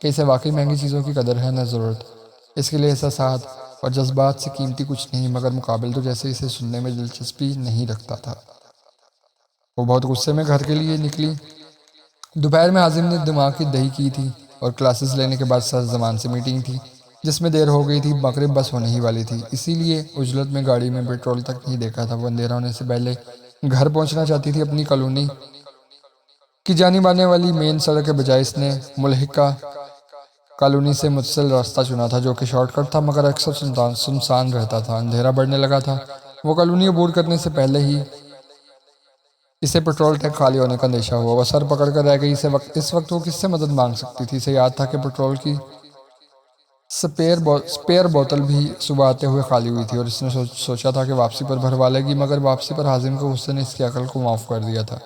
کہ اسے واقعی مہنگی چیزوں کی قدر ہے نہ ضرورت۔ اس کے لیے احساسات اور جذبات سے قیمتی کچھ نہیں، مگر مقابل تو جیسے اسے سننے میں دلچسپی نہیں رکھتا تھا۔ وہ بہت غصے میں گھر کے لیے نکلی۔ دوپہر میں حازم نے دماغ کی دہی کی تھی، اور کلاسز لینے کے بعد سر زمان سے میٹنگ تھی جس میں دیر ہو گئی تھی۔ مغرب بس ہونے ہی والی تھی، اسی لیے عجلت میں گاڑی میں پیٹرول تک نہیں دیکھا تھا۔ وہ اندھیرا ہونے سے پہلے گھر پہنچنا چاہتی تھی۔ اپنی کالونی کی جانب آنے والی مین سڑک کے بجائے اس نے ملحقہ کالونی سے متصل راستہ چنا تھا، جو کہ شارٹ کٹ تھا مگر اکثر سنسان رہتا تھا۔ اندھیرا بڑھنے لگا تھا۔ وہ کالونی عبور کرنے سے پہلے ہی اسے پیٹرول ٹینک خالی ہونے کا اندیشہ ہوا۔ وہ سر پکڑ کر رہ گئی۔ اس وقت وہ کس سے مدد مانگ سکتی تھی؟ اسے یاد تھا کہ پیٹرول کی سپیئر بوتل بھی صبح آتے ہوئے خالی ہوئی تھی، اور اس نے سوچا تھا کہ واپسی پر بھروا لے گی، مگر واپسی پر حازم کے غصے نے اس کی عقل کو معاف کر دیا تھا۔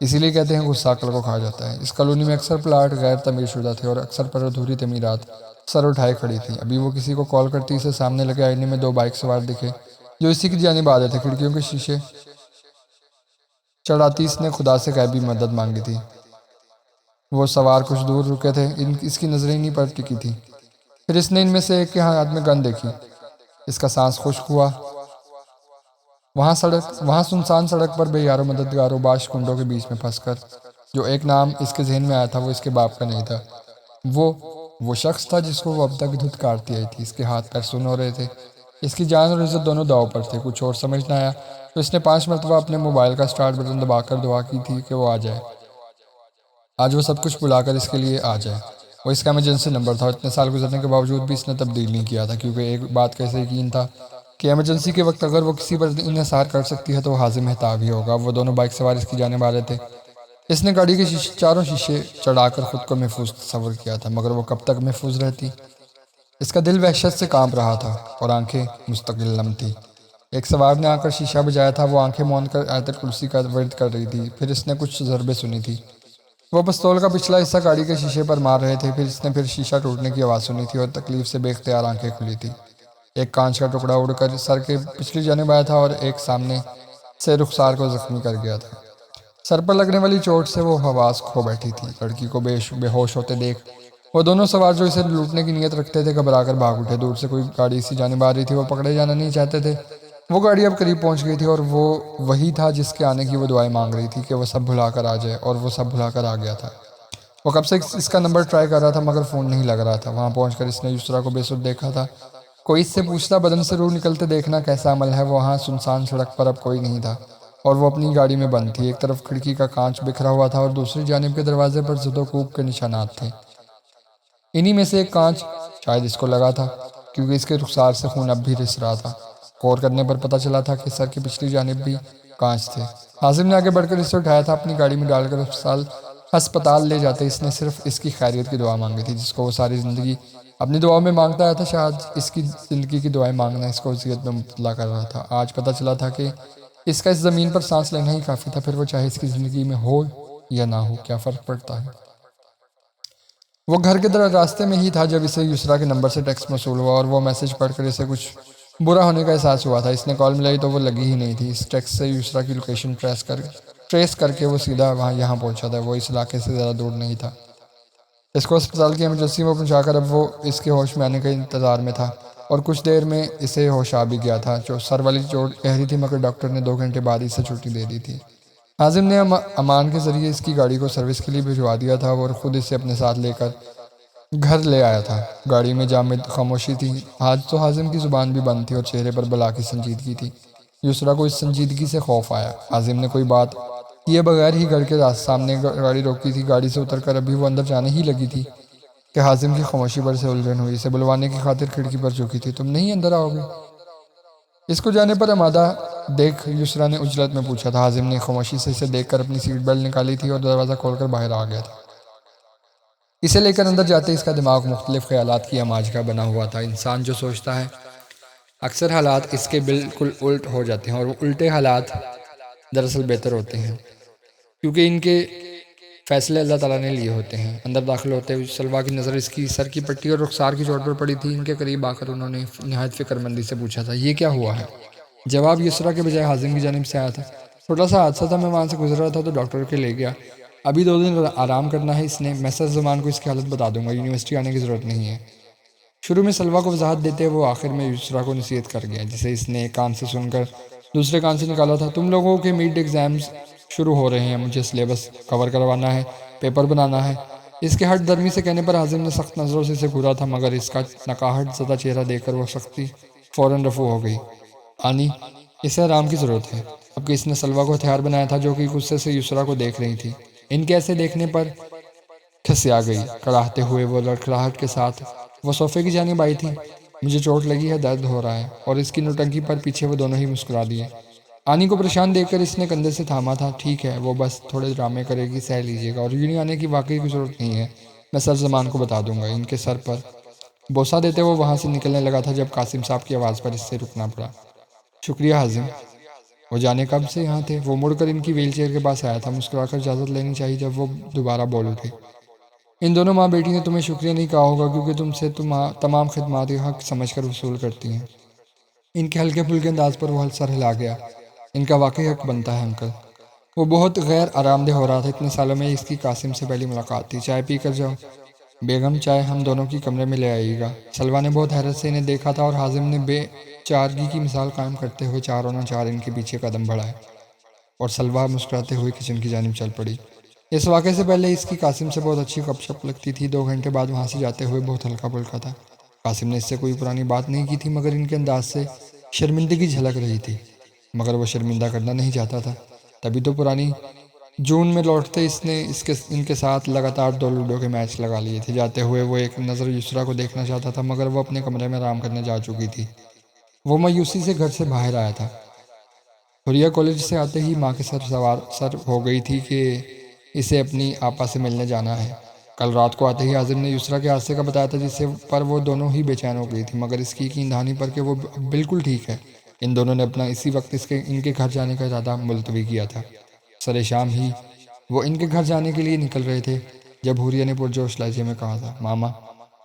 اسی لیے کہتے ہیں غصہ عقل کو کھا جاتا ہے۔ اس کالونی میں اکثر پلاٹ غیر تعمیر شدہ تھے، اور اکثر پر ادھوری تعمیرات سر اٹھائے کھڑی تھیں۔ ابھی وہ کسی کو کال کرتی، اسے سامنے لگے آئینے میں 2 بائک سوار دکھے جو اسی کی جانب آ رہے تھے۔ کھڑکیوں کے شیشے چڑھاتی اس نے خدا سے غیبی مدد مانگی تھی۔ وہ سوار کچھ دور رکے تھے، اس کی نظریں انہی پر ٹکی تھی۔ پھر اس نے ان میں سے ایک کے ہاتھ میں گن دیکھی۔ اس کا سانس خشک ہوا۔ وہاں سنسان سڑک پر بے یار و مددگار و باش کنڈوں کے بیچ میں پھنس کر جو ایک نام اس کے ذہن میں آیا تھا، وہ اس کے باپ کا نہیں تھا۔ وہ شخص تھا جس کو وہ اب تک دھتکارتی آئی تھی۔ اس کے ہاتھ پیر سن ہو رہے تھے۔ اس کی جان اور عزت دونوں داؤ پر تھے۔ کچھ اور سمجھ نہ آیا تو اس نے 5 مرتبہ اپنے موبائل کا سٹارٹ بٹن دبا کر دعا کی تھی کہ وہ آ جائے، آج وہ سب کچھ بلا کر اس کے لیے آ جائے۔ وہ اس کا ایمرجنسی نمبر تھا، اور اتنے سال گزرنے کے باوجود بھی اس نے تبدیل نہیں کیا تھا، کیونکہ ایک بات کا اسے یقین تھا کہ ایمرجنسی کے وقت اگر وہ کسی پر انحصار کر سکتی ہے تو وہ حازم مہتاب ہی ہوگا۔ وہ دونوں بائک سوار اس کی جانب آ رہے تھے۔ اس نے گاڑی کے چاروں شیشے چڑھا کر خود کو محفوظ تصور کیا تھا، مگر وہ کب تک محفوظ رہتی؟ اس کا دل وحشت سے کانپ رہا تھا، اور آنکھیں مستقل نم تھی۔ ایک سوار نے آ کر شیشہ بجایا تھا۔ وہ آنکھیں موند کر آیت الکرسی کا ورد کر رہی تھی۔ پھر اس نے کچھ ضربیں سنی تھی۔ وہ پستول کا پچھلا حصہ گاڑی کے شیشے پر مار رہے تھے۔ پھر اس نے شیشہ ٹوٹنے کی آواز سنی تھی، اور تکلیف سے بے اختیار آنکھیں کھلی تھی۔ ایک کانچ کا ٹکڑا اڑ کر سر کے پچھلی جانب آیا تھا، اور ایک سامنے سے رخسار کو زخمی کر گیا تھا۔ سر پر لگنے والی چوٹ سے وہ حواس کھو بیٹھی تھی۔ لڑکی کو بے ہوش ہوتے دیکھ وہ دونوں سوار جو اسے لوٹنے کی نیت رکھتے تھے گھبرا کر بھاگ اٹھے۔ دور سے کوئی گاڑی اسی جانب آ رہی تھی۔ وہ پکڑے جانا نہیں چاہتے تھے۔ وہ گاڑی اب قریب پہنچ گئی تھی، اور وہ وہی تھا جس کے آنے کی وہ دعائیں مانگ رہی تھی کہ وہ سب بھلا کر آ جائے، اور وہ سب بھلا کر آ گیا تھا۔ وہ کب سے اس کا نمبر ٹرائی کر رہا تھا، مگر فون نہیں لگ رہا تھا۔ وہاں پہنچ کر اس نے یسریٰ کو بے سر دیکھا تھا۔ کوئی اس سے پوچھتا بدن سے روح نکلتے دیکھنا کیسا عمل ہے۔ وہاں سنسان سڑک پر اب کوئی نہیں تھا، اور وہ اپنی گاڑی میں بند تھی۔ ایک طرف کھڑکی کا کانچ بکھرا ہوا تھا، اور دوسری جانب کے دروازے پر زد و کوب کے نشانات تھے۔ انہی میں سے ایک کانچ شاید اس کو لگا تھا، کیونکہ اس کے رخسار سے خون اب بھی رس رہا تھا۔ غور کرنے پر پتہ چلا تھا کہ سر کی پچھلی جانب بھی کانچ تھے۔ حازم نے آگے بڑھ کر اسے اٹھایا تھا، اپنی گاڑی میں ڈال کر ہسپتال لے جاتے اس نے صرف اس کی خیریت کی دعا مانگی تھی، جس کو وہ ساری زندگی اپنی دعاؤں میں مانگتا آیا تھا۔ شاید اس کی زندگی کی دعائیں مانگنا اس کو اذیت میں مبتلا کر رہا تھا۔ آج پتہ چلا تھا کہ اس کا اس زمین پر سانس لینا ہی کافی تھا، پھر وہ چاہے اس کی زندگی میں ہو یا نہ ہو، کیا فرق پڑتا ہے۔ وہ گھر کے راستے میں ہی تھا جب اسے یسریٰ کے نمبر سے ٹیکسٹ موصول ہوا، اور وہ میسج پڑھ کر اسے کچھ برا ہونے کا احساس ہوا تھا۔ اس نے کال ملائی تو وہ لگی ہی نہیں تھی۔ اس ٹیکسٹ سے یسریٰ کی لوکیشن ٹریس کر کے وہ سیدھا یہاں پہنچا تھا۔ وہ اس علاقے سے زیادہ دور نہیں تھا۔ اس کو اسپتال کی ایمرجنسی میں پہنچا کر اب وہ اس کے ہوش میں آنے کے انتظار میں تھا، اور کچھ دیر میں اسے ہوش آ بھی گیا تھا۔ جو سر والی چوٹ گہری تھی، مگر ڈاکٹر نے 2 گھنٹے بعد اسے چھٹی دے دی تھی۔ حازم نے امان کے ذریعے اس کی گاڑی کو سروس کے لیے بھجوا دیا تھا اور خود اسے اپنے ساتھ لے کر گھر لے آیا تھا۔ گاڑی میں جامد خاموشی تھی۔ آج تو حازم کی زبان بھی بند تھی اور چہرے پر بلا کی سنجیدگی تھی۔ یسریٰ کو اس سنجیدگی سے خوف آیا۔ حازم نے کوئی بات کیے بغیر ہی گھر کے سامنے گاڑی روکی تھی۔ گاڑی سے اتر کر ابھی وہ اندر جانے ہی لگی تھی کہ حازم کی خاموشی پر سے الجھن ہوئی۔ اسے بلوانے کی خاطر کھڑکی پر جھکی تھی۔ تم نہیں اندر آؤ گے؟ اس کو جانے پر آمادہ دیکھ یسریٰ نے عجلت میں پوچھا تھا۔ حازم نے خاموشی سے اسے دیکھ کر اپنی سیٹ بیلٹ نکالی تھی اور دروازہ کھول کر باہر آ گیا تھا۔ اسے لے کر اندر جاتے اس کا دماغ مختلف خیالات کی اماج کا بنا ہوا تھا۔ انسان جو سوچتا ہے اکثر حالات اس کے بالکل الٹ ہو جاتے ہیں، اور وہ الٹے حالات دراصل بہتر ہوتے ہیں، کیونکہ ان کے فیصلے اللہ تعالیٰ نے لیے ہوتے ہیں۔ اندر داخل ہوتے ہوئے سلویٰ کی نظر اس کی سر کی پٹی اور رخسار کی چوٹ پر پڑی تھی۔ ان کے قریب آ کر انہوں نے نہایت فکر مندی سے پوچھا تھا، یہ کیا ہوا ہے؟ جواب یسریٰ کے بجائے حازم کی جانب سے آیا تھا۔ چھوٹا سا حادثہ تھا، میں وہاں سے گزر رہا تھا تو ڈاکٹر کے لے گیا، ابھی 2 دن آرام کرنا ہے اس نے۔ میں سر زمان کو اس کی حالت بتا دوں گا، یونیورسٹی آنے کی ضرورت نہیں ہے۔ شروع میں سلویٰ کو وضاحت دیتے وہ آخر میں یسریٰ کو نصیحت کر گیا، جسے اس نے ایک کان سے سن کر دوسرے کان سے نکالا تھا۔ تم لوگوں کے میڈ ایگزامز شروع ہو رہے ہیں، مجھے سلیبس کور کروانا ہے، پیپر بنانا ہے۔ اس کے ہٹ درمی سے کہنے پر حازم نے سخت نظروں سے اسے گھورا تھا، مگر اس کا نکاہٹ زدہ چہرہ دیکھ کر وہ سختی فوراً رفع ہو گئی۔ آنی، اسے آرام کی ضرورت ہے، اب کہ اس نے سلویٰ کو ہتھیار بنایا تھا، جو کہ غصے سے یسریٰ کو دیکھ رہی تھی۔ ان کے ایسے دیکھنے پر کھسیا گئی۔ کڑاہتے ہوئے وہ لڑکھڑاہٹ کے ساتھ وہ صوفے کی جانب آئی تھی۔ مجھے چوٹ لگی ہے، درد ہو رہا ہے، اور اس کی نوٹنکی پر پیچھے وہ دونوں ہی مسکرا دیے۔ آنی کو پریشان دیکھ کر اس نے کندھے سے تھاما تھا۔ ٹھیک ہے، وہ بس تھوڑے ڈرامے کرے گی، سہ لیجیے گا، اور یونی آنے کی واقعی کوئی ضرورت نہیں ہے، میں سر زمان کو بتا دوں گا۔ ان کے سر پر بوسہ دیتے وہ وہاں سے نکلنے لگا تھا جب قاسم صاحب کی آواز پر اس سے رکنا پڑا۔ شکریہ حازم، وہ جانے کب سے یہاں تھے؟ وہ مڑ کر ان کی ویل چیئر کے پاس آیا تھا۔ مسکرا کر اجازت لینی چاہیے جب وہ دوبارہ بول اٹھے۔ ان دونوں ماں بیٹی نے تمہیں شکریہ نہیں کہا ہوگا، کیونکہ تم سے تمام خدمات حق سمجھ کر وصول کرتی ہیں۔ ان کے ہلکے پھلکے انداز پر وہ سر ہلا گیا۔ ان کا واقعی حق بنتا ہے انکل۔ وہ بہت غیر آرام دہ ہو رہا تھا، اتنے سالوں میں اس کی قاسم سے پہلی ملاقات تھی۔ چائے پی کر جاؤ بیگم، چائے ہم دونوں کی کمرے میں لے آئیے گا۔ سلویٰ نے بہت حیرت سے انہیں دیکھا تھا، اور حازم نے بے چارگی کی مثال قائم کرتے ہوئے چاروں نے چار ان کے پیچھے قدم بڑھائے، اور سلویٰ مسکراتے ہوئے کچن کی جانب چل پڑی۔ اس واقعے سے پہلے اس کی قاسم سے بہت اچھی گپ شپ لگتی تھی۔ 2 گھنٹے بعد وہاں سے جاتے ہوئے بہت ہلکا پھلکا تھا۔ قاسم نے اس سے کوئی پرانی بات نہیں کی تھی، مگر ان کے انداز سے شرمندگی جھلک رہی تھی، مگر وہ شرمندہ کرنا نہیں چاہتا تھا۔ تبھی تو پرانی جون میں لوٹتے اس نے ان کے ساتھ لگاتار 2 لوڈو کے میچ لگا لیے تھے۔ جاتے ہوئے وہ ایک نظر یسریٰ کو دیکھنا چاہتا تھا، مگر وہ اپنے کمرے میں آرام کرنے جا چکی تھی۔ وہ مایوسی سے گھر سے باہر آیا تھا۔ حریہ کالج سے آتے ہی ماں کے سر ہو گئی تھی کہ اسے اپنی آپا سے ملنے جانا ہے۔ کل رات کو آتے ہی حازم نے یسریٰ کے حادثے کا بتایا تھا، جس پر وہ دونوں ہی بے چین ہو گئی تھی، مگر اس کی یقین دہانی پر کہ وہ بالکل ٹھیک ہے۔ ان دونوں نے اپنا اسی وقت ان کے گھر جانے کا ارادہ ملتوی کیا تھا۔ سر شام ہی وہ ان کے گھر جانے کے لیے نکل رہے تھے جب حریہ نے پرجوش لہجے میں کہا تھا، ماما،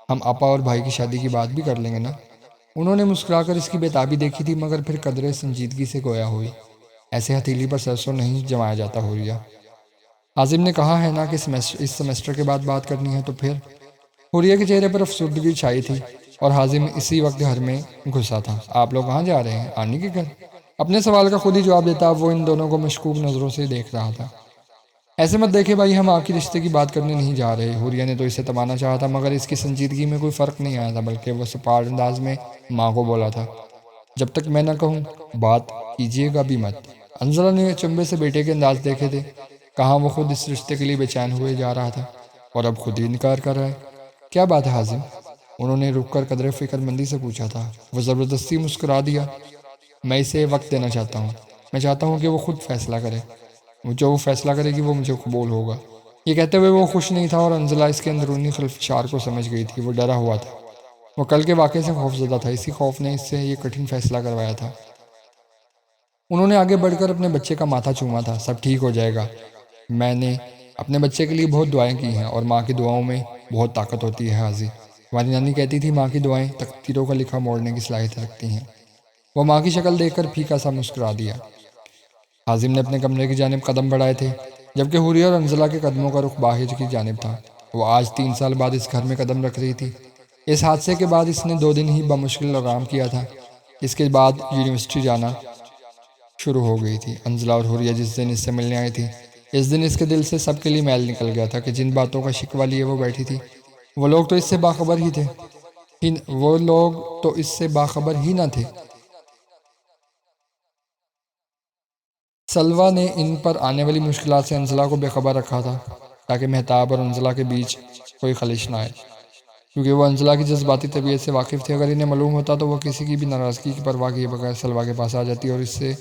ہم آپا اور بھائی کی شادی کی بات بھی کر لیں گے نا؟ انہوں نے مسکرا کر اس کی بےتابی دیکھی تھی، مگر پھر قدرے سنجیدگی سے گویا ہوئی، ایسے ہتھیلی پر سرسوں نہیں جمایا جاتا حریہ۔ حازم نے کہا ہے نا کہ اس سیمسٹر کے بعد بات کرنی ہے، تو پھر؟ حریہ کے چہرے پر افسردگی چھائی تھی، اور حازم اسی وقت گھر میں گھسا تھا۔ آپ لوگ کہاں جا رہے ہیں؟ آنی کے گھر؟ اپنے سوال کا خود ہی جواب دیتا وہ ان دونوں کو مشکوک نظروں سے دیکھ رہا تھا۔ ایسے مت دیکھے بھائی، ہم آپ کی رشتے کی بات کرنے نہیں جا رہے۔ حریہ نے تو اسے تمانا چاہا تھا، مگر اس کی سنجیدگی میں کوئی فرق نہیں آیا تھا، بلکہ وہ سپاٹ انداز میں ماں کو بولا تھا، جب تک میں نہ کہوں بات کیجیے گا بھی مت۔ انزلہ نے چنبے سے بیٹے کے انداز دیکھے تھے، کہاں وہ خود اس رشتے کے لیے بے چین ہوئے جا رہا تھا، اور اب خود ہی انکار کر رہا ہے۔ کیا بات ہے حازم؟ انہوں نے رک کر قدرے فکر مندی سے پوچھا تھا۔ وہ زبردستی مسکرا دیا۔ میں اسے وقت دینا چاہتا ہوں، میں چاہتا ہوں کہ وہ خود فیصلہ کرے۔ جو وہ فیصلہ کرے گی وہ مجھے قبول ہوگا۔ یہ کہتے ہوئے وہ خوش نہیں تھا، اور انزلہ اس کے اندرونی خلفشار کو سمجھ گئی تھی۔ وہ ڈرا ہوا تھا، وہ کل کے واقعے سے خوف زدہ تھا، اسی خوف نے اس سے یہ کٹھن فیصلہ کروایا تھا۔ انہوں نے آگے بڑھ کر اپنے بچے کا ماتھا چوما تھا۔ سب ٹھیک ہو جائے گا۔ میں نے اپنے بچے کے لیے بہت دعائیں کی ہیں، اور ماں کی دعاؤں میں بہت طاقت ہوتی ہے حاضی۔ ہماری نانی کہتی تھی ماں کی دعائیں تقدیروں کا لکھا موڑنے کی صلاحیت رکھتی ہیں۔ وہ ماں کی شکل دیکھ کر پھیکا سا مسکرا دیا۔ حازم نے اپنے کمرے کی جانب قدم بڑھائے تھے، جبکہ حوریہ اور انزلہ کے قدموں کا رخ باہر کی جانب تھا۔ وہ آج 3 سال بعد اس گھر میں قدم رکھ رہی تھی۔ اس حادثے کے بعد اس نے 2 دن ہی بمشکل آرام کیا تھا۔ اس کے بعد یونیورسٹی جانا شروع ہو گئی تھی۔ انزلہ اور حوریہ جس دن اس سے ملنے آئی تھی، اس دن اس کے دل سے سب کے لیے میل نکل گیا تھا کہ جن باتوں کا شکوہ لیے وہ بیٹھی تھی، وہ لوگ تو اس سے باخبر ہی تھے، وہ لوگ تو اس سے باخبر ہی نہ تھے۔ سلویٰ نے ان پر آنے والی مشکلات سے انزلہ کو بے خبر رکھا تھا، تاکہ مہتاب اور انزلہ کے بیچ کوئی خلش نہ آئے، کیونکہ وہ انزلہ کی جذباتی طبیعت سے واقف تھے۔ اگر انہیں معلوم ہوتا تو وہ کسی کی بھی ناراضگی کی پرواہ کیے بغیر سلویٰ کے پاس آ جاتی، اور اس سے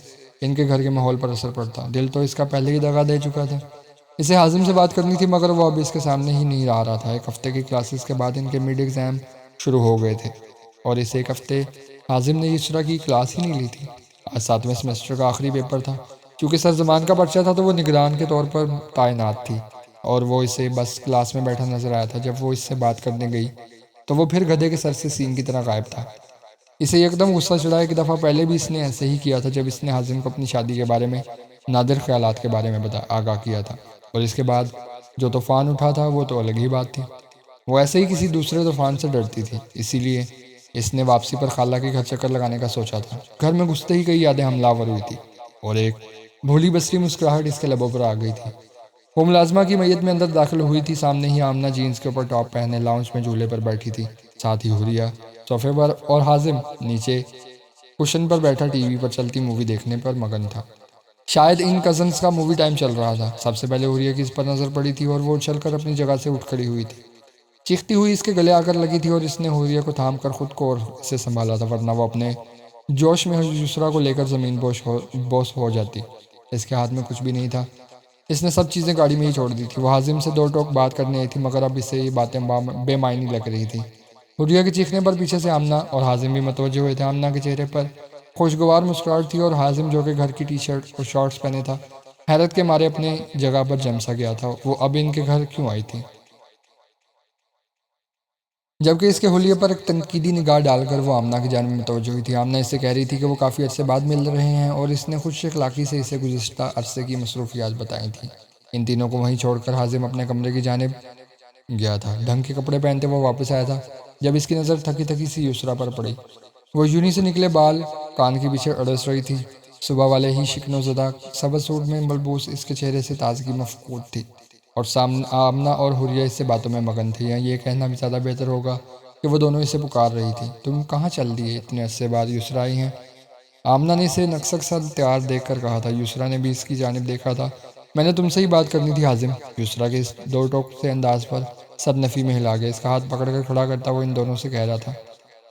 ان کے گھر کے ماحول پر اثر پڑتا۔ دل تو اس کا پہلے ہی دغا دے چکا تھا۔ اسے حازم سے بات کرنی تھی، مگر وہ اب اس کے سامنے ہی نہیں آ رہا تھا۔ 1 ہفتے کی کلاسز کے بعد ان کے مڈ ایگزام شروع ہو گئے تھے، اور اس 1 ہفتے حازم نے یسریٰ کی کلاس ہی نہیں لی تھی۔ آج 7ویں سیمسٹر کا آخری پیپر تھا۔ چونکہ سر زمان کا پرچہ تھا تو وہ نگران کے طور پر تعینات تھی، اور وہ اسے بس کلاس میں بیٹھا نظر آیا تھا۔ جب وہ اس سے بات کرنے گئی تو وہ پھر گدھے کے سر سے سینگ کی طرح غائب تھا۔ اسے یکدم غصہ چڑھا۔ 1 دفعہ پہلے بھی اس نے ایسے ہی کیا تھا، جب اس نے حازم کو اپنی شادی کے بارے میں نادر خیالات کے بارے میں آگاہ کیا تھا، اور اس کے بعد جو طوفان اٹھا تھا وہ تو الگ ہی بات تھی۔ وہ ایسے ہی کسی دوسرے طوفان سے ڈرتی تھی، اسی لیے اس نے واپسی پر خالہ کے گھر چکر لگانے کا سوچا تھا۔ گھر میں گھستے ہی کئی یادیں حملہ آور ہوئی تھی، اور ایک بھولی بسری مسکراہٹ اس کے لبوں پر آ گئی تھی۔ وہ ملازمہ کی میت میں اندر داخل ہوئی تھی۔ سامنے ہی آمنہ جینز کے اوپر ٹاپ پہنے لاؤنج میں جھولے پر بیٹھی تھی، ساتھ ہی حوریہ صوفے پر، اور حازم نیچے کشن پر بیٹھا ٹی وی پر چلتی مووی دیکھنے پر مگن تھا۔ شاید ان کزنز کا مووی ٹائم چل رہا تھا۔ سب سے پہلے حوریہ کی اس پر نظر پڑی تھی، اور وہ اچھل کر اپنی جگہ سے اٹھ کھڑی ہوئی تھی۔ چیختی ہوئی اس کے گلے آ کر لگی تھی، اور اس نے حوریہ کو تھام کر خود کو اور اسے سنبھالا تھا، ورنہ وہ اپنے جوش میں یسریٰ کو لے کر زمین بوس ہو جاتی۔ اس کے ہاتھ میں کچھ بھی نہیں تھا، اس نے سب چیزیں گاڑی میں ہی چھوڑ دی تھی۔ وہ حازم سے 2 ٹوک بات کرنے آئی تھی، مگر اب اسے یہ باتیں بے معنی لگ رہی تھی۔ حوریہ کے چیخنے پر پیچھے سے آمنہ اور حازم بھی متوجہ ہوئے تھے۔ آمنہ کے چہرے پر خوشگوار مسکراہٹ تھی، اور حازم جو کہ گھر کی ٹی شرٹ اور شارٹس پہنے تھا، حیرت کے مارے اپنے جگہ پر جم سا گیا تھا۔ وہ اب ان کے گھر کیوں آئی تھی؟ جبکہ اس کے حلیے پر ایک تنقیدی نگاہ ڈال کر وہ آمنہ کی جانب متوجہ ہوئی تھی۔ آمنہ اس سے کہہ رہی تھی کہ وہ کافی عرصے بعد مل رہے ہیں، اور اس نے خوش اخلاقی سے اسے گزشتہ عرصے کی مصروفیات بتائی تھیں۔ ان تینوں کو وہیں چھوڑ کر حازم اپنے کمرے کی جانب گیا تھا۔ ڈھنگ کے کپڑے پہنتے وہ واپس آیا تھا، جب اس کی نظر تھکی تھکی سی یسریٰ پر پڑی۔ وہ یونہی سے نکلے بال کان کے پیچھے اڑس رہی تھی۔ صبح والے ہی شکن و زدہ سبز سوٹ میں ملبوس اس کے چہرے سے تازگی مفقود تھی، اور آمنہ اور حوریہ اس سے باتوں میں مگن تھی، یا یہ کہنا بھی زیادہ بہتر ہوگا کہ وہ دونوں اسے پکار رہی تھی۔ تم کہاں چل دیے؟ اتنے عرصے بعد یسریٰ آئی ہیں؟ آمنہ نے اسے نکسک سا تیار دیکھ کر کہا تھا۔ یسریٰ نے بھی اس کی جانب دیکھا تھا۔ میں نے تم سے ہی بات کرنی تھی حازم۔ یسریٰ کے اس 2 ٹوک سے انداز پر سب نفی میں ہلا گئے۔ اس کا ہاتھ پکڑ کر کھڑا کرتا وہ ان دونوں سے کہہ رہا تھا،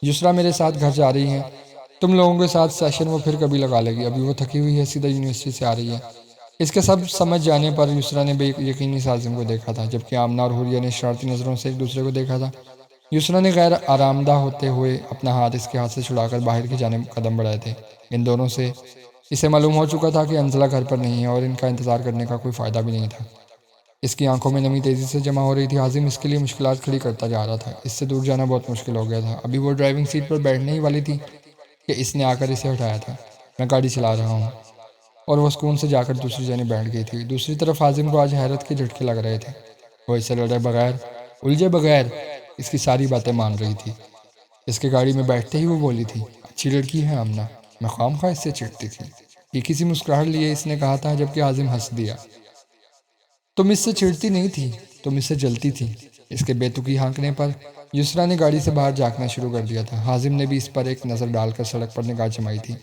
یسریٰ میرے ساتھ گھر جا رہی ہیں، تم لوگوں کے ساتھ سیشن وہ پھر کبھی لگا لے گی، ابھی وہ تھکی ہوئی ہے، سیدھا یونیورسٹی سے آ رہی ہے۔ اس کے سب سمجھ جانے پر یسریٰ نے بے یقینی سے حازم کو دیکھا تھا، جبکہ آمنہ اور حوریہ نے شرارتی نظروں سے ایک دوسرے کو دیکھا تھا۔ یسریٰ نے غیر آرامدہ ہوتے ہوئے اپنا ہاتھ اس کے ہاتھ سے چھڑا کر باہر کی جانب قدم بڑھائے تھے۔ ان دونوں سے اسے معلوم ہو چکا تھا کہ انزلہ گھر پر نہیں ہے، اور ان کا انتظار کرنے کا کوئی فائدہ بھی نہیں تھا۔ اس کی آنکھوں میں نمی تیزی سے جمع ہو رہی تھی۔ حازم اس کے لیے مشکلات کھڑی کرتا جا رہا تھا۔ اس سے دور جانا بہت مشکل ہو گیا تھا۔ ابھی وہ ڈرائیونگ سیٹ پر بیٹھنے ہی والی تھی کہ اس نے آ کر اسے ہٹایا تھا۔ میں گاڑی چلا رہا ہوں، اور وہ سکون سے جا کر دوسری جانب بیٹھ گئی تھی۔ دوسری طرف حازم کو آج حیرت کے جھٹکے لگ رہے تھے۔ وہ اسے لڑے بغیر، الجھے بغیر اس کی ساری باتیں مان رہی تھی۔ اس کے گاڑی میں بیٹھتے ہی وہ بولی تھی، اچھی لڑکی ہے آمنہ، میں خواہ اس سے چڑھتی تھی۔ ایک سی مسکراہٹ لیے اس نے کہا تھا، جبکہ حازم ہنس دیا۔ تم اس سے چڑھتی نہیں تھی، تم اس سے جلتی تھی۔ اس کے بے تکی ہانکنے پر یسریٰ نے گاڑی سے باہر جھانکنا شروع کر دیا تھا۔ حازم نے بھی اس پر ایک نظر ڈال کر سڑک پر نگاہ جمائی تھی۔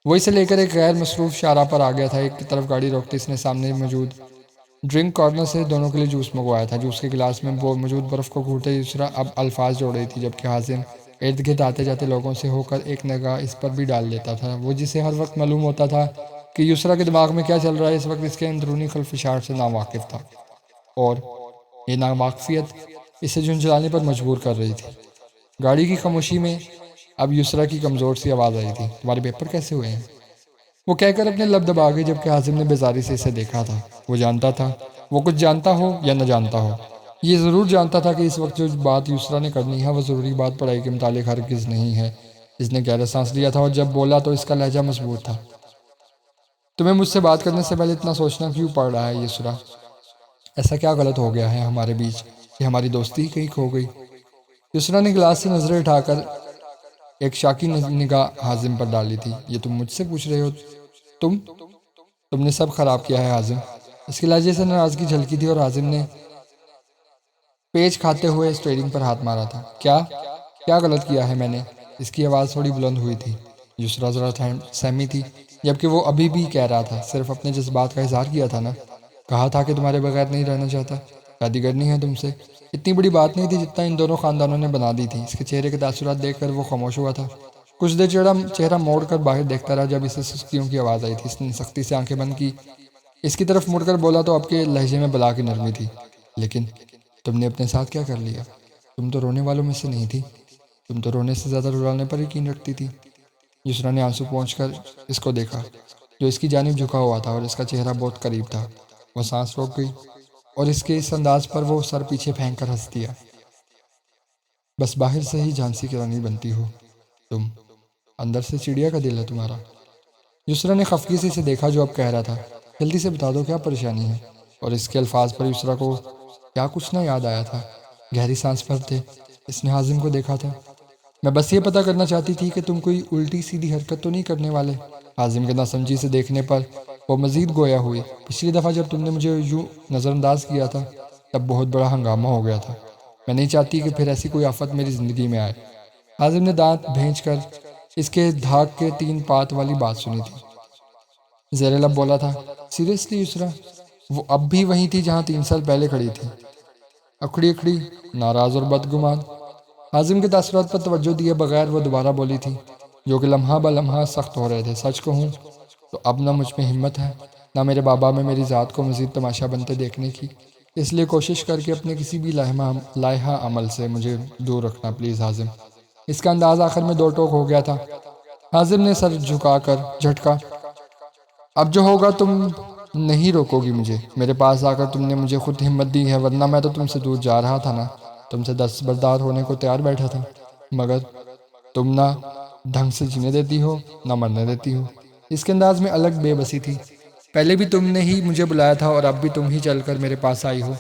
وہ اسے لے کر ایک غیر مصروف شارع پر آ گیا تھا۔ ایک کی طرف گاڑی روکتے اس نے سامنے موجود ڈرنک کارنر سے دونوں کے لیے جوس منگوایا تھا۔ جوس کے گلاس میں موجود برف کو گھونٹتے یسریٰ اب الفاظ جوڑ رہی تھی، جبکہ حازم ارد گرد آتے جاتے لوگوں سے ہو کر ایک نگاہ اس پر بھی ڈال لیتا تھا۔ وہ جسے ہر وقت معلوم ہوتا تھا کہ یسریٰ کے دماغ میں کیا چل رہا ہے اس وقت اس کے اندرونی خلفشار سے ناواقف تھا، اور یہ ناواقفیت اسے جھنجھلانے پر مجبور کر رہی تھی۔ گاڑی کی خاموشی میں اب یسریٰ کی کمزور سی آواز آئی تھی، تمہارے پیپر کیسے ہوئے ہیں؟ وہ کہہ کر اپنے لب دبا گئی، جبکہ حازم نے بیزاری سے اسے دیکھا تھا۔ وہ جانتا تھا، وہ کچھ جانتا ہو یا نہ جانتا ہو، یہ ضرور جانتا تھا کہ اس وقت جو بات یسریٰ نے کرنی ہے وہ ضروری بات پڑھائی کے متعلق ہرگز نہیں ہے۔ اس نے گہرا سانس لیا تھا اور جب بولا تو اس کا لہجہ مضبوط تھا۔ تمہیں مجھ سے بات کرنے سے پہلے اتنا سوچنا کیوں پڑ رہا ہے یسریٰ؟ ایسا کیا غلط ہو گیا ہے ہمارے بیچ کہ ہماری دوستی کہیں کھو گئی؟ یسریٰ نے گلاس سے نظریں اٹھا کر ایک شاکی نگاہ حازم پر ڈالی تھی۔ یہ تم مجھ سے پوچھ رہے ہو؟ تم نے سب خراب کیا ہے حازم۔ اس کے لہجے سے ناراضگی جھلکی تھی اور حازم نے پیچ کھاتے ہوئے اسٹیئرنگ پر ہاتھ مارا تھا۔ کیا غلط کیا ہے میں نے؟ اس کی آواز تھوڑی بلند ہوئی تھی۔ یسریٰ ذرا سہمی تھی، جبکہ وہ ابھی بھی کہہ رہا تھا، صرف اپنے جذبات کا اظہار کیا تھا نا، کہا تھا کہ تمہارے بغیر نہیں رہنا چاہتا، شادی کرنی ہے تم سے۔ اتنی بڑی بات نہیں تھی جتنا ان دونوں خاندانوں نے بنا دی تھی۔ اس کے چہرے کے تاثرات دیکھ کر وہ خاموش ہوا تھا۔ کچھ دیر چہرہ موڑ کر باہر دیکھتا رہا، جب اسے سستیوں کی آواز آئی تھی اس نے سختی سے آنکھیں بند کی۔ اس کی طرف مڑ کر بولا تو اب کے لہجے میں بلا کی نرمی تھی، لیکن تم نے اپنے ساتھ کیا کر لیا؟ تم تو رونے والوں میں سے نہیں تھی، تم تو رونے سے زیادہ رلانے پر یقین رکھتی تھی۔ یسریٰ نے آنسو پہنچ کر اس کو دیکھا، جو اس کی جانب جھکا ہوا تھا اور اس کا چہرہ بہت قریب تھا۔ وہ سانس روک گئی اور اس کے اس انداز پر وہ سر پیچھے پھینک کر ہنس دیا۔ بس باہر سے ہی جھانسی کی رانی بنتی ہو تم، اندر سے چڑیا کا دل ہے تمہارا۔ یسریٰ نے خفگی سے اسے دیکھا جو اب کہہ رہا تھا، جلدی سے بتا دو کیا پریشانی ہے؟ اور اس کے الفاظ پر یسریٰ کو کیا کچھ نہ یاد آیا تھا۔ گہری سانس بھرتے اس نے حازم کو دیکھا تھا۔ میں بس یہ پتہ کرنا چاہتی تھی کہ تم کوئی الٹی سیدھی حرکت تو نہیں کرنے والے؟ حازم کے ناسمجھی سے دیکھنے پر وہ مزید گویا ہوئی۔ پچھلی دفعہ جب تم نے مجھے یوں نظر انداز کیا تھا تب بہت بڑا ہنگامہ ہو گیا تھا، میں نہیں چاہتی کہ پھر ایسی کوئی آفت میری زندگی میں آئے۔ حازم نے دانت بھینچ کر اس کے دھاک کے 3 پات والی بات سنی تھی۔ زیر لب بولا تھا، سیریسلی یسریٰ؟ وہ اب بھی وہیں تھی جہاں 3 سال پہلے کھڑی تھی، اکھڑی اکھڑی، ناراض اور بدگمان۔ حازم کے تاثرات پر توجہ دیے بغیر وہ دوبارہ بولی تھی، جو کہ لمحہ بہ لمحہ سخت ہو رہے تھے۔ سچ کہوں تو اب نہ مجھ میں ہمت ہے نہ میرے بابا میں میری ذات کو مزید تماشا بنتے دیکھنے کی، اس لیے کوشش کر کے اپنے کسی بھی لائحہ عمل سے مجھے دور رکھنا پلیز حازم۔ اس کا انداز آخر میں 2 ٹوک ہو گیا تھا۔ حازم نے سر جھکا کر جھٹکا، اب جو ہوگا تم نہیں روکو گی مجھے، میرے پاس آ کر تم نے مجھے خود ہمت دی ہے، ورنہ میں تو تم سے دور جا رہا تھا نا، تم سے دستبردار ہونے کو تیار بیٹھا تھا، مگر تم نہ ڈھنگ سے جینے دیتی ہو نہ مرنے دیتی ہو۔ اس کے انداز میں الگ بے بسی تھی۔ پہلے بھی تم نے ہی مجھے بلایا تھا اور اب بھی تم ہی چل کر میرے پاس آئی ہو۔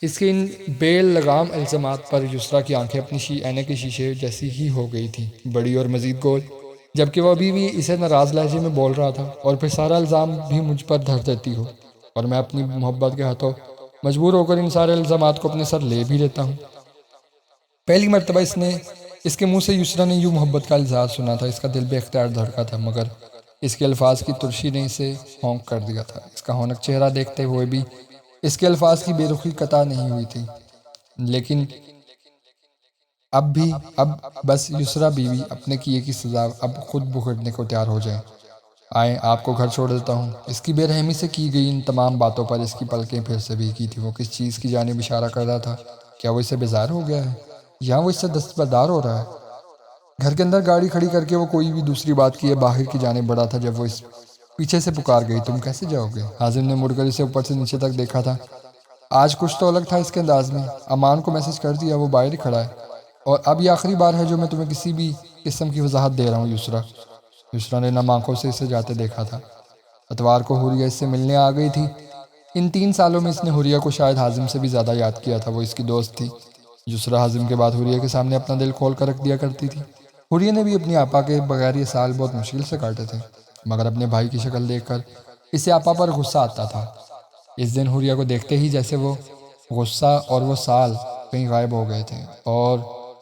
اس کے ان بے لگام الزامات پر یسریٰ کی آنکھیں اپنی اینے کے شیشے جیسی ہی ہو گئی تھیں، بڑی اور مزید گول، جبکہ وہ ابھی بھی اسے ناراض لہجے میں بول رہا تھا، اور پھر سارا الزام بھی مجھ پر دھر دیتی ہو، اور میں اپنی محبت کے ہاتھوں مجبور ہو کر ان سارے الزامات کو اپنے سر لے بھی لیتا ہوں۔ پہلی مرتبہ اس کے منہ سے یسریٰ نے یوں محبت کا اظہار سنا تھا۔ اس کا دل بے اختیار دھڑکا تھا، مگر اس کے الفاظ کی ترشی نے اسے ہونک کر دیا تھا۔ اس کا ہونک چہرہ دیکھتے ہوئے بھی اس کے الفاظ کی بے رخی قطع نہیں ہوئی تھی، لیکن اب بس یسریٰ بیوی اپنے کیے کی سزا اب خود بھگتنے کو تیار ہو جائیں۔ آئیں آپ کو گھر چھوڑ دیتا ہوں۔ اس کی بے رحمی سے کی گئی ان تمام باتوں پر اس کی پلکیں پھر سے بھیگی تھی۔ وہ کس چیز کی جانب اشارہ کر رہا تھا؟ کیا وہ اس سے بیزار ہو گیا ہے یا وہ اس سے دستبردار ہو رہا ہے؟ گھر کے اندر گاڑی کھڑی کر کے وہ کوئی بھی دوسری بات کیے باہر کی جانب بڑھا تھا، جب وہ اس پیچھے سے پکار گئی، تم کیسے جاؤ گے؟ حازم نے مڑ کر اسے اوپر سے نیچے تک دیکھا تھا۔ آج کچھ تو الگ تھا اس کے انداز میں۔ امان کو میسج کر دیا، وہ باہر ہی کھڑا ہے، اور اب یہ آخری بار ہے جو میں تمہیں کسی بھی قسم کی وضاحت دے رہا ہوں یسریٰ۔ یسریٰ نے نم آنکھوں سے اسے جاتے دیکھا تھا۔ اتوار کو حوریہ اس سے ملنے آ گئی تھی۔ ان 3 سالوں میں اس نے حوریہ کو شاید حازم سے بھی زیادہ یاد کیا تھا۔ وہ اس کی دوست تھی۔ یسریٰ حازم کے بعد حوریہ کے سامنے اپنا دل کھول کر رکھ دیا کرتی تھی۔ حوریہ نے بھی اپنی آپا کے بغیر یہ سال بہت مشکل سے کاٹے تھے، مگر اپنے بھائی کی شکل دیکھ کر اسے آپا پر غصہ آتا تھا۔ اس دن حوریہ کو دیکھتے ہی جیسے وہ غصہ اور وہ سال کہیں غائب ہو گئے تھے، اور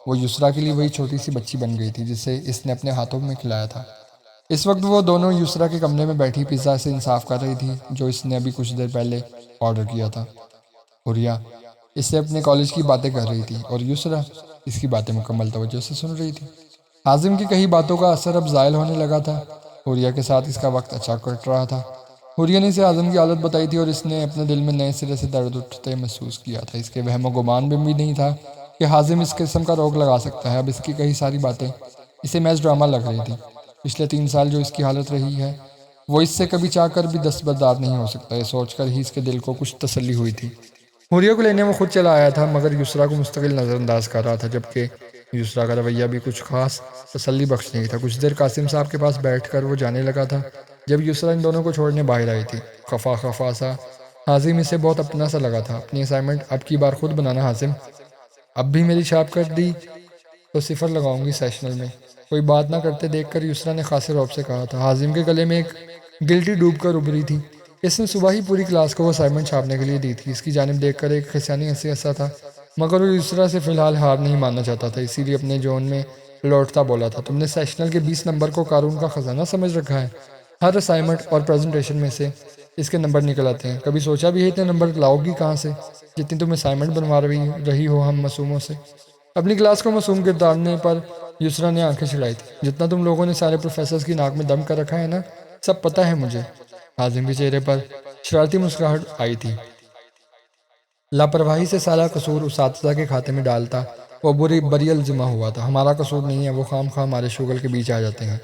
وہ یسریٰ کے لیے وہی چھوٹی سی بچی بن گئی تھی جسے اس نے اپنے ہاتھوں میں کھلایا تھا۔ اس وقت وہ دونوں یسریٰ کے کمرے میں بیٹھی پیزا سے انصاف کر رہی تھی جو اس نے ابھی کچھ دیر پہلے آرڈر کیا تھا۔ حوریہ اس سے اپنے کالج کی باتیں کر رہی تھی اور یسریٰ اس کی باتیں مکمل توجہ سے سن رہی تھی۔ حازم کی کئی باتوں کا اثر اب زائل ہونے لگا تھا۔ حوریہ کے ساتھ اس کا وقت اچھا کٹ رہا تھا۔ حوریہ نے اسے اعظم کی حالت بتائی تھی اور اس نے اپنے دل میں نئے سرے سے درد اٹھتے محسوس کیا تھا۔ اس کے وہم و گمان میں بھی نہیں تھا کہ حازم اس قسم کا روک لگا سکتا ہے۔ اب اس کی کئی ساری باتیں اسے محض ڈرامہ لگ رہی تھی۔ پچھلے 3 سال جو اس کی حالت رہی ہے وہ اس سے کبھی چاہ کر بھی دستبردار نہیں ہو سکتا، یہ سوچ کر ہی اس کے دل کو کچھ تسلی ہوئی تھی۔ حوریہ کو لینے وہ خود چلا آیا تھا مگر یسریٰ کو مستقل نظر انداز کر رہا تھا، جبکہ یسریٰ کا رویہ بھی کچھ خاص تسلی بخش نہیں تھا۔ کچھ دیر قاسم صاحب کے پاس بیٹھ کر وہ جانے لگا تھا جب یسریٰ ان دونوں کو چھوڑنے باہر آئی تھی۔ خفا خفا سا حازم اسے بہت اپنا سا لگا تھا۔ اپنی اسائنمنٹ اب کی بار خود بنانا حازم، اب بھی میری چھاپ کر دی تو 0 لگاؤں گی سیشنل میں۔ کوئی بات نہ کرتے دیکھ کر یسریٰ نے خاصے رعب سے کہا تھا۔ حازم کے گلے میں ایک گلٹی ڈوب کر ابھری تھی۔ اس نے صبح ہی پوری کلاس کو وہ اسائنمنٹ چھاپنے کے لیے دی تھی۔ اس کی جانب دیکھ کر ایک خسیانی ہنسی ہنسا تھا مگر وہ یسریٰ سے فی الحال ہار نہیں ماننا چاہتا تھا، اسی لیے اپنے جون میں لوٹتا بولا تھا، تم نے سیشنل کے 20 نمبر کو قارون کا خزانہ سمجھ رکھا ہے؟ ہر اسائنمنٹ اور پریزنٹیشن میں سے اس کے نمبر نکل آتے ہیں، کبھی سوچا بھی ہے اتنے نمبر لاؤ گی کہاں سے جتنی تم اسائنمنٹ بنوا رہی ہو ہم معصوموں سے؟ اپنی کلاس کو معصوم گردانے پر یسریٰ نے آنکھیں چڑھائی تھی۔ جتنا تم لوگوں نے سارے پروفیسرز کی ناک میں دم کر رکھا ہے نا، سب پتہ ہے مجھے۔ حازم کے چہرے پر شرارتی مسکراہٹ آئی تھی۔ لاپرواہی سے سارا قصور اساتذہ کے کھاتے میں ڈالتا وہ بری الزمہ ہوا تھا۔ ہمارا قصور نہیں ہے، وہ خام خواہ ہمارے شغل کے بیچ آ جاتے ہیں۔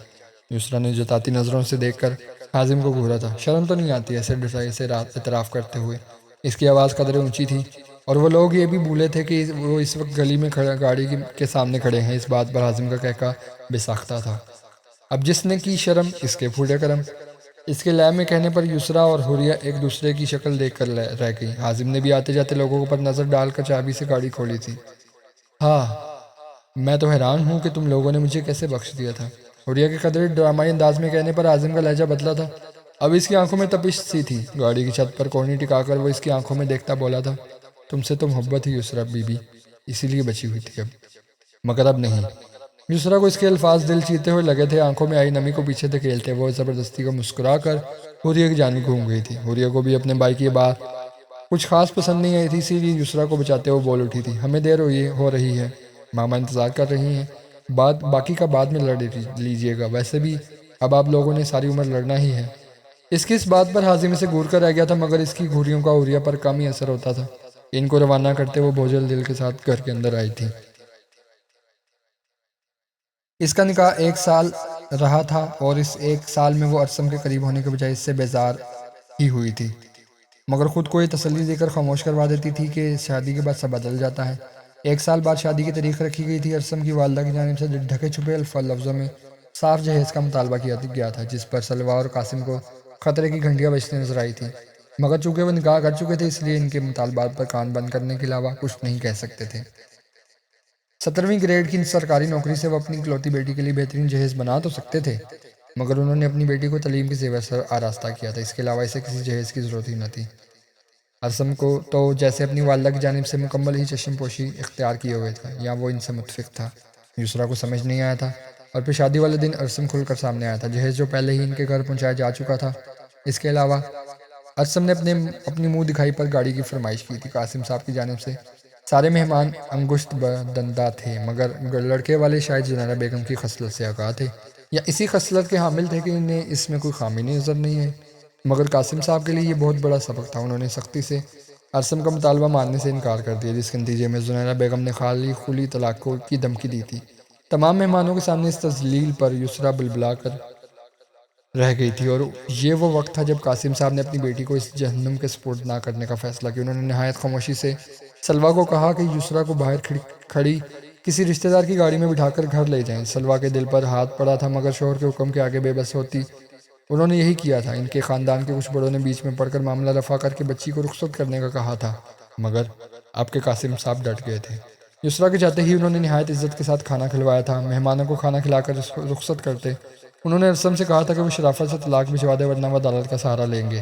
یسریٰ نے جتاتی نظروں سے دیکھ کر حازم کو گھورا تھا۔ شرم تو نہیں آتی ایسے ڈٹائی سے اعتراف کرتے ہوئے؟ اس کی آواز قدرے اونچی تھی اور وہ لوگ یہ بھی بھولے تھے کہ وہ اس وقت گلی میں گاڑی کے سامنے کھڑے ہیں۔ اس بات پر حازم کا کہکا بے ساختہ تھا۔ اب جس نے کی شرم اس کے پھوٹے کرم۔ اس کے لے میں کہنے پر یسریٰ اور حوریہ ایک دوسرے کی شکل دیکھ کر رہ گئی۔ حازم نے بھی آتے جاتے لوگوں پر نظر ڈال کر چابی سے گاڑی کھولی تھی۔ ہاں، میں تو حیران ہوں کہ تم لوگوں نے مجھے کیسے بخش دیا تھا۔ حوریہ کے قدرے ڈرامائی انداز میں کہنے پر حازم کا لہجہ بدلا تھا۔ اب اس کی آنکھوں میں تپش سی تھی۔ گاڑی کی چھت پر کوہنی ٹکا کر وہ اس کی آنکھوں میں دیکھتا بولا تھا، تم سے تو محبت ہی یسریٰ بی بی، اسی لیے بچی ہوئی تھی اب، مگر اب نہیں۔ یسریٰ کو اس کے الفاظ دل چیرتے ہوئے لگے تھے، آنکھوں میں آئی نمی کو پیچھے دھکیلتے وہ زبردستی کو مسکرا کر حوریہ کی جانب گھوم گئی تھی۔ حوریہ کو بھی اپنے بھائی کی یہ بات کچھ خاص پسند نہیں آئی تھی، اسی لیے یسریٰ کو بچاتے ہوئے بول اٹھی تھی، ہمیں دیر ہو رہی ہے، ماما انتظار کر رہی ہیں، باقی کا بعد میں لڑ لیجیے گا، ویسے بھی اب آپ لوگوں نے ساری عمر لڑنا ہی ہے۔ اس کی اس بات پر حازم اسے گھور کر رہ گیا تھا مگر اس کی گھوریوں کا حوریہ پر کم ہی اثر ہوتا تھا۔ ان کو روانہ کرتے وہ بوجھل دل کے ساتھ گھر کے اندر آئی تھی۔ اس کا نکاح 1 سال رہا تھا اور اس 1 سال میں وہ ارسم کے قریب ہونے کے بجائے اس سے بیزار ہی ہوئی تھی، مگر خود کو یہ تسلی دے کر خاموش کروا دیتی تھی کہ شادی کے بعد سب بدل جاتا ہے۔ 1 سال بعد شادی کی تاریخ رکھی گئی تھی۔ ارسم کی والدہ کی جانب سے ڈھکے چھپے لفظوں میں صاف جہیز کا مطالبہ کیا گیا تھا، جس پر سلویٰ اور قاسم کو خطرے کی گھنٹیاں بجتی نظر آئی تھیں، مگر چونکہ وہ نکاح کر چکے تھے اس لیے ان کے مطالبات پر کان بند کرنے کے علاوہ کچھ نہیں کہہ سکتے تھے۔ 17ویں گریڈ کی سرکاری نوکری سے وہ اپنی اکلوتی بیٹی کے لیے بہترین جہیز بنا تو سکتے تھے، مگر انہوں نے اپنی بیٹی کو تعلیم کے زیور سے آراستہ کیا تھا، اس کے علاوہ اسے کسی جہیز کی ضرورت ہی نہ تھی۔ ارسم کو تو جیسے اپنی والدہ کی جانب سے مکمل ہی چشم پوشی اختیار کیے ہوئے تھا یا وہ ان سے متفق تھا، یسریٰ کو سمجھ نہیں آیا تھا۔ اور پھر شادی والے دن ارسم کھل کر سامنے آیا تھا، جہیز جو پہلے ہی ان کے گھر پہنچایا جا چکا تھا۔ اس کے علاوہ ارسم نے اپنی منہ دکھائی پر گاڑی کی فرمائش کی تھی۔ قاسم صاحب کی جانب سے سارے مہمان انگشت دندہ تھے، مگر لڑکے والے شاید زنیرہ بیگم کی خصلت سے آگاہ تھے یا اسی خصلت کے حامل تھے کہ انہیں اس میں کوئی خامی نظر نہیں ہے، مگر قاسم صاحب کے لیے یہ بہت بڑا سبق تھا۔ انہوں نے سختی سے ارسم کا مطالبہ ماننے سے انکار کر دیا، جس کے نتیجے میں زنیرہ بیگم نے خالی خلی طلاق کی دھمکی دی تھی۔ تمام مہمانوں کے سامنے اس تذلیل پر یسریٰ بلبلا کر رہ گئی تھی، اور یہ وہ وقت تھا جب قاسم صاحب نے اپنی بیٹی کو اس جہنم کے سپرد نہ کرنے کا فیصلہ کیا۔ انہوں نے نہایت خاموشی سے سلویٰ کو کہا کہ یسریٰ کو باہر کھڑی کسی رشتہ دار کی گاڑی میں بٹھا کر گھر لے جائیں۔ سلویٰ کے دل پر ہاتھ پڑا تھا مگر شوہر کے حکم کے آگے بے بس ہوتی۔ انہوں نے یہی کیا تھا۔ ان کے خاندان کے کچھ بڑوں نے بیچ میں پڑھ کر معاملہ رفع کر کے بچی کو رخصت کرنے کا کہا تھا، مگر آپ کے قاسم صاحب ڈٹ گئے تھے۔ یسریٰ کے جاتے ہی انہوں نے نہایت عزت کے ساتھ کھانا کھلوایا تھا۔ مہمانوں کو کھانا کھلا کر رخصت کرتے انہوں نے ارسم سے کہا تھا کہ وہ شرافت سے طلاق بھجوا دے ورنہ وہ عدالت کا سہارا لیں گے۔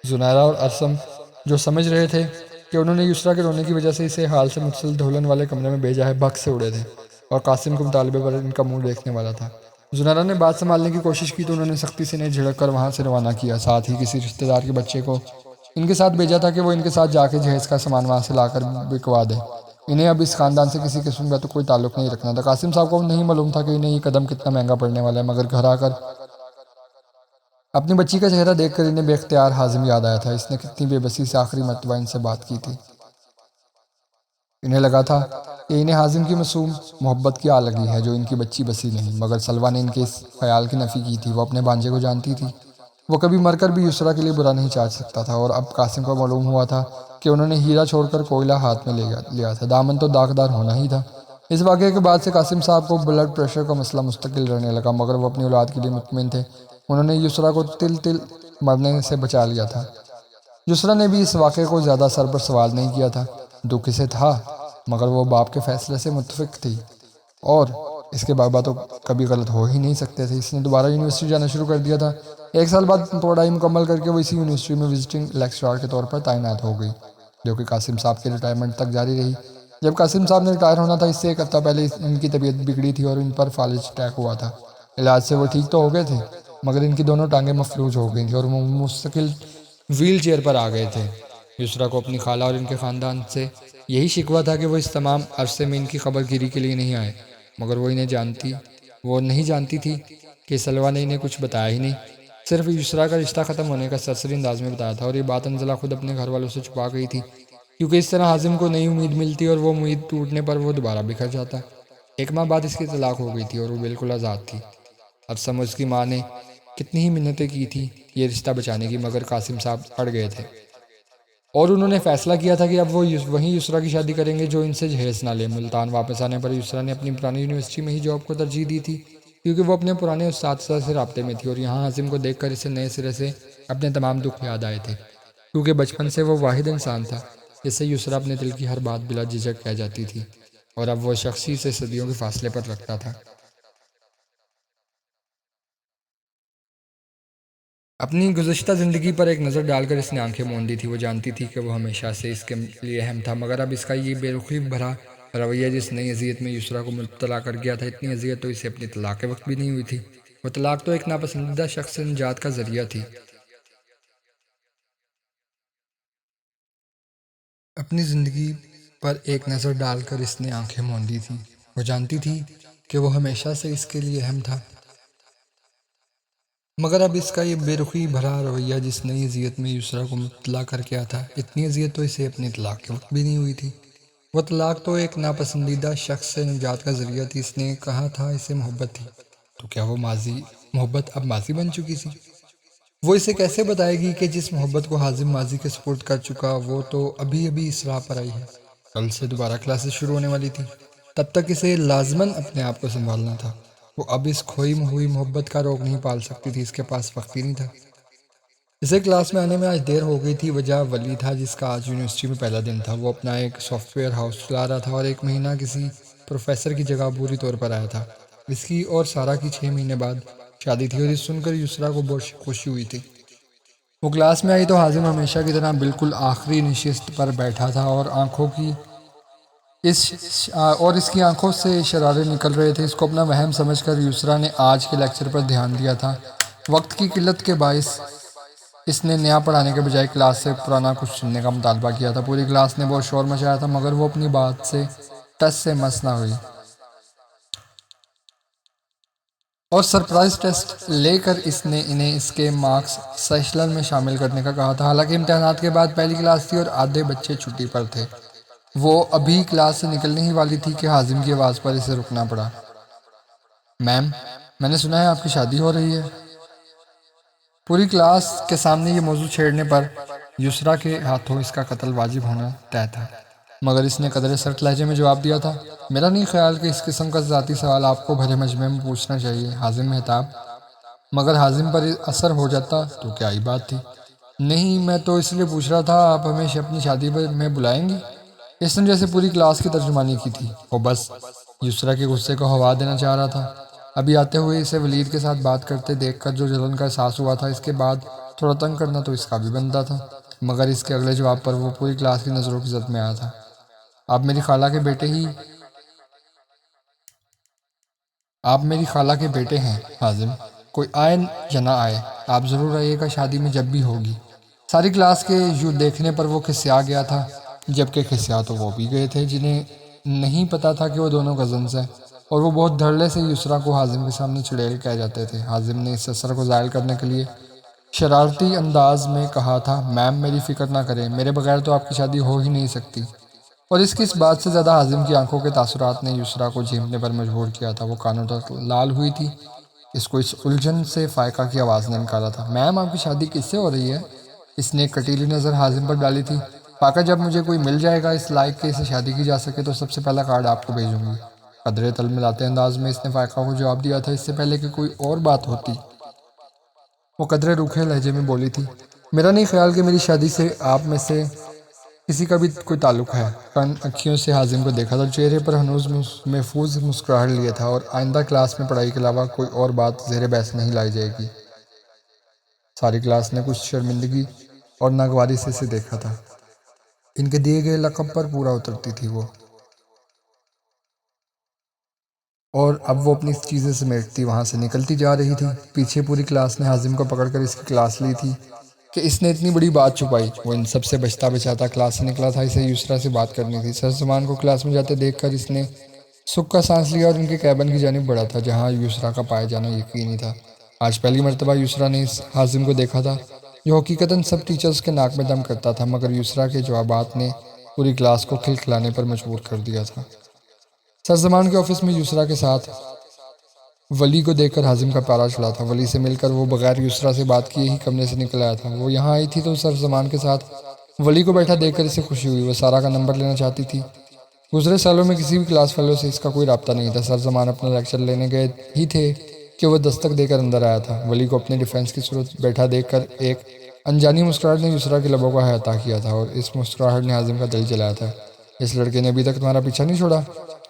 زنیرہ اور ارسم جو سمجھ رہے تھے کہ انہوں نے یسریٰ کے رونے کی وجہ سے اسے حال سے متصل دھولن والے کمرے میں بھیجا ہے، بھگ سے اڑے تھے اور قاسم کے مطالبے پر ان کا منہ دیکھنے والا تھا۔ زنیرہ نے بات سنبھالنے کی کوشش کی تو انہوں نے سختی سے انہیں جھڑک کر وہاں سے روانہ کیا، ساتھ ہی کسی رشتہ دار کے بچے کو ان کے ساتھ بھیجا تھا کہ وہ ان کے ساتھ جا کے جہیز کا سامان وہاں سے لا کر بکوا دے۔ انہیں اب اس خاندان سے کسی قسم کا تو کوئی تعلق نہیں رکھنا تھا۔ قاسم صاحب کو نہیں معلوم تھا کہ انہیں یہ قدم کتنا مہنگا پڑنے والا ہے، مگر گھر آ کر اپنی بچی کا چہرہ دیکھ کر انہیں بے اختیار حازم یاد آیا تھا۔ اس نے کتنی بے بسی سے آخری مرتبہ ان سے بات کی تھی۔ انہیں لگا تھا کہ انہیں حازم کی معصوم محبت کی آ لگی ہے جو ان کی بچی بسی نہیں، مگر سلویٰ نے ان کے اس خیال کی نفی کی تھی۔ وہ اپنے بھانجے کو جانتی تھی، وہ کبھی مر کر بھی یسریٰ کے لیے برا نہیں چاہ سکتا تھا، اور اب قاسم کو معلوم ہوا تھا کہ انہوں نے ہیرا چھوڑ کر کوئلہ ہاتھ میں لیا تھا، دامن تو داغدار ہونا ہی تھا۔ اس واقعے کے بعد سے قاسم صاحب کو بلڈ پریشر کا مسئلہ مستقل رہنے لگا، مگر وہ اپنی اولاد کے لیے مطمئن تھے۔ انہوں نے یسریٰ کو تل تل مرنے سے بچا لیا تھا۔ یسریٰ نے بھی اس واقعے کو زیادہ سر پر سوال نہیں کیا تھا۔ دکھ اسے تھا، مگر وہ باپ کے فیصلے سے متفق تھی، اور اس کے بابا تو کبھی غلط ہو ہی نہیں سکتے تھے۔ اس نے دوبارہ یونیورسٹی جانا شروع کر دیا تھا۔ 1 سال بعد پڑھائی مکمل کر کے وہ اسی یونیورسٹی میں وزٹنگ لیکچرار کے طور پر تعینات ہو گئی، جو کہ قاسم صاحب کے ریٹائرمنٹ تک جاری رہی۔ جب قاسم صاحب نے ریٹائر ہونا تھا، اس سے 1 ہفتہ پہلے ان کی طبیعت بگڑی تھی اور ان پر فالج اٹیک ہوا تھا۔ علاج سے وہ ٹھیک تو ہو گئے تھے، مگر ان کی دونوں ٹانگیں مفلوج ہو گئی تھیں اور وہ مستقل ویل چیئر پر آ گئے تھے۔ یسریٰ کو اپنی خالہ اور ان کے خاندان سے یہی شکوہ تھا کہ وہ اس تمام عرصے میں ان کی خبر گیری کے لیے نہیں آئے، مگر وہ نہیں جانتی تھی کہ سلویٰ نے انہیں کچھ بتایا ہی نہیں، صرف یسریٰ کا رشتہ ختم ہونے کا سرسری انداز میں بتایا تھا، اور یہ بات انزلہ خود اپنے گھر والوں سے چھپا گئی تھی، کیونکہ اس طرح حازم کو نئی امید ملتی اور وہ امید ٹوٹنے پر وہ دوبارہ بکھر جاتا۔ 1 ماہ بعد اس کی طلاق ہو گئی تھی اور وہ بالکل آزاد تھی۔ اب سمجھ کی ماں نے کتنی ہی منتیں کی تھی یہ رشتہ بچانے کی، مگر قاسم صاحب اڑ گئے تھے، اور انہوں نے فیصلہ کیا تھا کہ اب وہ وہیں یسریٰ کی شادی کریں گے جو ان سے جہیز نہ لے۔ ملتان واپس آنے پر یسریٰ نے اپنی پرانی یونیورسٹی میں ہی جاب کو ترجیح دی تھی، کیونکہ وہ اپنے پرانے اساتذہ سے رابطے میں تھی، اور یہاں حازم کو دیکھ کر اسے نئے سرے سے اپنے تمام دکھ یاد آئے تھے، کیونکہ بچپن سے وہ واحد انسان تھا جس سے یسریٰ اپنے دل کی ہر بات بلا جھجک کہہ جاتی تھی، اور اب وہ شخصی سے صدیوں کے فاصلے پر رکھتا تھا۔ اپنی گزشتہ زندگی پر ایک نظر ڈال کر اس نے آنکھیں موند دی تھی۔ وہ جانتی تھی کہ وہ ہمیشہ سے اس کے لیے اہم تھا، مگر اب اس کا یہ بے رخی بھرا رویہ جس نئی اذیت میں یسریٰ کو مبتلا کر گیا تھا، اتنی اذیت تو اسے اپنی طلاق کے وقت بھی نہیں ہوئی تھی۔ وہ طلاق تو ایک ناپسندیدہ شخص سے نجات کا ذریعہ تھی۔ اپنی زندگی پر ایک نظر ڈال کر اس نے آنکھیں موند دی تھی۔ وہ جانتی تھی کہ وہ ہمیشہ سے اس کے لیے اہم تھا، مگر اب اس کا یہ بے رخی بھرا رویہ جس نئی اذیت میں یسریٰ کو مبتلا کر گیا تھا، اتنی اذیت تو اسے اپنی طلاق کے وقت بھی نہیں ہوئی تھی۔ وہ طلاق تو ایک ناپسندیدہ شخص سے نجات کا ذریعہ تھی۔ اس نے کہا تھا اسے محبت تھی، تو کیا وہ محبت اب ماضی بن چکی تھی؟ وہ اسے کیسے بتائے گی کہ جس محبت کو حازم ماضی کے سپرد کر چکا، وہ تو ابھی اس راہ پر آئی ہے۔ کل سے دوبارہ کلاسز شروع ہونے والی تھی، تب تک اسے لازماً اپنے آپ کو سنبھالنا تھا۔ وہ اب اس کھوئی ہوئی محبت کا روگ نہیں پال سکتی تھی، اس کے پاس وقت ہی نہیں تھا۔ اسے کلاس میں آنے میں آج دیر ہو گئی تھی۔ وجہ ولی تھا، جس کا آج یونیورسٹی میں پہلا دن تھا۔ وہ اپنا ایک سافٹ ویئر ہاؤس چلا رہا تھا اور 1 مہینہ کسی پروفیسر کی جگہ عبوری طور پر آیا تھا۔ اس کی اور سارا کی 6 مہینے بعد شادی تھی، اور یہ سن کر یسریٰ کو بہت خوشی ہوئی تھی۔ وہ کلاس میں آئی تو حازم ہمیشہ کی طرح بالکل آخری نشست پر بیٹھا تھا، اور اس کی آنکھوں سے شرارے نکل رہے تھے۔ اس کو اپنا وہم سمجھ کر یسریٰ نے آج کے لیکچر پر دھیان دیا تھا۔ وقت کی قلت کے باعث اس نے نیا پڑھانے کے بجائے کلاس سے پرانا کچھ سننے کا مطالبہ کیا تھا۔ پوری کلاس نے بہت شور مچایا تھا، مگر وہ اپنی بات سے ٹس سے مس نہ ہوئی، اور سرپرائز ٹیسٹ لے کر اس نے انہیں اس کے مارکس سیشنل میں شامل کرنے کا کہا تھا۔ حالانکہ امتحانات کے بعد پہلی کلاس تھی اور آدھے بچے چھٹی پر تھے۔ وہ ابھی کلاس سے نکلنے ہی والی تھی کہ حازم کی آواز پر اسے رکنا پڑا۔ میم، میں نے سنا ہے آپ کی شادی ہو رہی ہے۔ پوری کلاس کے سامنے یہ موضوع چھیڑنے پر یسریٰ کے ہاتھوں اس کا قتل واجب ہونا طے تھا، مگر اس نے قدرے سخت لہجے میں جواب دیا تھا، میرا نہیں خیال کہ اس قسم کا ذاتی سوال آپ کو بھرے مجمع میں پوچھنا چاہیے حازم مہتاب۔ مگر حازم پر اثر ہو جاتا تو کیا ہی بات تھی۔ نہیں، میں تو اس لیے پوچھ رہا تھا، آپ ہمیں اپنی شادی میں بلائیں گی؟ اس نے جیسے پوری کلاس کی ترجمانی کی تھی۔ وہ بس یسریٰ کے غصے کو ہوا دینا چاہ رہا تھا۔ ابھی آتے ہوئے اسے ولید کے ساتھ بات کرتے دیکھ کر جو جلن کا احساس ہوا تھا، اس کے بعد تھوڑا تنگ کرنا تو اس کا بھی بنتا تھا، مگر اس کے اگلے جواب پر وہ پوری کلاس کی نظروں کی زد میں آیا تھا۔ آپ میری خالہ کے بیٹے ہیں حازم، کوئی آئے یا نہ آئے، آپ ضرور آئیے گا شادی میں جب بھی ہوگی۔ ساری کلاس کے یوں دیکھنے پر وہ کھسیا گیا تھا، جبکہ کھسیا تو وہ بھی گئے تھے جنہیں نہیں پتا تھا کہ وہ دونوں کزنز ہیں، اور وہ بہت دھڑلے سے یسریٰ کو حازم کے سامنے چڑیل کہہ جاتے تھے۔ حازم نے اس اثر کو زائل کرنے کے لیے شرارتی انداز میں کہا تھا، میم میری فکر نہ کریں، میرے بغیر تو آپ کی شادی ہو ہی نہیں سکتی۔ اور اس کی اس بات سے زیادہ حازم کی آنکھوں کے تاثرات نے یسریٰ کو جھیمنے پر مجبور کیا تھا۔ وہ کانوں تک لال ہوئی تھی۔ اس کو اس الجھن سے فائقہ کی آواز نے نکالا تھا، میم آپ کی شادی کس سے ہو رہی ہے؟ اس نے ایک کٹیلی نظر حازم پر ڈالی تھی۔ فائقہ جب مجھے کوئی مل جائے گا اس لائق کہ اسے شادی کی جا سکے تو سب سے پہلا کارڈ آپ کو بھیجوں گی۔ قدرے تل ملاتے انداز میں اس نے فائقہ کو جواب دیا تھا، اس سے پہلے کہ کوئی اور بات ہوتی۔ وہ قدرے روکھے لہجے میں بولی تھی، میرا نہیں خیال کہ میری شادی سے آپ میں سے کسی کا بھی کوئی تعلق ہے۔ کن اکھیوں سے حازم کو دیکھا تھا، چہرے پر ہنوز محفوظ مسکراہٹ لیے تھا، اور آئندہ کلاس میں پڑھائی کے علاوہ کوئی اور بات زیر بحث نہیں لائی جائے گی۔ ساری کلاس نے کچھ شرمندگی اور ناگواری سے اسے دیکھا تھا۔ ان کے دیے گئے لقب پر پورا اترتی تھی وہ، اور اب وہ اپنی چیزیں سمیٹتی وہاں سے نکلتی جا رہی تھی۔ پیچھے پوری کلاس نے حازم کو پکڑ کر اس کی کلاس لی تھی کہ اس نے اتنی بڑی بات چھپائی۔ وہ ان سب سے بچتا بچاتا کلاس سے نکلا تھا، اسے یسریٰ سے بات کرنی تھی۔ سر زمان کو کلاس میں جاتے دیکھ کر اس نے سکھ کا سانس لیا اور ان کے کیبن کی جانب بڑھا تھا، جہاں یسریٰ کا پائے جانا یقینی تھا۔ آج پہلی مرتبہ یسریٰ نے اس حازم کو دیکھا تھا جو حقیقتاً سب ٹیچرز کے ناک میں دم کرتا تھا، مگر یسریٰ کے جوابات نے پوری کلاس کو کھلکھلانے پر مجبور کر دیا تھا۔ سر زمان کے آفس میں یسریٰ کے ساتھ ولی کو دیکھ کر حازم کا پارا چڑھا تھا۔ ولی سے مل کر وہ بغیر یسریٰ سے بات کیے ہی کمرے سے نکل آیا تھا۔ وہ یہاں آئی تھی تو سر زمان کے ساتھ ولی کو بیٹھا دیکھ کر اسے خوشی ہوئی۔ وہ سارا کا نمبر لینا چاہتی تھی۔ گزرے سالوں میں کسی بھی کلاس فیلو سے اس کا کوئی رابطہ نہیں تھا۔ سر زمان اپنا لیکچر لینے گئے ہی تھے کہ وہ دستک دے کر اندر آیا تھا۔ ولی کو اپنے ڈیفینس کی صورت بیٹھا دیکھ کر ایک انجانی مسکراہٹ نے یسریٰ کے لبوں کا احاطہ کیا تھا، اور اس مسکراہٹ نے حازم کا دل جلایا تھا۔ اس لڑکے نے ابھی تک تمہارا پیچھا نہیں چھوڑا؟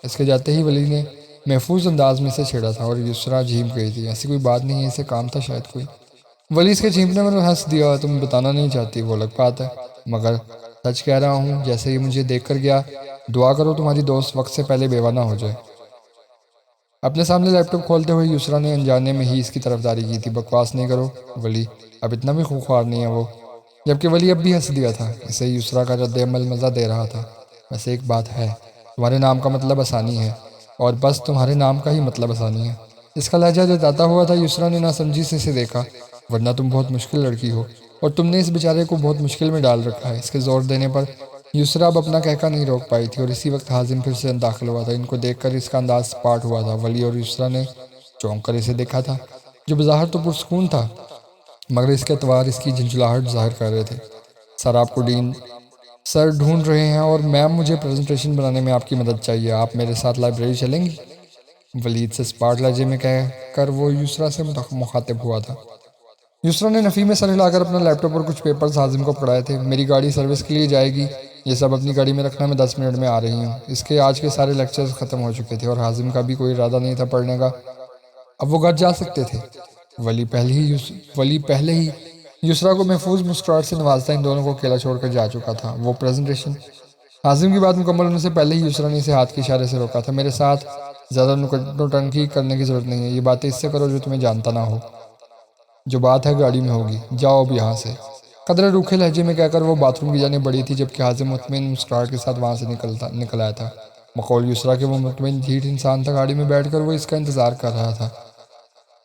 اس کے جاتے ہی ولی نے محفوظ انداز میں اسے چھیڑا تھا، اور یسریٰ جھیم گئی تھی۔ ایسی کوئی بات نہیں ہے، اسے کام تھا شاید کوئی۔ ولی اس کے چھینکنے پر ہنس دیا، تم بتانا نہیں چاہتی، وہ الگ بات ہے، مگر سچ کہہ رہا ہوں، جیسے ہی مجھے دیکھ کر گیا، دعا کرو تمہاری دوست وقت سے پہلے بیوہ نہ ہو جائے۔ اپنے سامنے لیپ ٹاپ کھولتے ہوئے یسریٰ نے انجانے میں ہی اس کی طرفداری کی تھی۔ بکواس نہیں کرو ولی، اب اتنا بھی خوخوار نہیں ہے وہ۔ جبکہ ولی اب بھی ہنس دیا تھا، اسے یسریٰ کا رد عمل مزہ دے رہا تھا۔ ویسے ایک بات ہے، تمہارے نام کا مطلب آسانی ہے، اور بس تمہارے نام کا ہی مطلب آسانی ہے۔ اس کا لہجہ جتاتا ہوا تھا۔ یسریٰ نے ناسمجھی سے اسے دیکھا، ورنہ تم بہت مشکل لڑکی ہو، اور تم نے اس بیچارے کو بہت مشکل میں ڈال رکھا ہے۔ اس کے زور دینے پر یسریٰ اب اپنا کہکا نہیں روک پائی تھی، اور اسی وقت حازم پھر سے داخل ہوا تھا۔ ان کو دیکھ کر اس کا انداز سپاٹ ہوا تھا۔ ولی اور یسریٰ نے چونک کر اسے دیکھا تھا، جو بظاہر تو پرسکون تھا، مگر اس کے اطوار اس کی جھنجھلاہٹ ظاہر کر رہے تھے۔ سر آپ کو ڈین سر ڈھونڈ رہے ہیں، اور میم مجھے پریزنٹیشن بنانے میں آپ کی مدد چاہیے، آپ میرے ساتھ لائبریری چلیں گی؟ ولید سے سپاٹ لہجے میں کہہ کر وہ یسریٰ سے مخاطب ہوا تھا۔ یسریٰ نے نفی میں سر ہلا کر اپنا لیپ ٹاپ اور کچھ پیپرز حازم کو پکڑائے تھے۔ میری گاڑی سروس کے لیے جائے گی، یہ سب اپنی گاڑی میں رکھنا، میں 10 منٹ میں آ رہی ہوں۔ اس کے آج کے سارے لیکچرز ختم ہو چکے تھے، اور حازم کا بھی کوئی ارادہ نہیں تھا پڑھنے کا۔ اب وہ گھر جا سکتے تھے۔ ولی پہلے ہی یسریٰ کو محفوظ مسکراہٹ سے نوازتا ان دونوں کو اکیلا چھوڑ کر جا چکا تھا۔ وہ پریزنٹیشن حازم کی بات مکمل ہونے سے پہلے ہی یسریٰ نے اسے ہاتھ کے اشارے سے روکا تھا۔ میرے ساتھ زیادہ نوٹنکی کرنے کی ضرورت نہیں ہے، یہ باتیں اس سے کرو جو تمہیں جانتا نہ ہو۔ جو بات ہے گاڑی میں ہوگی، جاؤ اب یہاں سے۔ قدرے روکھے لہجے میں کہہ کر وہ باتھ روم کی جانب بڑھی تھی، جبکہ حازم مطمئن مسکراہٹ کے ساتھ وہاں سے نکل آیا تھا۔ بقول یسریٰ کے وہ مطمئن ڈھیٹ انسان تھا، گاڑی میں بیٹھ کر وہ اس کا انتظار کر رہا تھا۔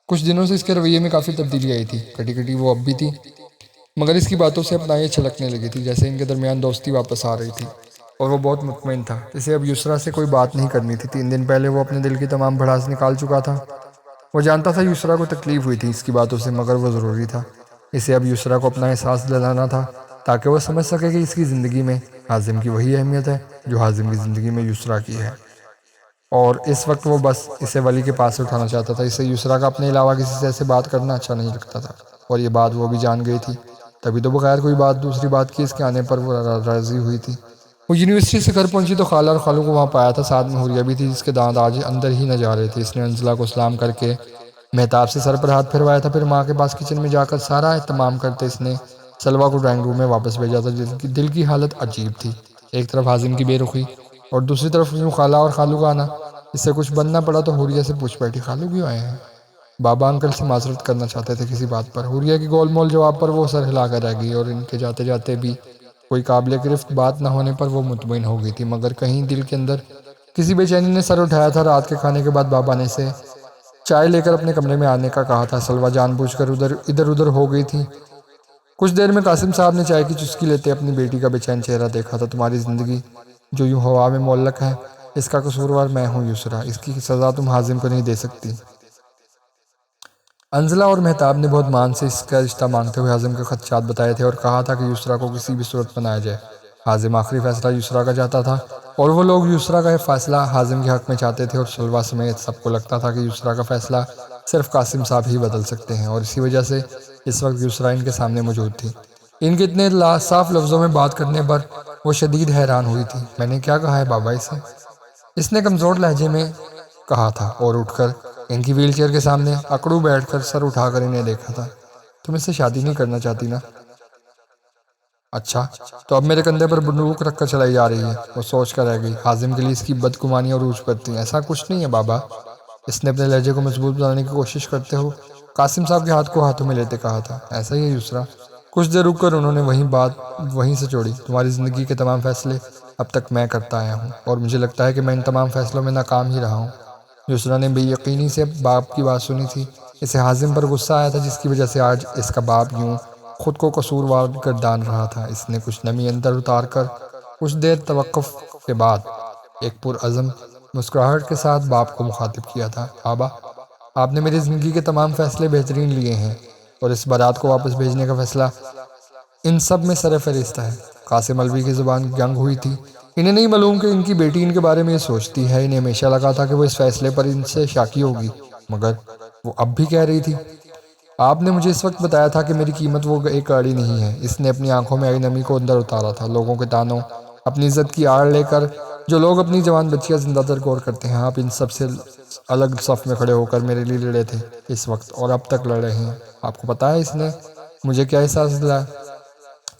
کچھ دنوں سے اس کے رویے میں کافی تبدیلی آئی تھی۔ کٹی کٹی وہ اب بھی تھی، مگر اس کی باتوں سے اپنا یہ چھلکنے لگی تھی، جیسے ان کے درمیان دوستی واپس آ رہی تھی، اور وہ بہت مطمئن تھا۔ اسے اب یسریٰ سے کوئی بات نہیں کرنی تھی۔ 3 دن پہلے وہ اپنے دل کی تمام بھڑاس نکال چکا تھا۔ وہ جانتا تھا یسریٰ کو تکلیف ہوئی تھی اس کی باتوں سے، مگر وہ ضروری تھا۔ اسے اب یسریٰ کو اپنا احساس دلانا تھا، تاکہ وہ سمجھ سکے کہ اس کی زندگی میں حازم کی وہی اہمیت ہے جو حازم کی زندگی میں یسریٰ کی ہے۔ اور اس وقت وہ بس اسے ولی کے پاس سے اٹھانا چاہتا تھا۔ اسے یسریٰ کا اپنے علاوہ کسی سے ایسے بات کرنا اچھا نہیں لگتا تھا، اور یہ بات وہ بھی جان گئی تھی، تبھی تو بغیر کوئی دوسری بات کی اس کے آنے پر وہ راضی ہوئی تھی۔ وہ یونیورسٹی سے گھر پہنچی تو خالہ اور خالو کو وہاں پایا تھا، ساتھ میں حوریہ بھی تھی جس کے دانت آج اندر ہی نہ جا رہے تھے۔ اس نے انزلہ کو سلام کر کے مہتاب سے سر پر ہاتھ پھروایا تھا، پھر ماں کے پاس کچن میں جا کر سارا اہتمام کرتے اس نے سلویٰ کو ڈرائنگ روم میں واپس بھیجا تھا۔ دل کی حالت عجیب تھی، ایک طرف حازم کی بے رخی اور دوسری طرف یوں خالہ اور خالو کا آنا۔ اس سے کچھ بننا پڑا تو حوریہ سے پوچھ بیٹھی، خالو کیوں آئے ہیں؟ بابا انکل سے معذرت کرنا چاہتے تھے کسی بات پر۔ حوریہ کی گول مول جواب پر وہ سر ہلا کر رہ گئی، اور ان کے جاتے جاتے بھی کوئی قابل گرفت بات نہ ہونے پر وہ مطمئن ہو گئی تھی، مگر کہیں دل کے اندر کسی بے چینی نے سر اٹھایا تھا۔ رات کے کھانے کے بعد بابا نے اسے چائے لے کر اپنے کمرے میں آنے کا کہا تھا۔ سلویٰ جان بوجھ کر ادھر ادھر ہو گئی تھی، کچھ دیر میں قاسم صاحب نے چائے کی چسکی لیتے اپنی بیٹی کا بے چین چہرہ دیکھا تھا۔ تمہاری زندگی جو یوں ہوا میں معلق ہے، اس کا قصوروار میں ہوں یسریٰ، اس کی سزا تم حازم کو نہیں دے سکتی۔ انزلہ اور مہتاب نے بہت مان سے اس کا رشتہ مانگتے ہوئے حازم کے خدشات بتائے تھے اور کہا تھا کہ یسریٰ کو کسی بھی صورت بنایا جائے۔ حازم آخری فیصلہ یسریٰ کا چاہتا تھا اور وہ لوگ یسریٰ کا فیصلہ حازم کے حق میں چاہتے تھے، اور شلوا سمیت سب کو لگتا تھا کہ یسریٰ کا فیصلہ صرف قاسم صاحب ہی بدل سکتے ہیں، اور اسی وجہ سے اس وقت یسریٰ ان کے سامنے موجود تھی۔ ان کے اتنے صاف لفظوں میں بات کرنے پر وہ شدید حیران ہوئی تھی۔ میں نے کیا کہا ہے بابا اسے؟ اس نے کمزور لہجے میں کہا تھا اور اٹھ کر ان کی ویل چیئر کے سامنے اکڑو بیٹھ کر سر اٹھا کر انہیں دیکھا تھا۔ تم اس سے شادی نہیں کرنا چاہتی نا؟ اچھا، تو اب میرے کندھے پر بندوق رکھ کر چلائی جا رہی ہے۔ وہ سوچ کر رہ گئی، حازم کے لیے اس کی بدگمانی اور عروج پرتی۔ ایسا کچھ نہیں ہے بابا، اس نے اپنے لہجے کو مضبوط بنانے کی کوشش کرتے ہو قاسم صاحب کے ہاتھ کو ہاتھوں میں لیتے کہا تھا۔ ایسا ہی ہے یسریٰ۔ کچھ دیر رک کر انہوں نے وہیں سے چھوڑی۔ تمہاری زندگی کے تمام فیصلے اب تک میں کرتا آیا ہوں، اور مجھے لگتا ہے کہ میں ان تمام فیصلوں میں ناکام ہی رہا ہوں۔ یسریٰ نے بے یقینی سے باپ کی بات سنی تھی۔ اسے حازم پر غصہ آیا تھا، جس کی وجہ سے آج اس کا باپ یوں خود کو قصوروار گردان رہا تھا۔ اس نے کچھ نمی اندر اتار کر کچھ دیر توقف کے بعد ایک پرعزم مسکراہٹ کے ساتھ باپ کو مخاطب کیا تھا۔ بابا، آپ نے میری زندگی کے تمام فیصلے بہترین لیے ہیں، اور اس بارات کو واپس بھیجنے کا فیصلہ ان سب میں سر فہرست ہے۔ قاسم علوی کی زبان جنگ ہوئی تھی۔ انہیں نہیں معلوم کہ ان کی بیٹی ان کے بارے میں یہ سوچتی ہے۔ انہیں ہمیشہ لگا تھا کہ وہ اس فیصلے پر ان سے شاکی ہوگی، مگر وہ اب بھی کہہ رہی تھی، آپ نے مجھے اس وقت بتایا تھا کہ میری قیمت وہ ایک کڑی نہیں ہے۔ اس نے اپنی آنکھوں میں آئی نمی کو اندر اتارا تھا۔ لوگوں کے تانوں، اپنی عزت کی آڑ لے کر جو لوگ اپنی جوان بچیاں زندہ در غور کرتے ہیں، آپ ان سب سے الگ صف میں کھڑے ہو کر میرے لیے لڑے تھے اس وقت، اور اب تک لڑ رہے ہیں۔ آپ کو پتہ ہے اس نے مجھے کیا احساس دلایا؟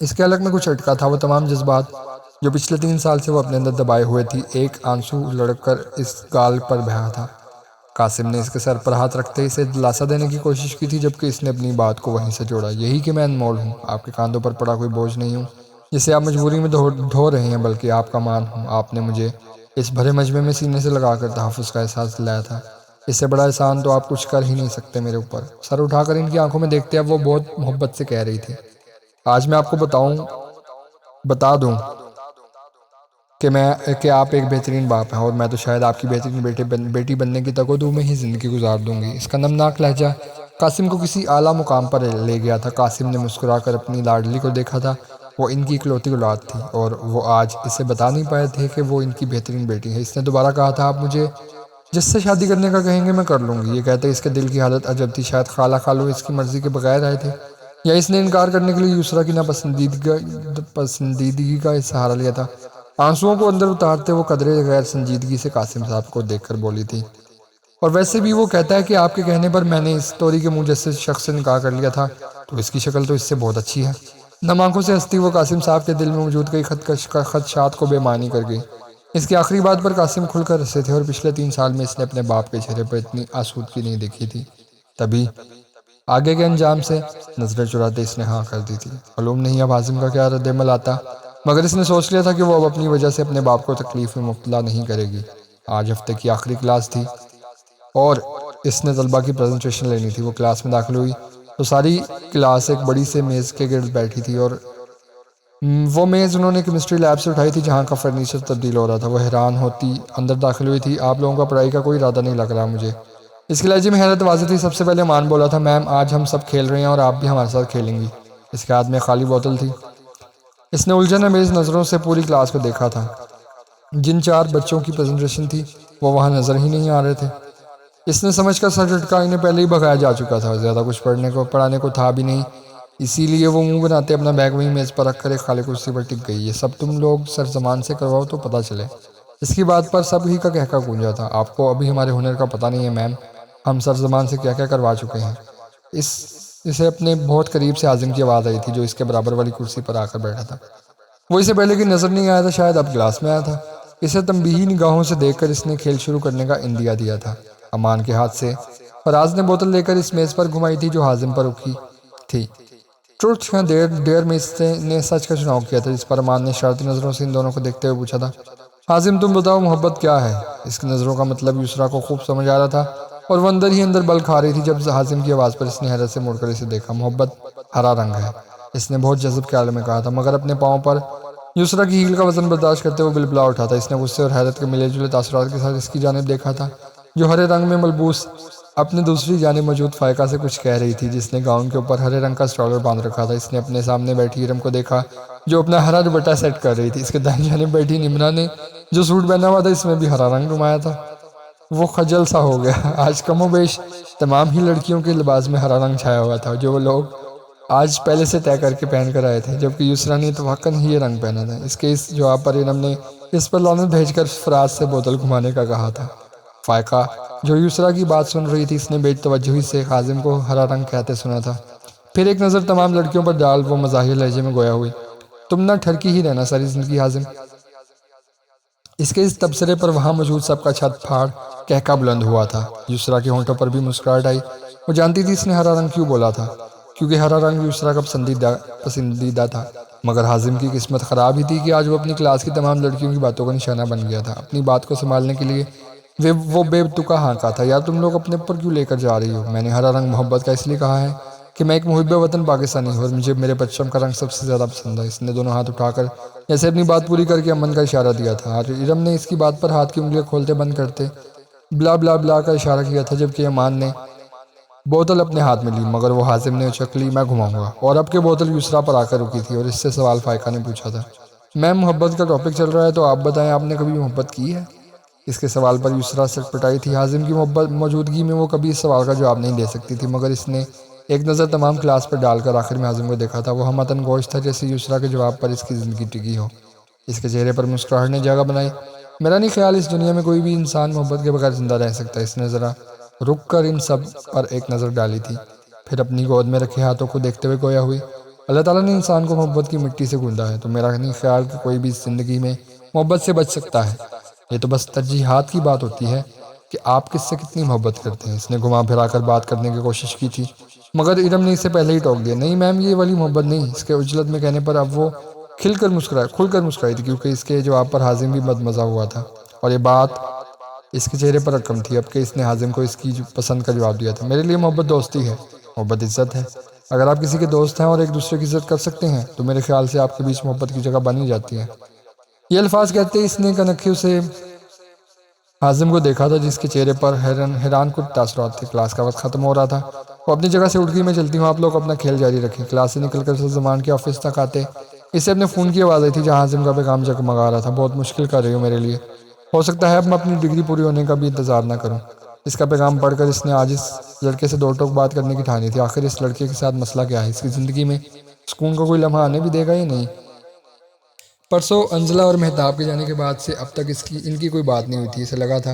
اس کے حلق میں کچھ اٹکا تھا، وہ تمام جذبات جو پچھلے 3 سال سے وہ اپنے اندر دبائے ہوئے تھی۔ ایک آنسو لڑک کر اس گال پر بہا تھا۔ قاسم نے اس کے سر پر ہاتھ رکھتے اسے دلاسا دینے کی کوشش کی تھی، جبکہ اس نے اپنی بات کو وہیں سے جوڑا۔ یہی کہ میں انمول ہوں، آپ کے کاندھوں پر پڑا کوئی بوجھ نہیں ہوں جسے آپ مجبوری میں ڈھو رہے ہیں، بلکہ آپ کا مان ہوں۔ آپ نے مجھے اس بھرے مجمع میں سینے سے لگا کر تحفظ کا احساس دلایا تھا۔ اس سے بڑا احسان تو آپ کچھ کر ہی نہیں سکتے میرے اوپر۔ سر اٹھا کر ان کی آنکھوں میں دیکھتے اب وہ بہت محبت سے کہہ رہی تھی، آج میں آپ کو بتا دوں کہ آپ ایک بہترین باپ ہیں، اور میں تو شاید آپ کی بہترین بیٹی بننے کی تگودو میں ہی زندگی گزار دوں گی۔ اس کا نمناک لہجہ قاسم کو کسی اعلیٰ مقام پر لے گیا تھا۔ قاسم نے مسکرا کر اپنی لاڈلی کو دیکھا تھا۔ وہ ان کی اکلوتی اولاد تھی، اور وہ آج اسے بتا نہیں پائے تھے کہ وہ ان کی بہترین بیٹی ہے۔ اس نے دوبارہ کہا تھا، آپ مجھے جس سے شادی کرنے کا کہیں گے میں کر لوں گی۔ یہ کہتے اس کے دل کی حالت عجب تھی، شاید خالہ خالو اس کی مرضی کے بغیر آئے تھے، یا اس نے انکار کرنے کے لیے یسریٰ کی ناپسندیدگی کا سہارا لیا تھا۔ آنسوؤں کو اندر اتارتے وہ قدرے غیر سنجیدگی سے قاسم صاحب کو دیکھ کر بولی تھی، اور ویسے بھی وہ کہتا ہے کہ آپ کے کہنے پر میں نے اس توری کے منہ جیسے شخص سے نکاح کر لیا تھا، تو اس کی شکل تو اس سے بہت اچھی ہے۔ نم آنکھوں سے ہنستی وہ قاسم صاحب کے دل میں موجود کئی خدشات کو بے معنی کر گئی۔ اس کی آخری بات پر قاسم کھل کر ہنسے تھے، اور پچھلے 3 سال میں اس نے اپنے باپ کے چہرے پر اتنی آسودگی نہیں دیکھی تھی۔ تبھی آگے کے انجام سے نظریں چراتے اس نے ہاں کر دی تھی۔ معلوم نہیں اب حازم کا کیا رد عمل آتا، مگر اس نے سوچ لیا تھا کہ وہ اب اپنی وجہ سے اپنے باپ کو تکلیف میں مبتلا نہیں کرے گی۔ آج ہفتے کی آخری کلاس تھی اور اس نے طلبہ کی پریزنٹیشن لینی تھی۔ وہ کلاس میں داخل ہوئی تو ساری کلاس ایک بڑی سے میز کے گرد بیٹھی تھی، اور وہ میز انہوں نے کیمسٹری لیب سے اٹھائی تھی جہاں کا فرنیچر تبدیل ہو رہا تھا۔ وہ حیران ہوتی اندر داخل ہوئی تھی۔ آپ لوگوں کا پڑھائی کا کوئی ارادہ نہیں لگ رہا مجھے۔ اس کے لہجے میں حیرت واضح تھی۔ سب سے پہلے مان بولا تھا، میم آج ہم سب کھیل رہے ہیں اور آپ بھی ہمارے ساتھ کھیلیں گی۔ اس کے ہاتھ میں خالی بوتل تھی۔ اس نے الجھن امیز نظروں سے پوری کلاس کو دیکھا تھا۔ جن 4 بچوں کی پریزنٹیشن تھی وہ وہاں نظر ہی نہیں آ رہے تھے۔ اس نے سمجھ کر سر جھٹکا، انہیں پہلے ہی بھگایا جا چکا تھا، زیادہ کچھ پڑھانے کو تھا بھی نہیں، اسی لیے وہ منہ بناتے اپنا بیگ وہیں میز پر رکھ کر ایک خالی کرسی پر ٹک گئی۔ یہ سب تم لوگ سر زمان سے کرواؤ تو پتہ چلے۔ اس کی بات پر سب ہی کا کہکا گونجا تھا۔ آپ کو ابھی ہمارے ہنر کا پتہ نہیں ہے میم، ہم سر زمان سے کیا کیا کروا چکے ہیں۔ اسے اپنے بہت قریب سے حازم کی آواز آئی تھی، جو اس کے برابر والی کرسی پر آ کر بیٹھا تھا۔ وہ اسے پہلے کی نظر نہیں آیا تھا، شاید اب کلاس میں آیا تھا۔ اسے تنبیہی نگاہوں سے دیکھ کر اس نے کھیل شروع کرنے کا اندیا دیا تھا۔ امان کے ہاتھ سے فراز نے بوتل لے کر اس میز پر گھمائی تھی جو حازم پر رکھی تھی۔ ٹروتھ یا ڈیئر میں اس نے سچ کا چناؤ کیا تھا، جس پر امان نے شرارتی نظروں سے ان دونوں کو دیکھتے ہوئے پوچھا تھا، حازم تم بتاؤ محبت کیا ہے؟ اس کی نظروں کا مطلب یسریٰ کو خوب سمجھ آ رہا تھا، اور وہ اندر ہی اندر بل کھا رہی تھی۔ جب حازم کی آواز پر اس نے حیرت سے مڑ کر اسے دیکھا۔ محبت ہرا رنگ ہے، اس نے بہت جذب خیال میں کہا تھا، مگر اپنے پاؤں پر یسرا کی ہیل کا وزن برداشت کرتے ہوئے بلبلا اٹھا تھا۔ اس نے غصے اور حیرت کے ملے جلے تاثرات کے ساتھ اس کی جانب دیکھا تھا، جو ہرے رنگ میں ملبوس اپنے دوسری جانب موجود فائقہ سے کچھ کہہ رہی تھی، جس نے گاؤن کے اوپر ہرے رنگ کا اسٹرالر باندھ رکھا تھا۔ اس نے اپنے سامنے بیٹھی ارم کو دیکھا، جو اپنا ہرا دوپٹہ سیٹ کر رہی تھی۔ اس کے دائیں جانب بیٹھی نمرا نے جو سوٹ پہنا ہوا تھا، اس میں بھی ہرا رنگ نمایاں تھا۔ وہ خجل سا ہو گیا۔ آج کم و بیش تمام ہی لڑکیوں کے لباس میں ہرا رنگ چھایا ہوا تھا، جو وہ لوگ آج پہلے سے طے کر کے پہن کر آئے تھے، جبکہ یسرا نے اتفاقاً ہی یہ رنگ پہنا تھا۔ اس کے اس جواب پر ارم نے اس پر لعنت بھیج کر فراز سے بوتل گھمانے کا کہا تھا۔ فائقہ جو یسرا کی بات سن رہی تھی، اس نے بے توجہی سے حازم کو ہرا رنگ کہتے سنا تھا۔ پھر ایک نظر تمام لڑکیوں پر ڈال وہ مزاحیہ لہجے میں گویا ہوئی، تم نہ ٹھرکی ہی رہنا ساری زندگی حازم۔ اس کے اس تبصرے پر وہاں موجود سب کا چھت پھاڑ کہکا بلند ہوا تھا۔ یسرا کے ہونٹوں پر بھی مسکراہٹ آئی۔ وہ جانتی تھی اس نے ہرا رنگ کیوں بولا تھا، کیونکہ ہرا رنگ یسرا کا پسندیدہ تھا۔ مگر حازم کی قسمت خراب ہی تھی کہ آج وہ اپنی کلاس کی تمام لڑکیوں کی باتوں کا نشانہ بن گیا تھا۔ اپنی بات کو سنبھالنے کے لیے وہ بے تکا ہانکا تھا، یار تم لوگ اپنے اوپر کیوں لے کر جا رہی ہو؟ میں نے ہرا رنگ محبت کا اس لیے کہا ہے کہ میں ایک محب وطن پاکستانی ہوں، اور مجھے میرے پرچم کا رنگ سب سے زیادہ پسند ہے۔ اس نے دونوں ہاتھ اٹھا کر جیسے اپنی بات پوری کر کے امن کا اشارہ دیا تھا، اور ارم نے اس کی بات پر ہاتھ کی انگلیاں کھولتے بند کرتے بلا بلا بلا کا اشارہ کیا تھا، جبکہ امان نے بوتل اپنے ہاتھ میں لی، مگر وہ حازم نے اچک لی۔ میں گھماؤں گا۔ اور اب کہ بوتل یسرا پر آ کر رکی تھی اور اس سے سوال فائقہ نے پوچھا تھا، میم محبت کا ٹاپک چل رہا ہے تو آپ بتائیں، آپ نے کبھی محبت کی ہے؟ اس کے سوال پر یسرا سٹ پٹائی تھی۔ حازم کی موجودگی میں وہ کبھی اس سوال کا جواب نہیں دے سکتی تھی، مگر اس نے ایک نظر تمام کلاس پر ڈال کر آخر میں حازم کو دیکھا تھا۔ وہ ہمتن گوش تھا، جیسے یسرا کے جواب پر اس کی زندگی ٹکی ہو۔ اس کے چہرے پر مسکراہٹ نے جگہ بنائی۔ میرا نہیں خیال اس دنیا میں کوئی بھی انسان محبت کے بغیر زندہ رہ سکتا ہے۔ اس نے ذرا رک کر ان سب پر ایک نظر ڈالی تھی، پھر اپنی گود میں رکھے ہاتھوں کو دیکھتے ہوئے گویا ہوئی، اللہ تعالیٰ نے انسان کو محبت کی مٹی سے گوندا ہے، تو میرا نہیں خیال کہ کوئی بھی زندگی میں محبت سے بچ سکتا ہے۔ یہ تو بس ترجیحات کی بات ہوتی ہے کہ آپ کس سے کتنی محبت کرتے ہیں۔ اس نے گھما پھرا کر بات کرنے کی کوشش کی تھی، مگر ارم نے اسے پہلے ہی ٹوک دیا۔ نہیں میم، یہ والی محبت نہیں۔ اس کے عجلت میں کہنے پر اب وہ کھل کر مسکرائی تھی، کیونکہ اس کے جواب پر حازم بھی مزہ ہوا تھا، اور یہ بات اس کے چہرے پر رقم تھی اب کہ اس نے حازم کو اس کی پسند کا جواب دیا تھا۔ میرے لیے محبت دوستی ہے، محبت عزت ہے۔ اگر آپ کسی کے دوست ہیں اور ایک دوسرے کی عزت کر سکتے ہیں تو میرے خیال سے آپ کے بیچ محبت کی جگہ بن ہی جاتی ہے۔ یہ الفاظ کہتے اس نے کنکھیوں سے حازم کو دیکھا تھا، جس کے چہرے پر حیران کن تاثرات تھے۔ کلاس کا وقت ختم ہو رہا تھا۔ وہ اپنی جگہ سے اٹھ گئی۔ میں چلتی ہوں، آپ لوگ اپنا کھیل جاری رکھیں۔ کلاس سے نکل کر سرزمان کے آفس تک آتے اسے اپنے فون کی آواز آئی تھی، جہاں حازم کا پیغام جگمگا رہا تھا، بہت مشکل کر رہی ہو میرے لیے، ہو سکتا ہے اب میں اپنی ڈگری پوری ہونے کا بھی انتظار نہ کروں۔ اس کا پیغام پڑھ کر اس نے آج اس لڑکے سے دو ٹوک بات کرنے کی ٹھانی تھی۔ آخر اس لڑکے کے ساتھ مسئلہ کیا ہے؟ اس کی زندگی میں سکون کا کوئی لمحہ آنے بھی دے گا یا نہیں؟ پرسوں انزلہ اور مہتاب کے جانے کے بعد سے اب تک ان کی کوئی بات نہیں ہوئی تھی۔ اسے لگا تھا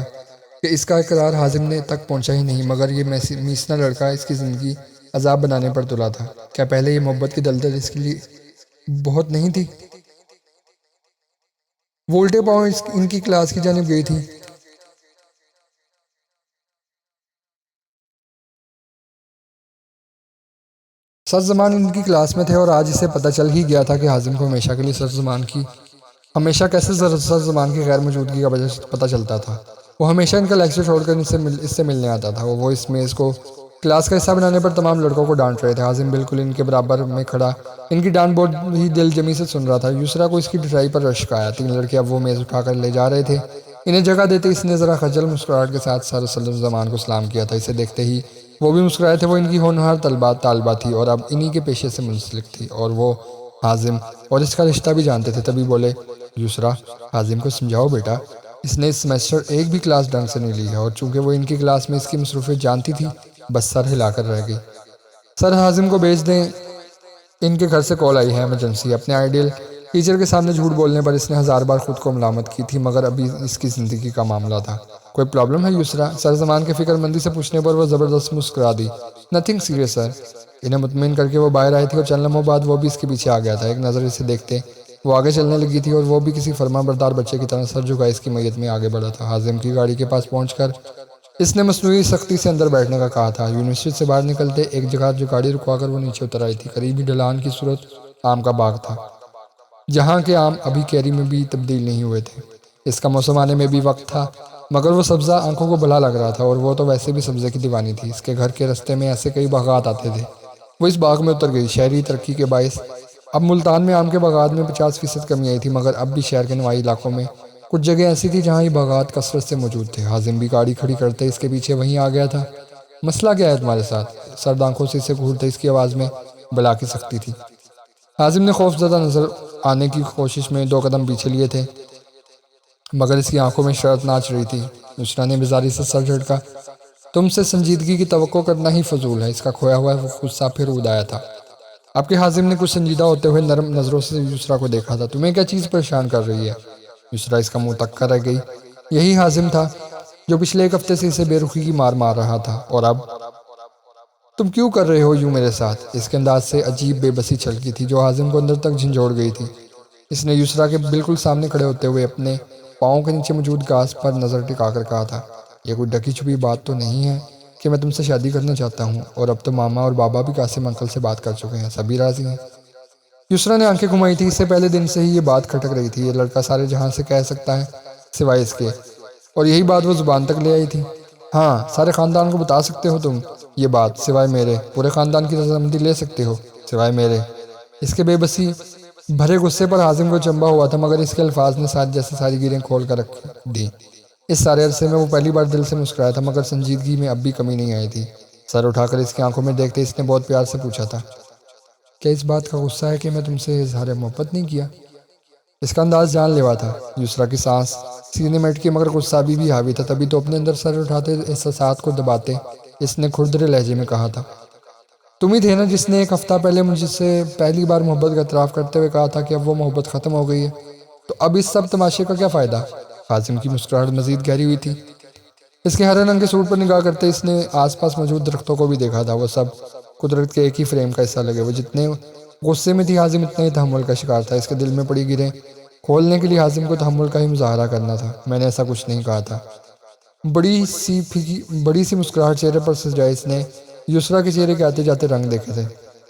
کہ اس کا اقرار حازم نے تک پہنچا ہی نہیں، مگر یہ میسنا لڑکا اس کی زندگی عذاب بنانے پر تلا تھا۔ کیا پہلے یہ محبت کی دلدل اس کے لیے بہت نہیں تھی؟ وہ الٹے پاؤں ان کی کلاس کی جانب گئی تھی۔ سرزمان ان کی کلاس میں تھے، اور آج اسے پتہ چل ہی گیا تھا کہ حازم کو ہمیشہ کے لیے ہمیشہ کیسے سرزمان کی غیر موجودگی کا پتہ چلتا تھا۔ وہ ہمیشہ ان کا لیکچر چھوڑ کر اس سے ملنے آتا تھا۔ وہ اس میز کو کلاس کا حصہ بنانے پر تمام لڑکوں کو ڈانٹ رہے تھے۔ حازم بالکل ان کے برابر میں کھڑا ان کی ڈانٹ بہت ہی دل جمی سے سن رہا تھا۔ یسرا کو اس کی ڈٹائی پر رشک آیا۔ تین لڑکے اب وہ میز اٹھا کر لے جا رہے تھے۔ انہیں جگہ دیتے اس نے ذرا خجل مسکراہٹ کے ساتھ سرزمان کو سلام کیا تھا۔ اسے دیکھتے ہی وہ بھی مسکرائے تھے۔ وہ ان کی ہونہار طالبہ تھی اور اب انہی کے پیشے سے منسلک تھی، اور وہ حازم اور اس کا رشتہ بھی جانتے تھے۔ تبھی بولے، یسرا، حازم کو سمجھاؤ بیٹا، اس نے اس سیمسٹر ایک بھی کلاس ڈھنگ سے نہیں لی ہے، اور چونکہ وہ ان کی کلاس میں اس کی مصروفیت جانتی تھی، بس سر ہلا کر رہ گئی۔ سر، حازم کو بھیج دیں، ان کے گھر سے کال آئی ہے، ایمرجنسی۔ اپنے آئیڈیل ٹیچر کے سامنے جھوٹ بولنے پر اس نے ہزار بار خود کو ملامت کی تھی، مگر ابھی اس کی زندگی کا معاملہ تھا۔ کوئی پرابلم ہے یسرا؟ سرزمان کے فکر مندی سے پوچھنے پر وہ زبردست مسکرا دی۔ نتھنگ سیریس سر۔ انہیں مطمئن کر کے وہ باہر آئی تھی، اور چند لمحوں بعد وہ بھی اس کے پیچھے آ گیا تھا۔ ایک نظر اسے دیکھتے وہ آگے چلنے لگی تھی، اور وہ بھی کسی فرما بردار بچے کی طرح سر جھکائے اس کی میت میں آگے بڑھا تھا۔ حازم کی گاڑی کے پاس پہنچ کر اس نے مصنوعی سختی سے اندر بیٹھنے کا کہا تھا۔ یونیورسٹی سے باہر نکلتے ایک جگہ جو گاڑی رکوا کر وہ نیچے اتر آئی تھی۔ قریبی ڈھلان کی صورت آم کا باغ تھا، جہاں کے آم ابھی کیری میں بھی تبدیل نہیں ہوئے تھے۔ اس کا موسم آنے میں بھی وقت تھا، مگر وہ سبزہ آنکھوں کو بھلا لگ رہا تھا، اور وہ تو ویسے بھی سبزے کی دیوانی تھی۔ اس کے گھر کے رستے میں ایسے کئی باغات آتے تھے وہ اس باغ میں اتر گئی۔ شہری ترقی کے باعث اب ملتان میں آم کے باغات میں 50% کمی آئی تھی، مگر اب بھی شہر کے نواحی علاقوں میں کچھ جگہ ایسی تھی جہاں یہ باغات کثرت سے موجود تھے۔ حازم بھی گاڑی کھڑی کرتے اس کے پیچھے وہیں آ گیا تھا۔ مسئلہ کیا ہے تمہارے ساتھ؟ سرد آنکھوں سے اسے گھورتے اس کی آواز میں بلا کی سختی تھی۔ حازم نے خوف زدہ نظر آنے کی کوشش میں 2 قدم پیچھے لیے تھے، مگر اس کی آنکھوں میں شرارت ناچ رہی تھی۔ یسریٰ نے بیزاری سے سر جھٹکا۔ تم سے سنجیدگی کی توقع کرنا ہی فضول ہے۔ اس کا کھویا ہوا غصہ پھر اود آیا تھا۔ آپ کے حازم نے کچھ سنجیدہ ہوتے ہوئے نرم نظروں سے یسریٰ کو دیکھا تھا۔ تمہیں کیا چیز پریشان کر رہی ہے؟ یسریٰ اس کا منہ تک کر رہ گئی۔ یہی حازم تھا جو پچھلے 1 ہفتے سے اسے بے رخی کی مار رہا تھا، اور اب تم کیوں کر رہے ہو یوں میرے ساتھ؟ اس کے انداز سے عجیب بے بسی چھلکی تھی جو حازم کو اندر تک جھنجھوڑ گئی تھی۔ اس نے یسریٰ کے بالکل سامنے کھڑے ہوتے ہوئے اپنے پاؤں کے نیچے موجود گھاس پر نظر ٹکا کر کہا تھا، یہ کوئی ڈکی چھپی بات تو نہیں ہے کہ میں تم سے شادی کرنا چاہتا ہوں، اور اب تو ماما اور بابا بھی قاسم انکل سے بات کر چکے ہیں، سبھی راضی ہیں۔ یسریٰ نے آنکھیں گھمائی تھی۔ اس سے پہلے دن سے ہی یہ بات کھٹک رہی تھی، یہ لڑکا سارے جہاں سے کہہ سکتا ہے سوائے اس کے، اور یہی بات وہ زبان تک لے آئی تھی۔ ہاں، سارے خاندان کو بتا سکتے ہو تم یہ بات سوائے میرے، پورے خاندان کی رضامندی لے سکتے ہو سوائے میرے۔ اس کے بے بسی بھرے غصے پر حازم کو چنبا ہوا تھا، مگر اس کے الفاظ نے ساتھ جیسے ساری گیریں کھول کر رکھ دی۔ اس سارے عرصے میں وہ پہلی بار دل سے مسکرایا تھا، مگر سنجیدگی میں اب بھی کمی نہیں آئی تھی۔ سر اٹھا کر اس کی آنکھوں میں دیکھتے اس نے بہت پیار سے پوچھا تھا، کیا اس بات کا غصہ ہے کہ میں تم سے اظہار محبت نہیں کیا؟ اس کا انداز جان لیوا تھا۔ یسریٰ کی سانس سینے میں اٹکی، مگر غصہ ابھی بھی حاوی تھا۔ تبھی تو اپنے اندر سر اٹھاتے احساسات کو دباتے اس نے کھردرے لہجے میں کہا تھا، تم ہی تھے نا جس نے 1 ہفتہ پہلے مجھ سے پہلی بار محبت کا اعتراف کرتے ہوئے کہا تھا کہ اب وہ محبت ختم ہو گئی ہے، تو اب اس سب تماشے کا کیا فائدہ؟ حازم کی مسکراہٹ مزید گہری ہوئی تھی۔ اس کے ہرے رنگ کے سوٹ پر نگاہ کرتے اس نے آس پاس موجود درختوں کو بھی دیکھا تھا۔ وہ سب قدرت کے ایک ہی فریم کا حصہ لگے۔ وہ جتنے غصے میں تھی حازم اتنا ہی تحمل کا شکار تھا۔ اس کے دل میں پڑی گریں کھولنے کے لیے حازم کو تحمل کا ہی مظاہرہ کرنا تھا۔ میں نے ایسا کچھ نہیں کہا تھا۔ بڑی سی مسکراہٹ چہرے پر سجائے اس نے یسریٰ کے چہرے کے آتے جاتے رنگ دیکھے تھے۔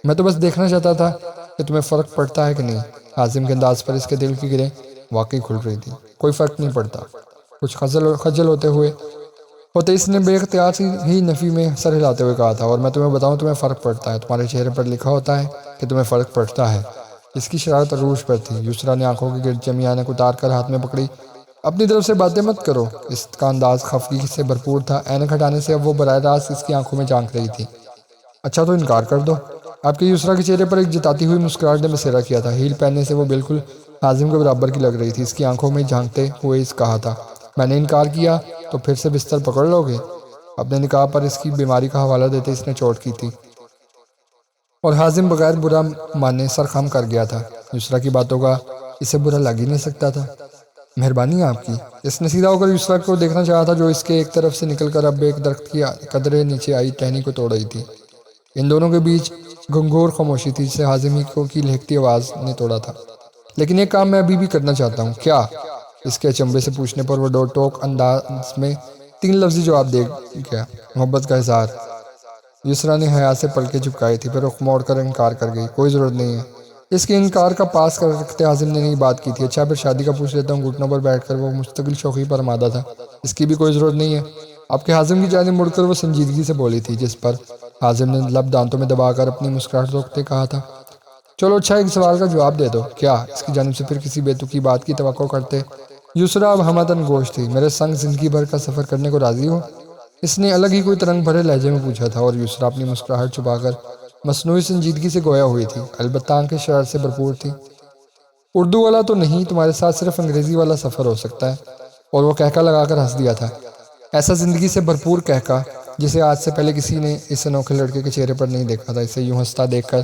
میں تو بس دیکھنا چاہتا تھا کہ تمہیں فرق پڑتا ہے کہ نہیں۔ حازم کے انداز پر اس کے دل کی گریں واقعی کھل رہی تھی۔ کوئی فرق نہیں پڑتا۔ کچھ خجل ہوتے اس نے بے اختیار ہی نفی میں سر ہلاتے ہوئے کہا تھا، اور میں تمہیں بتاؤں تمہیں فرق پڑتا ہے، تمہارے چہرے پر لکھا ہوتا ہے کہ تمہیں فرق پڑتا ہے۔ اس کی شرارت عروج پر تھی۔ یسریٰ نے آنکھوں کے گرد جمی عینک اتار کر ہاتھ میں پکڑی۔ اپنی طرف سے باتیں مت کرو۔ اس کا انداز خفگی سے بھرپور تھا۔ عینک ہٹانے سے اب وہ براہ راست اس کی آنکھوں میں جھانک رہی تھی۔ اچھا تو انکار کر دو۔ آپ کے یسریٰ کے چہرے پر ایک جتاتی ہوئی مسکراہٹ نے بسیرا کیا تھا۔ ہیل پہننے سے وہ بالکل حازم کے برابر کی لگ رہی تھی۔ اس کی آنکھوں میں جھانکتے ہوئے اس کہا تھا، میں نے انکار کیا تو پھر سے بستر پکڑ لو گے؟ اپنے نکاح پر اس کی بیماری کا حوالہ دیتے اس نے چوٹ کی تھی، اور حازم بغیر برا مانے سر خم کر گیا تھا۔ یسریٰ کی باتوں کا اسے برا لگ ہی نہیں سکتا تھا۔ مہربانی آپ کی۔ اس نے سیدھا ہو کر یسریٰ کو دیکھنا چاہا تھا جو اس کے ایک طرف سے نکل کر اب ایک درخت کی قدرے نیچے آئی ٹہنی کو توڑ رہی تھی۔ ان دونوں کے بیچ گھنگھور خاموشی تھی جسے حازم ہی کو کی لہکتی آواز نے توڑا تھا۔ لیکن ایک کام میں ابھی بھی کرنا چاہتا ہوں۔ کیا؟ اس کے اچنبے سے پوچھنے پر وہ ٹوک انداز میں 3 لفظی جواب دے گیا، محبت کا اظہار۔ یسریٰ نے حیا سے پلکیں جھپکائی تھی، پھر رخ موڑ کر انکار کر گئی، کوئی ضرورت نہیں ہے۔ اس کے انکار کا پاس کر رکھتے حازم نے نہیں بات کی تھی، اچھا پھر شادی کا پوچھ لیتا ہوں۔ گھٹنوں پر بیٹھ کر وہ مستقل شوخی پر آمادہ تھا، اس کی بھی کوئی ضرورت نہیں ہے۔ آپ کے حازم کی جانب مڑ کر وہ سنجیدگی سے بولی تھی، جس پر حازم نے لب دانتوں میں دبا کر اپنی مسکراہٹ روکتے کہا تھا، چلو اچھا ایک سوال کا جواب دے دو۔ کیا؟ اس کی جانب سے پھر کسی بے تکی بات کی توقع کرتے یسریٰ اب ہمدن گوش تھی، میرے سنگ زندگی بھر کا سفر کرنے کو راضی ہو؟ اس نے الگ ہی کوئی ترنگ بھرے لہجے میں پوچھا تھا، اور یسریٰ اپنی مسکراہٹ چھپا کر مصنوعی سنجیدگی سے گویا ہوئی تھی، البتہ آنکھیں شرارت سے بھرپور تھی۔ اردو والا تو نہیں، تمہارے ساتھ صرف انگریزی والا سفر ہو سکتا ہے۔ اور وہ کہکا لگا کر ہنس دیا تھا، ایسا زندگی سے بھرپور کہکا جسے آج سے پہلے کسی نے اس انوکھے لڑکے کے چہرے پر نہیں دیکھا تھا۔ اسے یوں ہنستا دیکھ کر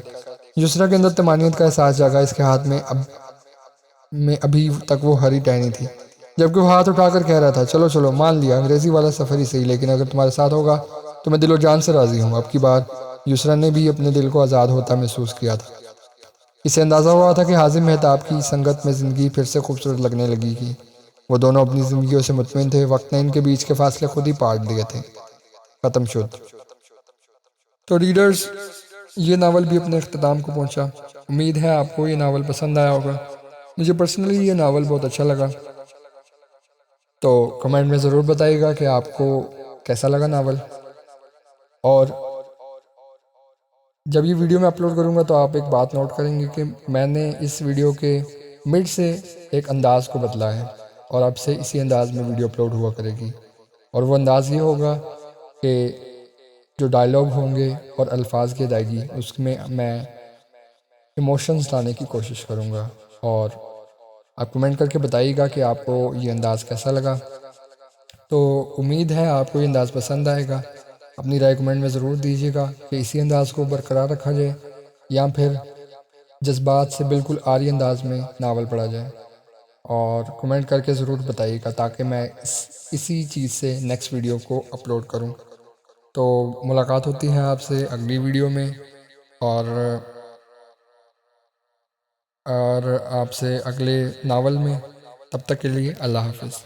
یسریٰ کے اندر طمانینت کا احساس جاگا۔ اس کے ہاتھ میں ابھی تک وہ ہری ٹہنی تھی، جبکہ وہ ہاتھ اٹھا کر کہہ رہا تھا، چلو چلو مان لیا انگریزی والا سفر ہی صحیح، لیکن اگر تمہارے ساتھ ہوگا تو میں دل و جان سے راضی ہوں۔ اب کی بار یسریٰ نے بھی اپنے دل کو آزاد ہوتا محسوس کیا تھا۔ اسے اندازہ ہوا تھا کہ حازم مہتاب کی سنگت میں زندگی پھر سے خوبصورت لگنے لگی گی۔ وہ دونوں اپنی زندگیوں سے مطمئن تھے، وقت نے ان کے بیچ کے فاصلے خود ہی پاٹ دیے تھے۔ ختم شد۔ تو ریڈرز، یہ ناول بھی اپنے اختتام کو پہنچا۔ امید ہے آپ کو یہ ناول پسند آیا ہوگا۔ مجھے پرسنلی یہ ناول بہت اچھا لگا، تو کمنٹ میں ضرور بتائیے گا کہ آپ کو کیسا لگا ناول، اور جب یہ ویڈیو میں اپلوڈ کروں گا تو آپ ایک بات نوٹ کریں گے کہ میں نے اس ویڈیو کے مڈ سے ایک انداز کو بدلا ہے، اور اب سے اسی انداز میں ویڈیو اپلوڈ ہوا کرے گی، اور وہ انداز یہ ہوگا کہ جو ڈائلاگ ہوں گے اور الفاظ کی ادائیگی اس میں ایموشنز لانے کی کوشش کروں گا۔ اور آپ کمنٹ کر کے بتائیے گا کہ آپ کو یہ انداز کیسا لگا۔ تو امید ہے آپ کو یہ انداز پسند آئے گا۔ اپنی رائے کمنٹ میں ضرور دیجیے گا کہ اسی انداز کو برقرار رکھا جائے یا پھر جذبات سے بالکل عاری انداز میں ناول پڑھا جائے، اور کمنٹ کر کے ضرور بتائیے گا تاکہ میں اسی چیز سے نیکسٹ ویڈیو کو اپلوڈ کروں۔ تو ملاقات ہوتی ہے آپ سے اگلی ویڈیو میں، اور آپ سے اگلے ناول میں۔ تب تک کے لیے اللہ حافظ۔